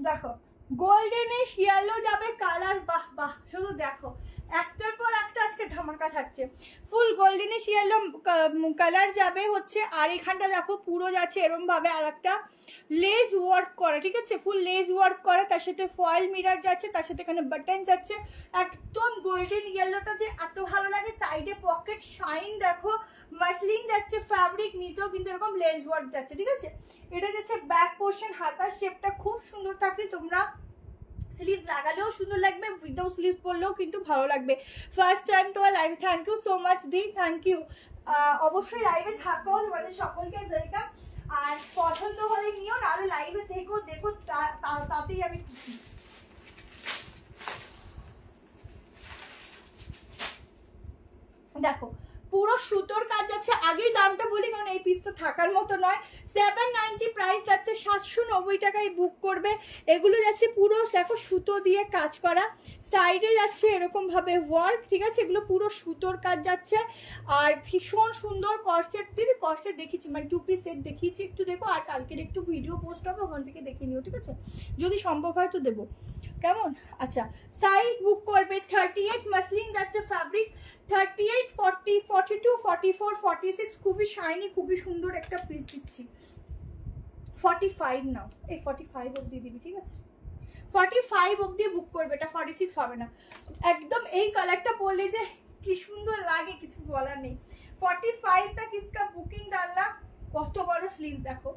দেখো গোল্ডেনিশ ইয়েলো যাবে কালার, বাহ বাহ, শুধু দেখো একটার পর একটা আজকে ধামাকা থাকছে। ফুল গোল্ডেনিশ ইয়েলো কালার যাবে হচ্ছে, আর এখানটা দেখো পুরো যাচ্ছে এরকম ভাবে, আর একটা লেস ওয়ার্ক করা, ঠিক আছে, ফুল লেস ওয়ার্ক করা, তার সাথে ফয়েল মিরর যাচ্ছে, তার সাথে এখানে বাটন যাচ্ছে, একদম গোল্ডেন ইয়েলোটা যে এত ভালো লাগে। সাইডে পকেট শাইন দেখো, মাসলিন যাচ্ছে ফ্যাব্রিক, নিচেও কিন্তু এরকম লেস ওয়ার্ক যাচ্ছে, ঠিক আছে। এটা যাচ্ছে ব্যাক পোর্শন, হাতার শেপটা খুব সুন্দর থাকবে, তোমরা স্লিভস লাগালেও সুন্দর লাগবে, উইদাউট স্লিভস পরলেও কিন্তু ভালো লাগবে। ফার্স্ট টাইম তোমার লাইভে, থ্যাংক ইউ সো মাচ দি, থ্যাংক ইউ। অবশ্যই লাইভে থাকো, তোমাদের সকলকে ওয়েলকাম, আর পছন্দ হলে নিও, নাহলে লাইভে থেকো, দেখো, তাতেই আমি খুশি। দেখো পুরো সুতোর কাজ যাচ্ছে, আগেই দামটা বলি কারণ এই পিসটা থাকার মতো নয়। 790 প্রাইস যাচ্ছে, 790 টাকায় বুক করবে। এগুলো যাচ্ছে পুরো দেখো সুতো দিয়ে কাজ করা, সাইডে যাচ্ছে এরকম ভাবে ওয়ার্ক, ঠিক আছে, এগুলো পুরো সুতোর কাজ যাচ্ছে, আর ভীষণ সুন্দর কর্সেট, দিদি কর্সেট দেখিয়েছি, মানে 2 পিস সেট দেখিয়েছি, একটু দেখো, আর কালকের একটু ভিডিও পোস্ট হবে, ওখান থেকে দেখে নিও, ঠিক আছে, যদি সম্ভব হয় তো দেবো, কেমন। আচ্ছা সাইজ বুক করবে 38, মাসলিন যাচ্ছে ফ্যাব্রিক, 38, 40, 42, 44, 46, খুবই শাইনি, খুবই সুন্দর একটা পিস দিচ্ছি। 45 নাও, এই 45 অবধি দিবি, ঠিক আছে, 45 অবধি বুক করবে, এটা 46 হবে না। একদম এই কালারটা পরলে যে কি সুন্দর লাগে, কিছু বলার নেই। 45 तक इसका বুকিং ডালনা। কত বড় স্লিভস দেখো,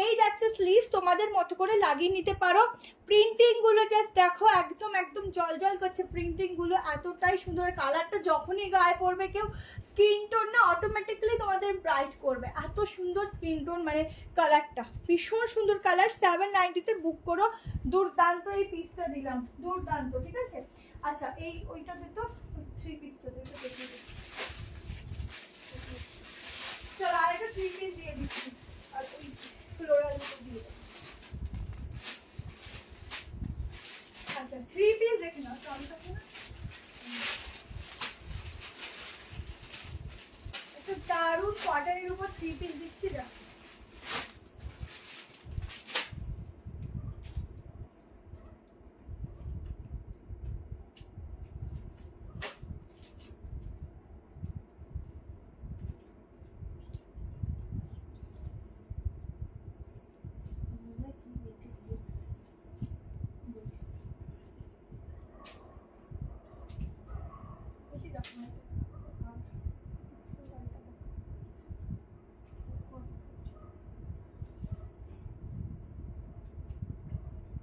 এই যাচ্ছে স্লিভস, তোমাদের মতো করে লাগিয়ে নিতে পারো। প্রিন্টিং গুলো জাস্ট দেখো, একদম একদম জল করছে প্রিন্টিং গুলো, এতটাই সুন্দর। কালারটা যখনই গায়ে পড়বে কেউ, স্কিন টোন না অটোমেটিক্যালি তোমাদের ব্রাইট করবে, এত সুন্দর স্কিন টোন, মানে কালারটা ভীষণ সুন্দর কালার। 790 বুক করো, দুর্দান্ত এই পিসটা দিলাম, দুর্দান্ত, ঠিক আছে। আচ্ছা এই ওইটা দিতো 3 পিসটা দিতো, চলো আরেকটা 3 পিস দিয়ে দিচ্ছি, আর ওই ফ্লোরাল দিয়ে দেবো। আচ্ছা 3 পিস দেখে নাও, একটা দারুণ কটনের উপর 3 পিস দিচ্ছি, দেখো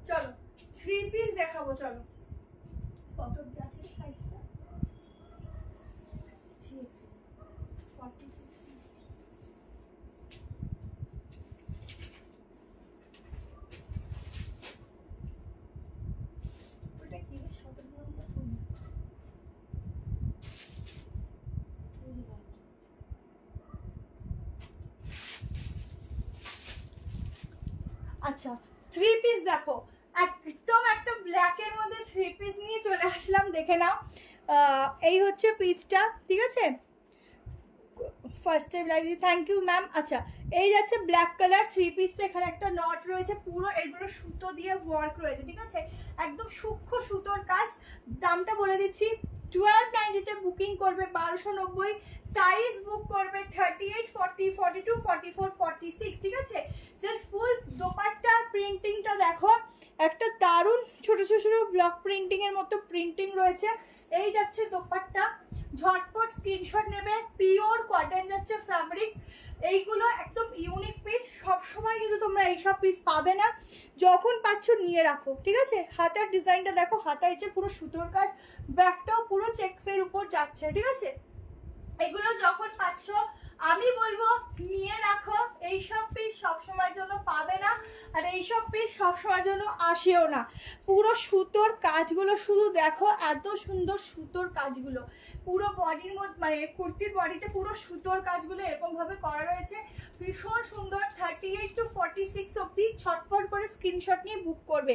চলো 3 পিস দেখাবো। চলো কত অবধি আছে সাইজটা? 46। ওটা কি আচ্ছা 3 পিস দেখো, একদম একটা ব্ল্যাকের মধ্যে 3 পিস নিয়ে চলে আসলাম, দেখে নাও। এই হচ্ছে পিসটা, ঠিক আছে। First time live, thank you ma'am. আচ্ছা এই যাচ্ছে ব্ল্যাক কালার 3 পিসটা, এখানে একটা নট রয়েছে, পুরো এগুলো সুতো দিয়ে ওয়ার্ক রয়েছে, ঠিক আছে, একদম সূক্ষ্ম সুতোর কাজ। দামটা বলে দিচ্ছি, 1290-তে বুকিং করবে 1290, সাইজ বুক করবে 38, 40, 42, 44, 46, ঠিক আছে। জাস্ট ফুল দোপাট্টা প্রিন্টিংটা দেখো, একটা দারুণ ছোট ছোট ছোট ব্লক প্রিন্টিং এর মতো প্রিন্টিং রয়েছে। এই যাচ্ছে দোপাট্টা, ঝটপট স্ক্রিনশট নেবে, পিওর কটন যাচ্ছে ফ্যাব্রিক। এইগুলো একদম ইউনিক পিস, সবসময় কিন্তু তোমরা এইসব পিস পাবে না, যখন পাচ্ছ নিয়ে রাখো, ঠিক আছে। হাতার ডিজাইনটা দেখো, হাতা হচ্ছে পুরো সুতোর কাজ, ব্যাকটাও পুরো চেকসের উপর যাচ্ছে, ঠিক আছে। এগুলো যখন পাচ্ছ আমি বলবো নিয়ে রাখো, এইসব পিস সবসময়ের জন্য পাবে না, আর এইসব পিস সবসময়ের জন্য আসেও না। পুরো সুতোর কাজগুলো শুধু দেখো, এত সুন্দর সুতোর কাজগুলো, পুরো বডির মধ্যে মানে কুর্তির বডিতে পুরো সুতোর কাজগুলো এরকমভাবে করা রয়েছে, ভীষণ সুন্দর। 38 to 46 অবধি ছটফট করে স্ক্রিনশট নিয়ে বুক করবে।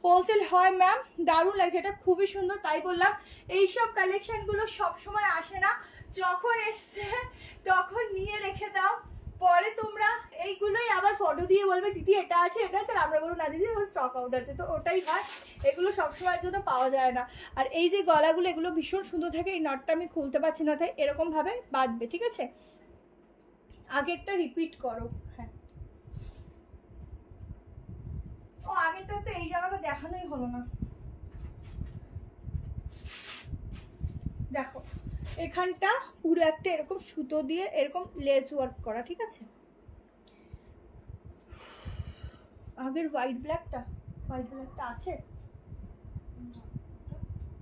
হোলসেল হয় ম্যাম, দারুণ লাগছে, এটা খুবই সুন্দর, তাই বললাম এইসব কালেকশনগুলো সবসময় আসে না, যখন এসছে তখন নিয়ে রেখে দাও, পরে তোমরা এইগুলোই আবার ফটো দিয়ে বলবে দিদি এটা আছে এটা আছে, আর আমরা বলবো না দিদি ওর স্টক আউট আছে, তো ওটাই হয়, এগুলো সবসময়ের জন্য পাওয়া যায় না। আর এই যে গলাগুলো এগুলো ভীষণ সুন্দর থাকে, এই নটটা আমি খুলতে পারছি না, তাই এরকমভাবে বাঁধবে, ঠিক আছে। আগেরটা রিপিট করো, হ্যাঁ ও আগেরটা তো এই জায়গাটা দেখানোই হলো না, দেখো এখানটা পুরো একটা এরকম সুতো দিয়ে এরকম লেস ওয়ার্ক করা, ঠিক আছে। আগের হোয়াইট ব্ল্যাকটা আছে,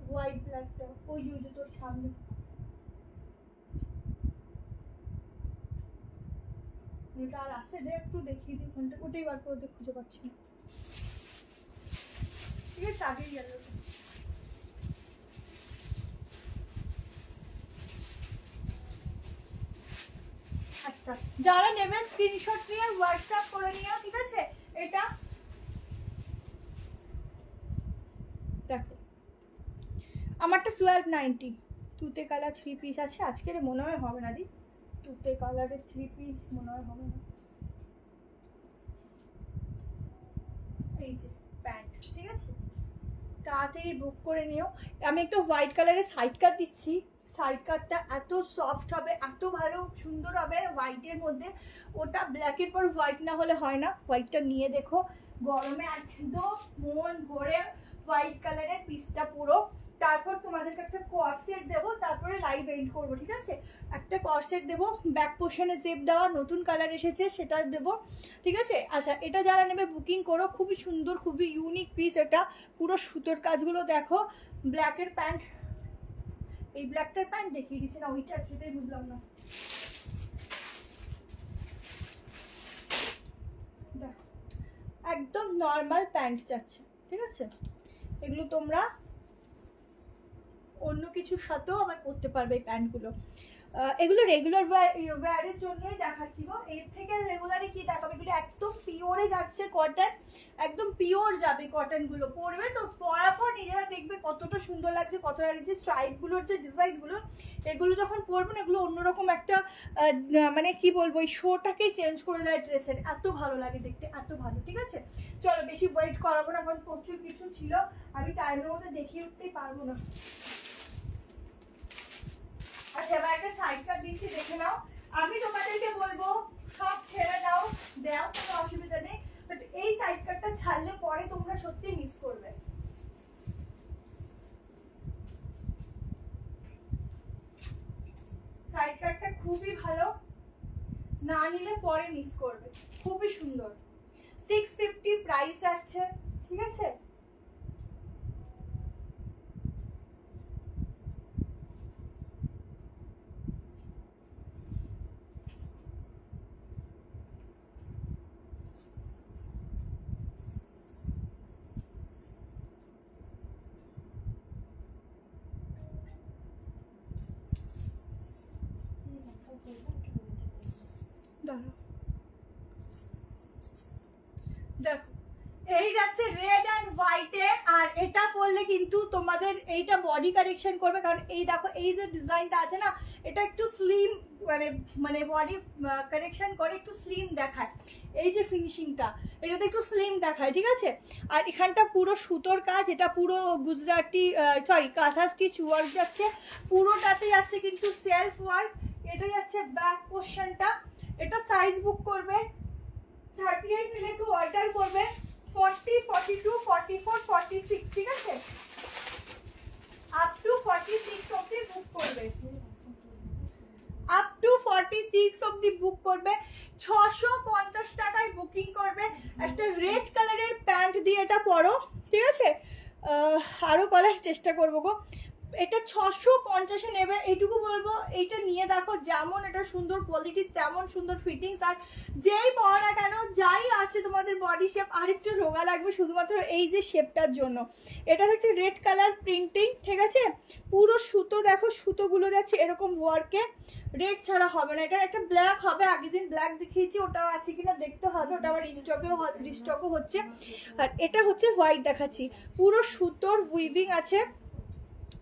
হোয়াইট ব্ল্যাকটা ওই যে তোর সামনে, ওটা আর আছে, দে একটু দেখিয়ে দিই ওখানটা, ওটাই বার করে খুঁজে পাচ্ছি না, ঠিক আছে আগেই গেল। আচ্ছা যারা নেবে স্ক্রিনশট নিয়ে হোয়াটসঅ্যাপ করে নিও, ঠিক আছে। এটা দেখো আমারটা 1290, তুতে কালার 3 পিস আছে, আজকের মনে হয় হবে না দি, তুতে কালারের 3 পিস মনে হয় হবে না। এই যে প্যান্ট, ঠিক আছে, তাড়াতাড়ি বুক করে নিও। আমি একটু হোয়াইট কালারের সাইড কাট দিচ্ছি, সাইড কাটটা এত সফট হবে, এত ভালো সুন্দর হবে হোয়াইটের মধ্যে, ওটা ব্ল্যাকের পর হোয়াইট না হলে হয় না, হোয়াইটটা নিয়ে দেখো, গরমে একদম মন ভরে হোয়াইট কালারের পিসটা পুরো। তারপর তোমাদেরকে একটা কর্সেট দেবো, তারপরে লাইভ এন্ড করবো, ঠিক আছে। একটা কর্সেট দেবো, ব্যাক পোর্শনে জেপ দেওয়া, নতুন কালার এসেছে সেটা দেবো, ঠিক আছে। আচ্ছা এটা যারা নেবে বুকিং করো, খুবই সুন্দর খুবই ইউনিক পিস, এটা পুরো সুতোর কাজগুলো দেখো। ব্ল্যাকের প্যান্ট, এই ব্ল্যাকটার প্যান্ট দেখিয়ে দিচ্ছে না, ওইটা সেটাই বুঝলাম না, দেখো একদম নর্মাল প্যান্ট যাচ্ছে, ঠিক আছে। এগুলো তোমরা অন্য কিছুর সাথেও আবার পরতে পারবে এই প্যান্টগুলো। এগুলো রেগুলার ওয়্যারের জন্যই দেখাচ্ছি গো, এর থেকে রেগুলারে কি দেখাবে, এগুলো একদম পিওরে যাচ্ছে কটন, একদম পিওর যাবে কটনগুলো, পরবে তো পরার পর নিজেরা দেখবে কতটা সুন্দর লাগছে, কতটা লাগছে। স্ট্রাইপগুলোর যে ডিজাইনগুলো এগুলো যখন পরবে না, এগুলো অন্যরকম একটা মানে কি বলবো, এই শোটাকেই চেঞ্জ করে দেয় ড্রেসের, এত ভালো লাগে দেখতে, এত ভালো, ঠিক আছে। চলো বেশি ওয়েট করাবো না, কারণ প্রচুর কিছু ছিল, আমি টাইমের মধ্যে দেখিয়ে উঠতেই পারবো না। আচ্ছা এবার একটা সাইড কাট দিচ্ছি, দেখে নাও। আমি তোমাদেরকে বলবো সব ছেড়ে দাও, দেও, কোনো অসুবিধা নেই, বাট এই সাইড কাটটা ছাড়লে পরে তোমরা সত্যি মিস করবে। সাইড কাটটা খুবই ভালো, না নিলে পরে মিস করবে, খুবই সুন্দর। 650 প্রাইস আছে, ঠিক আছে। দাঁড়াও, দেখো এই যাচ্ছে রেড অ্যান্ড হোয়াইটে, আর এটা পরলে কিন্তু তোমাদের এইটা বডি কারেকশন করবে, কারণ এই দেখো এই যে ডিজাইনটা আছে না, এটা একটু স্লিম মানে বডি কারেকশন করে, একটু স্লিম দেখায়। এই যে ফিনিশিংটা এটাতে একটু স্লিম দেখায়, ঠিক আছে। আর এখানটা পুরো সুতোর কাজ, এটা পুরো গুজরাটি সরি কাঁথা স্টিচ ওয়ার্ক যাচ্ছে, পুরোটাতে যাচ্ছে কিন্তু সেলফ ওয়ার্ক। এটা যাচ্ছে ব্যাক পোর্শনটা, এটা সাইজ বুক করবে 38 মিলে একটু অল্টার করবে 40, 42, 44, 46, ঠিক আছে, আপ টু 46 অবধি বুক করবে, আপ টু 46 অবধি বুক করবে। 650 টাকায় বুকিং করবে। একটা রেড কালারের প্যান্ট দিয়ে এটা পরো, ঠিক আছে, আরও করার চেষ্টা করবো গো। এটা 650-এ নেবে, এইটুকু বলবো। এইটা নিয়ে দেখো, যেমন এটা সুন্দর কোয়ালিটি তেমন সুন্দর ফিটিংস, আর যেই পরো না কেন যাই আছে তোমাদের বডি শেপ আরেকটু রোগা লাগবে শুধুমাত্র এই যে শেপটার জন্য। এটা হচ্ছে রেড কালার প্রিন্টিং, ঠিক আছে, পুরো সুতো দেখো, সুতোগুলো যাচ্ছে এরকম ওয়ার্কে, রেড ছাড়া হবে না। এটা একটা ব্ল্যাক হবে, আগের দিন ব্ল্যাক দেখিয়েছি, ওটাও আছে কিনা দেখতে হবে, ওটা আবার রিস্টকও হচ্ছে। আর এটা হচ্ছে হোয়াইট দেখাচ্ছি, পুরো সুতোর উইভিং আছে।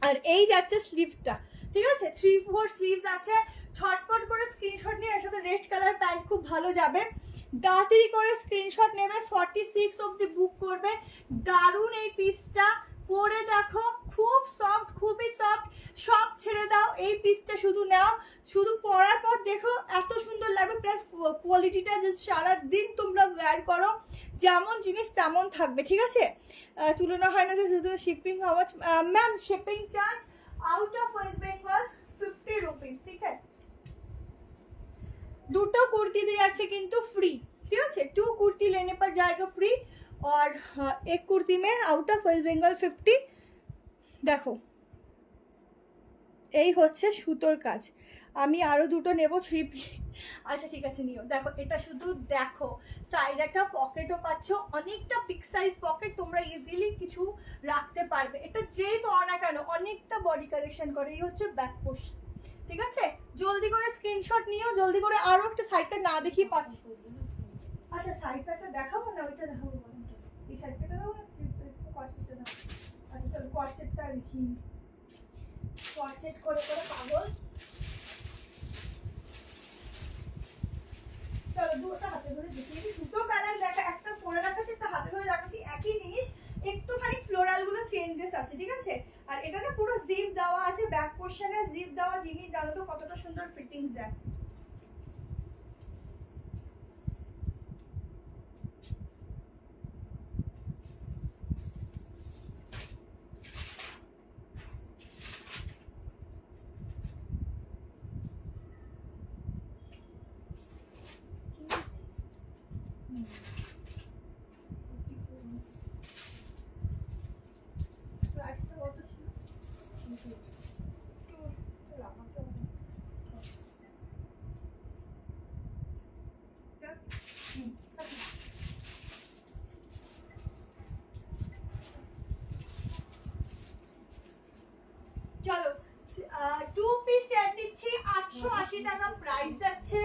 আর এই যাচ্ছে স্লিভসটা, ঠিক আছে, 3/4 স্লিভস আছে। ছটপট করে স্ক্রিনশট নিয়ে এর সাথে রেড কালার প্যান্ট খুব ভালো যাবে। তাড়াতাড়ি করে স্ক্রিনশট নেবে, 46 অবধি বুক করবে। দারুণ এই পিসটা, পরে দেখো, খুব সফট, খুবই সফট, সব ছেড়ে দাও, এই পিসটা শুধু নাও, শুধু পরার পর দেখো এত সুন্দর লাগবে, প্লাস কোয়ালিটিটা যে সারাদিন তোমরা ওয়্যার করো যেমন জিনিস তেমন থাকবে, ঠিক আছে। তুলনা হয় না যে শুধু shipping how ma'am, shipping charge out of West Bengal 50 rupees, ठीक है। দুটো কুর্তি দিয়ে যাচ্ছে কিন্তু ফ্রি, ঠিক আছে, 2 कुर्ती लेने पर जाएगा फ्री, और एक कुर्ती में आउट ऑफ वेस्ट बेंगल 50। দেখো এই হচ্ছে সুতোর কাজ। আমি আরো দুটো নেব 3 পিস। আচ্ছা ঠিক আছে, নিও। দেখো এটা শুধু দেখো, সাইডে একটা পকেটও পাচ্ছ, অনেকটা বিগ সাইজ পকেট, তোমরা ইজিলি কিছু রাখতে পারবে। এটা যেই পাও না কেন অনেকটা বডি কালেকশন করে। এই হচ্ছে ব্যাক পোর্শন, ঠিক আছে। জলদি করে স্ক্রিনশট নিও, জলদি করে। আরো একটা সাইডটা না দেখিয়ে পাচ্ছি। আচ্ছা সাইডটা দেখাবো না, ওইটা দেখাবো, এই সাইডটা দেখাবো না, কর্সেটটা দেখাবো। আচ্ছা চলো কর্সেটটা দেখি, কর্সেট করে করে পাগল। চলো দুটো হাতে ধরে দেখিয়ে দিই, দুটো কালার দেখা, একটা পরে দেখাচ্ছি, একটা হাতে ধরে দেখাচ্ছি, একই জিনিস, একটুখানি ফ্লোরাল গুলো চেঞ্জেস আছে, ঠিক আছে। আর এটা না পুরো জিপ দেওয়া আছে, ব্যাক পোর্শনে জিপ দেওয়া জিনিস, জানো তো কতটা সুন্দর ফিটিংস দেয়। চলো 2 পিস সেট দিচ্ছি, 880 টাকা প্রাইস যাচ্ছে।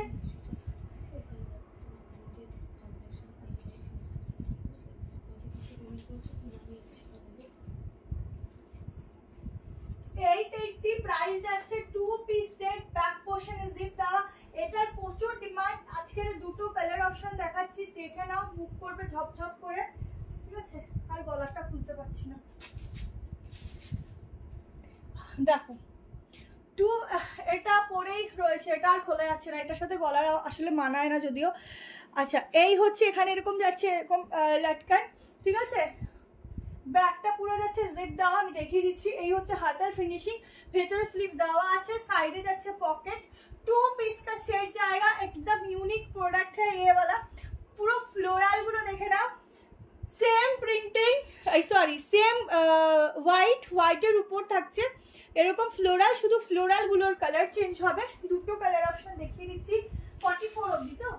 প্রাইস যাচ্ছে 2 পিস সেট, ব্যাক পোর্শনে জিপ দেওয়া। এটার প্রচুর ডিমান্ড। আজকের দুটো কালার অপশন দেখাচ্ছি, দেখে নাও, বুক করবে ঝপঝপ করে, ঠিক আছে। আর গলাটা খুলতে পারছি না, দেখো এটা পরেই রয়েছে, এটা আর খোলা যাচ্ছে না, এটার সাথে গলার আসলে মানায় না যদিও। আচ্ছা এই হচ্ছে, এখানে এরকম যাচ্ছে, এরকম লাটকান, ঠিক আছে। ব্যাকটা পুরো যাচ্ছে জিপ দেওয়া, আমি দেখিয়ে দিচ্ছি। এই হচ্ছে হাতের ফিনিশিং, ভেতরে স্লিভ দেওয়া আছে, সাইডে যাচ্ছে পকেট। 2 पीस का सेट जाएगा, एकदम यूनिक प्रोडक्ट है ये वाला। पूरा फ्लोरल गुलो देखे ना, सेम प्रिंटिंग, सॉरी सेम হোয়াইটের উপর থাকছে এরকম ফ্লোরাল, শুধু ফ্লোরাল গুলোর কালার চেঞ্জ হবে। দুটো কালার অপশন দেখিয়ে দিচ্ছি, 44 অবধি তো,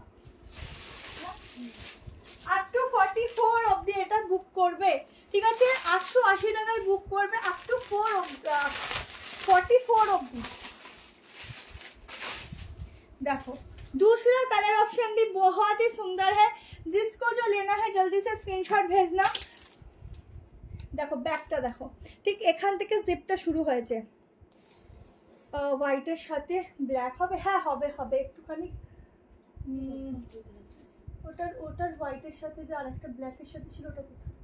আপ টু 44 অবধি এটা বুক করবে, ঠিক আছে। 880 টাকায় বুক করবে, আপ টু 44 অবধি। দেখো दूसरा कलर ऑप्शन भी बहुत ही सुंदर है, जिसको जो लेना है जल्दी से स्क्रीनशॉट भेजना। देखो ব্যাকটা দেখো, ঠিক এখান থেকে জিপটা শুরু হয়েছে। হোয়াইটের সাথে ব্ল্যাক হবে, হ্যাঁ হবে হবে একটুখানি। ওটার হোয়াইটের সাথে যে আরেকটা ব্ল্যাকের সাথে ছিল ওটা কোথায়?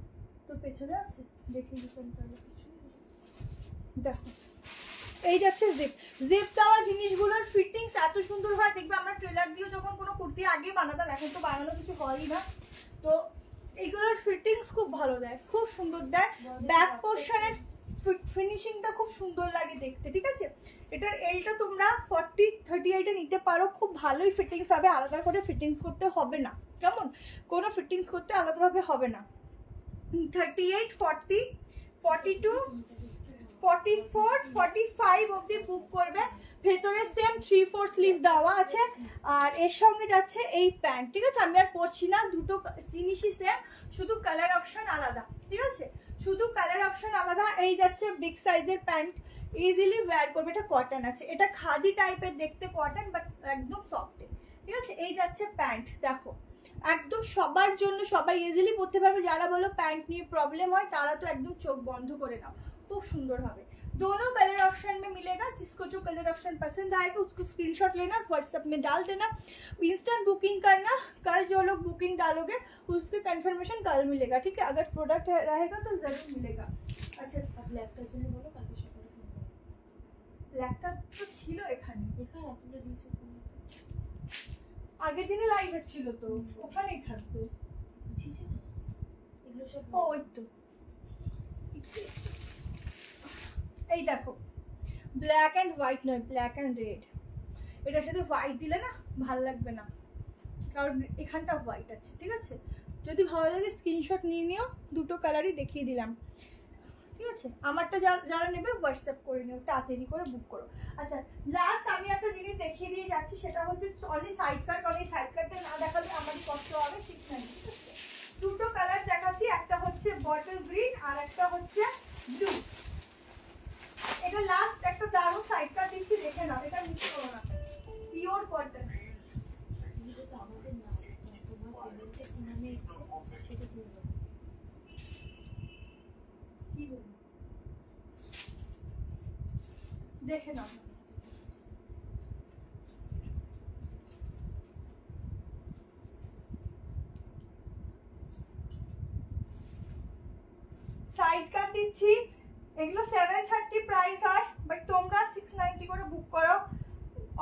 তোর পেছনে আছে, দেখে দিতাম তাহলে। দেখো এই যাচ্ছে জিপ। জিপ দেওয়া জিনিসগুলোর ফিটিংস এত সুন্দর হয়, দেখবে আমরা ট্রেলার দিয়ে যখন কোনো কুর্তি আগে বানাতাম, এখন তো বানানো কিছু হয়ই না, তো এইগুলোর ফিটিংস খুব ভালো দেয়, খুব সুন্দর দেয়। ব্যাক পোর্শনের ফিনিশিংটা খুব সুন্দর লাগে দেখতে, ঠিক আছে। এটার এলটা তোমরা 40-38 এ নিতে পারো, খুব ভালোই ফিটিংস হবে, আলাদা করে ফিটিংস করতে হবে না, কেমন? কোনো ফিটিংস করতে আলাদাভাবে হবে না। 38, 40, 42, 44, 45 অবধি বুক করবে। ভেতরে সেম 3/4 স্লিভ দেওয়া আছে, আর এর সঙ্গে যাচ্ছে এই প্যান্ট, ঠিক আছে। আমি আর পরছি না, দুটো জিনিসই সেম, শুধু কালার অপশন আলাদা, ঠিক আছে, শুধু কালার অপশন আলাদা। এই যাচ্ছে বিগ সাইজের প্যান্ট, ইজিলি ওয়্যার করবে, এটা কটন আছে, এটা খাদি টাইপের দেখতে, কটন বাট একদম সফট, ঠিক আছে। এই যাচ্ছে প্যান্ট, দেখো একদম সবার জন্য, সবাই ইজিলি পরতে পারবে। যারা বলো প্যান্ট নিয়ে प्रॉब्लम হয় তারা তো একদম চোখ বন্ধ করে নাও, খুব সুন্দর হবে। दोनों कलर ऑप्शन में मिलेगा, जिसको जो कलर ऑप्शन पसंद आएगा उसको स्क्रीनशॉट लेना, व्हाट्सएप में डाल देना, इंस्टेंट बुकिंग करना। कल जो लोग बुकिंग डालोगे उसकी कंफर्मेशन कल मिलेगा, ठीक है। अगर प्रोडक्ट रहेगा तो जरूर मिलेगा। अच्छा
ব্ল্যাকটার জন্য বলো, কালকে সকালে ফোন করো।
ব্ল্যাকটা তো ছিল এখানে,
এখানে এতটা জিনিস
আগের দিনে লাইভ ছিল তো ওখানেই থাকবে,
বুঝিস না এগুলো সব।
ওই তো এই দেখো ব্ল্যাক অ্যান্ড হোয়াইট নয়, ব্ল্যাক অ্যান্ড রেড। এটার সাথে হোয়াইট দিলে না ভাল লাগবে না, কারণ এখানটা হোয়াইট আছে, ঠিক আছে। যদি ভালো লাগে স্ক্রিনশট নিয়ে নিও, দুটো কালারই দেখিয়ে দিলাম, ঠিক আছে। আমারটা যারা নেবে হোয়াটসঅ্যাপ করে নিও, তাড়াতাড়ি করে বুক করো। আচ্ছা লাস্ট আমি একটা জিনিস দেখিয়ে দিয়ে যাচ্ছি, সেটা হচ্ছে অনলি সাইড কাট। কারণ এই সাইড কাটটা না দেখালে আমারই কষ্ট হবে, ঠিক না। দুটো কালার দেখাচ্ছি, একটা হচ্ছে বটল গ্রিন আর একটা হচ্ছে ব্লু। এটা লাস্ট একটা দারুণ সাইড কাট দিচ্ছি, দেখে নাও, এটা মিস করো না, পিওর কটন।
এটা তো আমাদের না, তোমার পেমেন্টে কি নামে এসেছে সেটা তুমি বলো।
কি বলবো দেখে নাও। সাইড কাট দিচ্ছি, এগুলো 730 প্রাইস হয়, বাট তোমরা 690 করে বুক করো,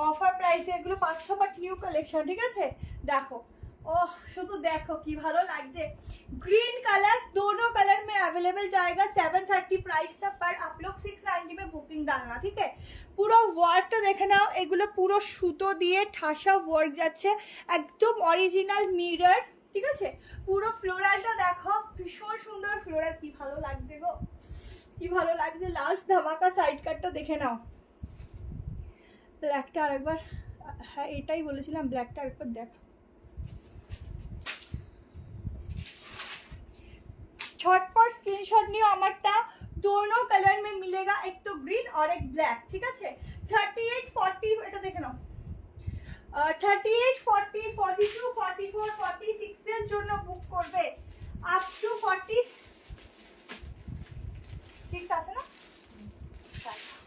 অফার প্রাইসে এগুলো 500 বাট নিউ কালেকশন, ঠিক আছে। দেখো ओह शुद्ध देखो कि भालो लागছে ग्रीन कलर दोनों कलर में अवेलेबल जाएगा 730 प्राइस था पर आप लोग 690 में बुकिंग डालना ठीक है। পুরো ওয়ার্কটা দেখে নাও, এগুলো পুরো সুতো দিয়ে ঠাসা ওয়ার্ক যাচ্ছে, একদম অরিজিনাল মিরর ঠিক আছে। পুরো ফ্লোরালটা দেখো ভীষণ সুন্দর ফ্লোরাল, কি ভালো লাগছে গো, কি ভালো লাগছে। লাস্ট ধামাকা সাইড কাটটা দেখে নাও, ব্ল্যাকটা আরেকবার, হ্যাঁ এটাই বলেছিলাম ব্ল্যাকটা আরেকবার দেখো। झटपट स्क्रीनशॉट नियो, हमारा दोनों कलर में मिलेगा, एक तो ग्रीन और एक ब्लैक ठीक है। 38, 40 এটা দেখে নাও, 38, 40, 42, 44, 46 এর জন্য বুক করবে আপ টু 46 আছে না,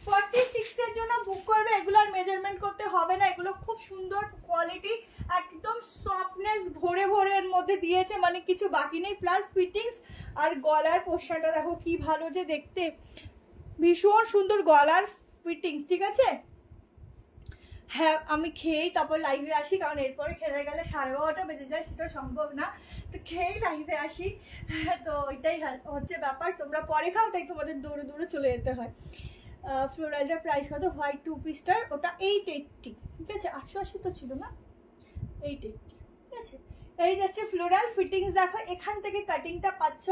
46 এর জন্য বুক করবে। এগুলোর মেজারমেন্ট করতে হবে না, এগুলো খুব সুন্দর কোয়ালিটি, একদম সফটনেস ভরে ভরে এর মধ্যে দিয়েছে, মানে কিছু বাকি নেই। প্লাস ফিটিংস আর গলার পোর্শনটা দেখো কি ভালো যে দেখতে, ভীষণ সুন্দর গলার ফিটিংস ঠিক আছে। হ্যাঁ আমি খেয়েই তারপর লাইভে আসি, কারণ এরপরে খেতে গেলে 12:30টা বেজে যায়, সেটা সম্ভব না, তো খেয়েই লাইভে আসি। তো এটাই হচ্ছে ব্যাপার, তোমরা পরে খাও তাই তোমাদের দৌড়ে দৌড়ে চলে যেতে হয়। ফ্লোরালটার প্রাইস কত, হোয়াইট 2 পিসটার ওটা 880 ঠিক আছে, 880 তো ছিল না, 880 ঠিক আছে। এই যাচ্ছে ফ্লোরাল ফিটিংস, দেখো এখান থেকে কাটিংটা পাচ্ছ,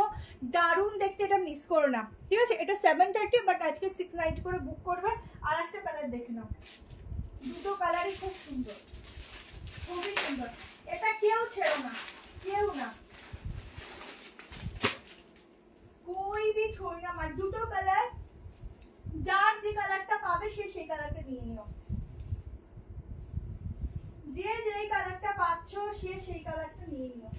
দারুণ দেখতে, এটা মিস করো না ঠিক আছে। এটা 730 বাট আজকে 690 করে বুক করবে। আর একটা কালার দেখে নাও, দুটো কালারই খুব সুন্দর, খুবই সুন্দর, এটা কেউ ছেড়ো না, কেউ না, कोई भी छोड़ना मत, দুটো কালার যার যে কালারটা পাবে সে সেই কালারটা নিয়ে নিও। যে যেই কালারটা পাচ্ছ সে সেই কালারটা নিয়ে নিও।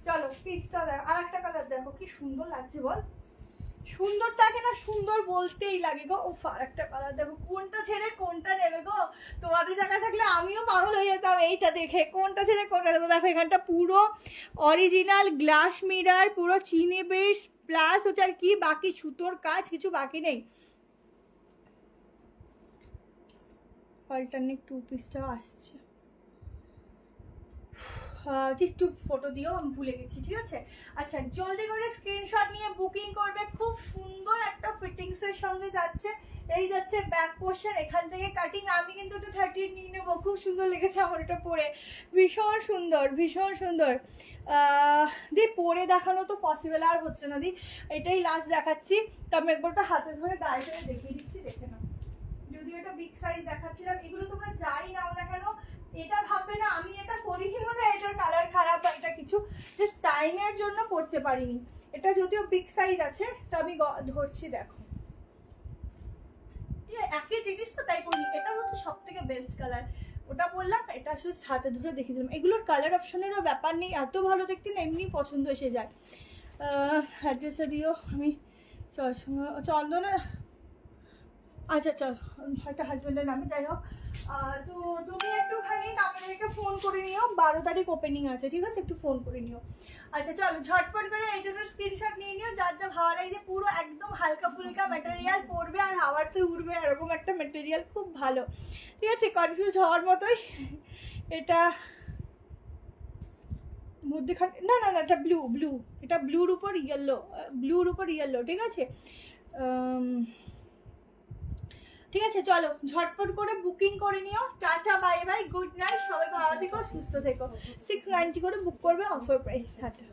চলো পিচটা দেখো, আর একটা কালার দেখো কি সুন্দর লাগছে বল। সুন্দরটাকে না সুন্দর বলতেই লাগে গো। ও আর একটা কালার দেখো, কোনটা ছেড়ে কোনটা নেবে গো। তোমাদের জায়গা থাকলে আমিও পাগল হয়ে যেতাম এইটা দেখে, কোনটা ছেড়ে কোনটা নেবো। দেখো এখানটা পুরো অরিজিনাল গ্লাস মিরার, পুরো চিনি বিটস প্লাস হচ্ছে আর কি বাকি সুতোর কাজ, কিছু বাকি নেই। অল্টারনেট 2 পিসটাও আসছে। একটু ফটো দিও, আমি ভুলে গেছি, ঠিক আছে। আচ্ছা জলদি করে স্ক্রিনশট নিয়ে বুকিং করবে। খুব সুন্দর একটা ফিটিংসের সঙ্গে যাচ্ছে। এই যাচ্ছে ব্যাক পোর্শন, এখান থেকে কাটিং। আমি কিন্তু একটু 30 নিয়ে নেবো, খুব সুন্দর লেগেছে আমার এটা পরে, ভীষণ সুন্দর ভীষণ সুন্দর। দি পরে দেখানো তো পসিবল আর হচ্ছে না দি, এটাই লাস্ট দেখাচ্ছি। তো আমি একবারটা হাতে ধরে গায়ে ধরে দেখিয়ে দিচ্ছি, দেখে নাও। যদিও এটা বিগ সাইজ দেখাচ্ছিলাম, এগুলো তোমরা যাই নাও না কেন এটা ভাববে না আমি এটা পরিনি মানে এটার কালার খারাপ বা এটা কিছু, জাস্ট টাইমের জন্য পড়তে পারিনি। এটা যদিও বিগ সাইজ আছে, তো আমি ধরছি দেখো, একই জিনিস তো তাই করিনি। এটা হচ্ছে সব থেকে বেস্ট কালার, ওটা বললাম, এটা শুধু হাতে ধরে দেখিয়ে দিলাম। এগুলোর কালার অপশনেরও ব্যাপার নেই, এত ভালো দেখতে না, এমনি পছন্দ এসে যায়। অ্যাড্রেসে দিও, আমি চন্দনা, আচ্ছা চল হয়তো হাজবেন্ডের নামে, যাই হোক। তো তুমি একটুখানি আমাদেরকে ফোন করে নিও, 12 তারিখ ওপেনিং আছে, ঠিক আছে, একটু ফোন করে নিও। আচ্ছা চলো ঝটপট করে এই দুটোর স্ক্রিনশট নিয়ে নিও, যার যা ভালো লাগে। পুরো একদম হালকা ফুলকা ম্যাটেরিয়াল, পরবে আর হাওয়াতে উড়বে, এরকম একটা ম্যাটেরিয়াল, খুব ভালো, ঠিক আছে। কনফিউজ হওয়ার মতোই। এটা মধ্যেখানে না না না, এটা ব্লু ব্লু, এটা ব্লুর উপর ইয়েলো, ব্লুর উপর ইয়েলো, ঠিক আছে। ঠিক আছে চলো ঝটপট করে বুকিং করে নিও। Tata bye bye, good night, সবাই ভালো থেকো সুস্থ থেকো। 690 করে বুক করবে, অফার প্রাইস। টাটা।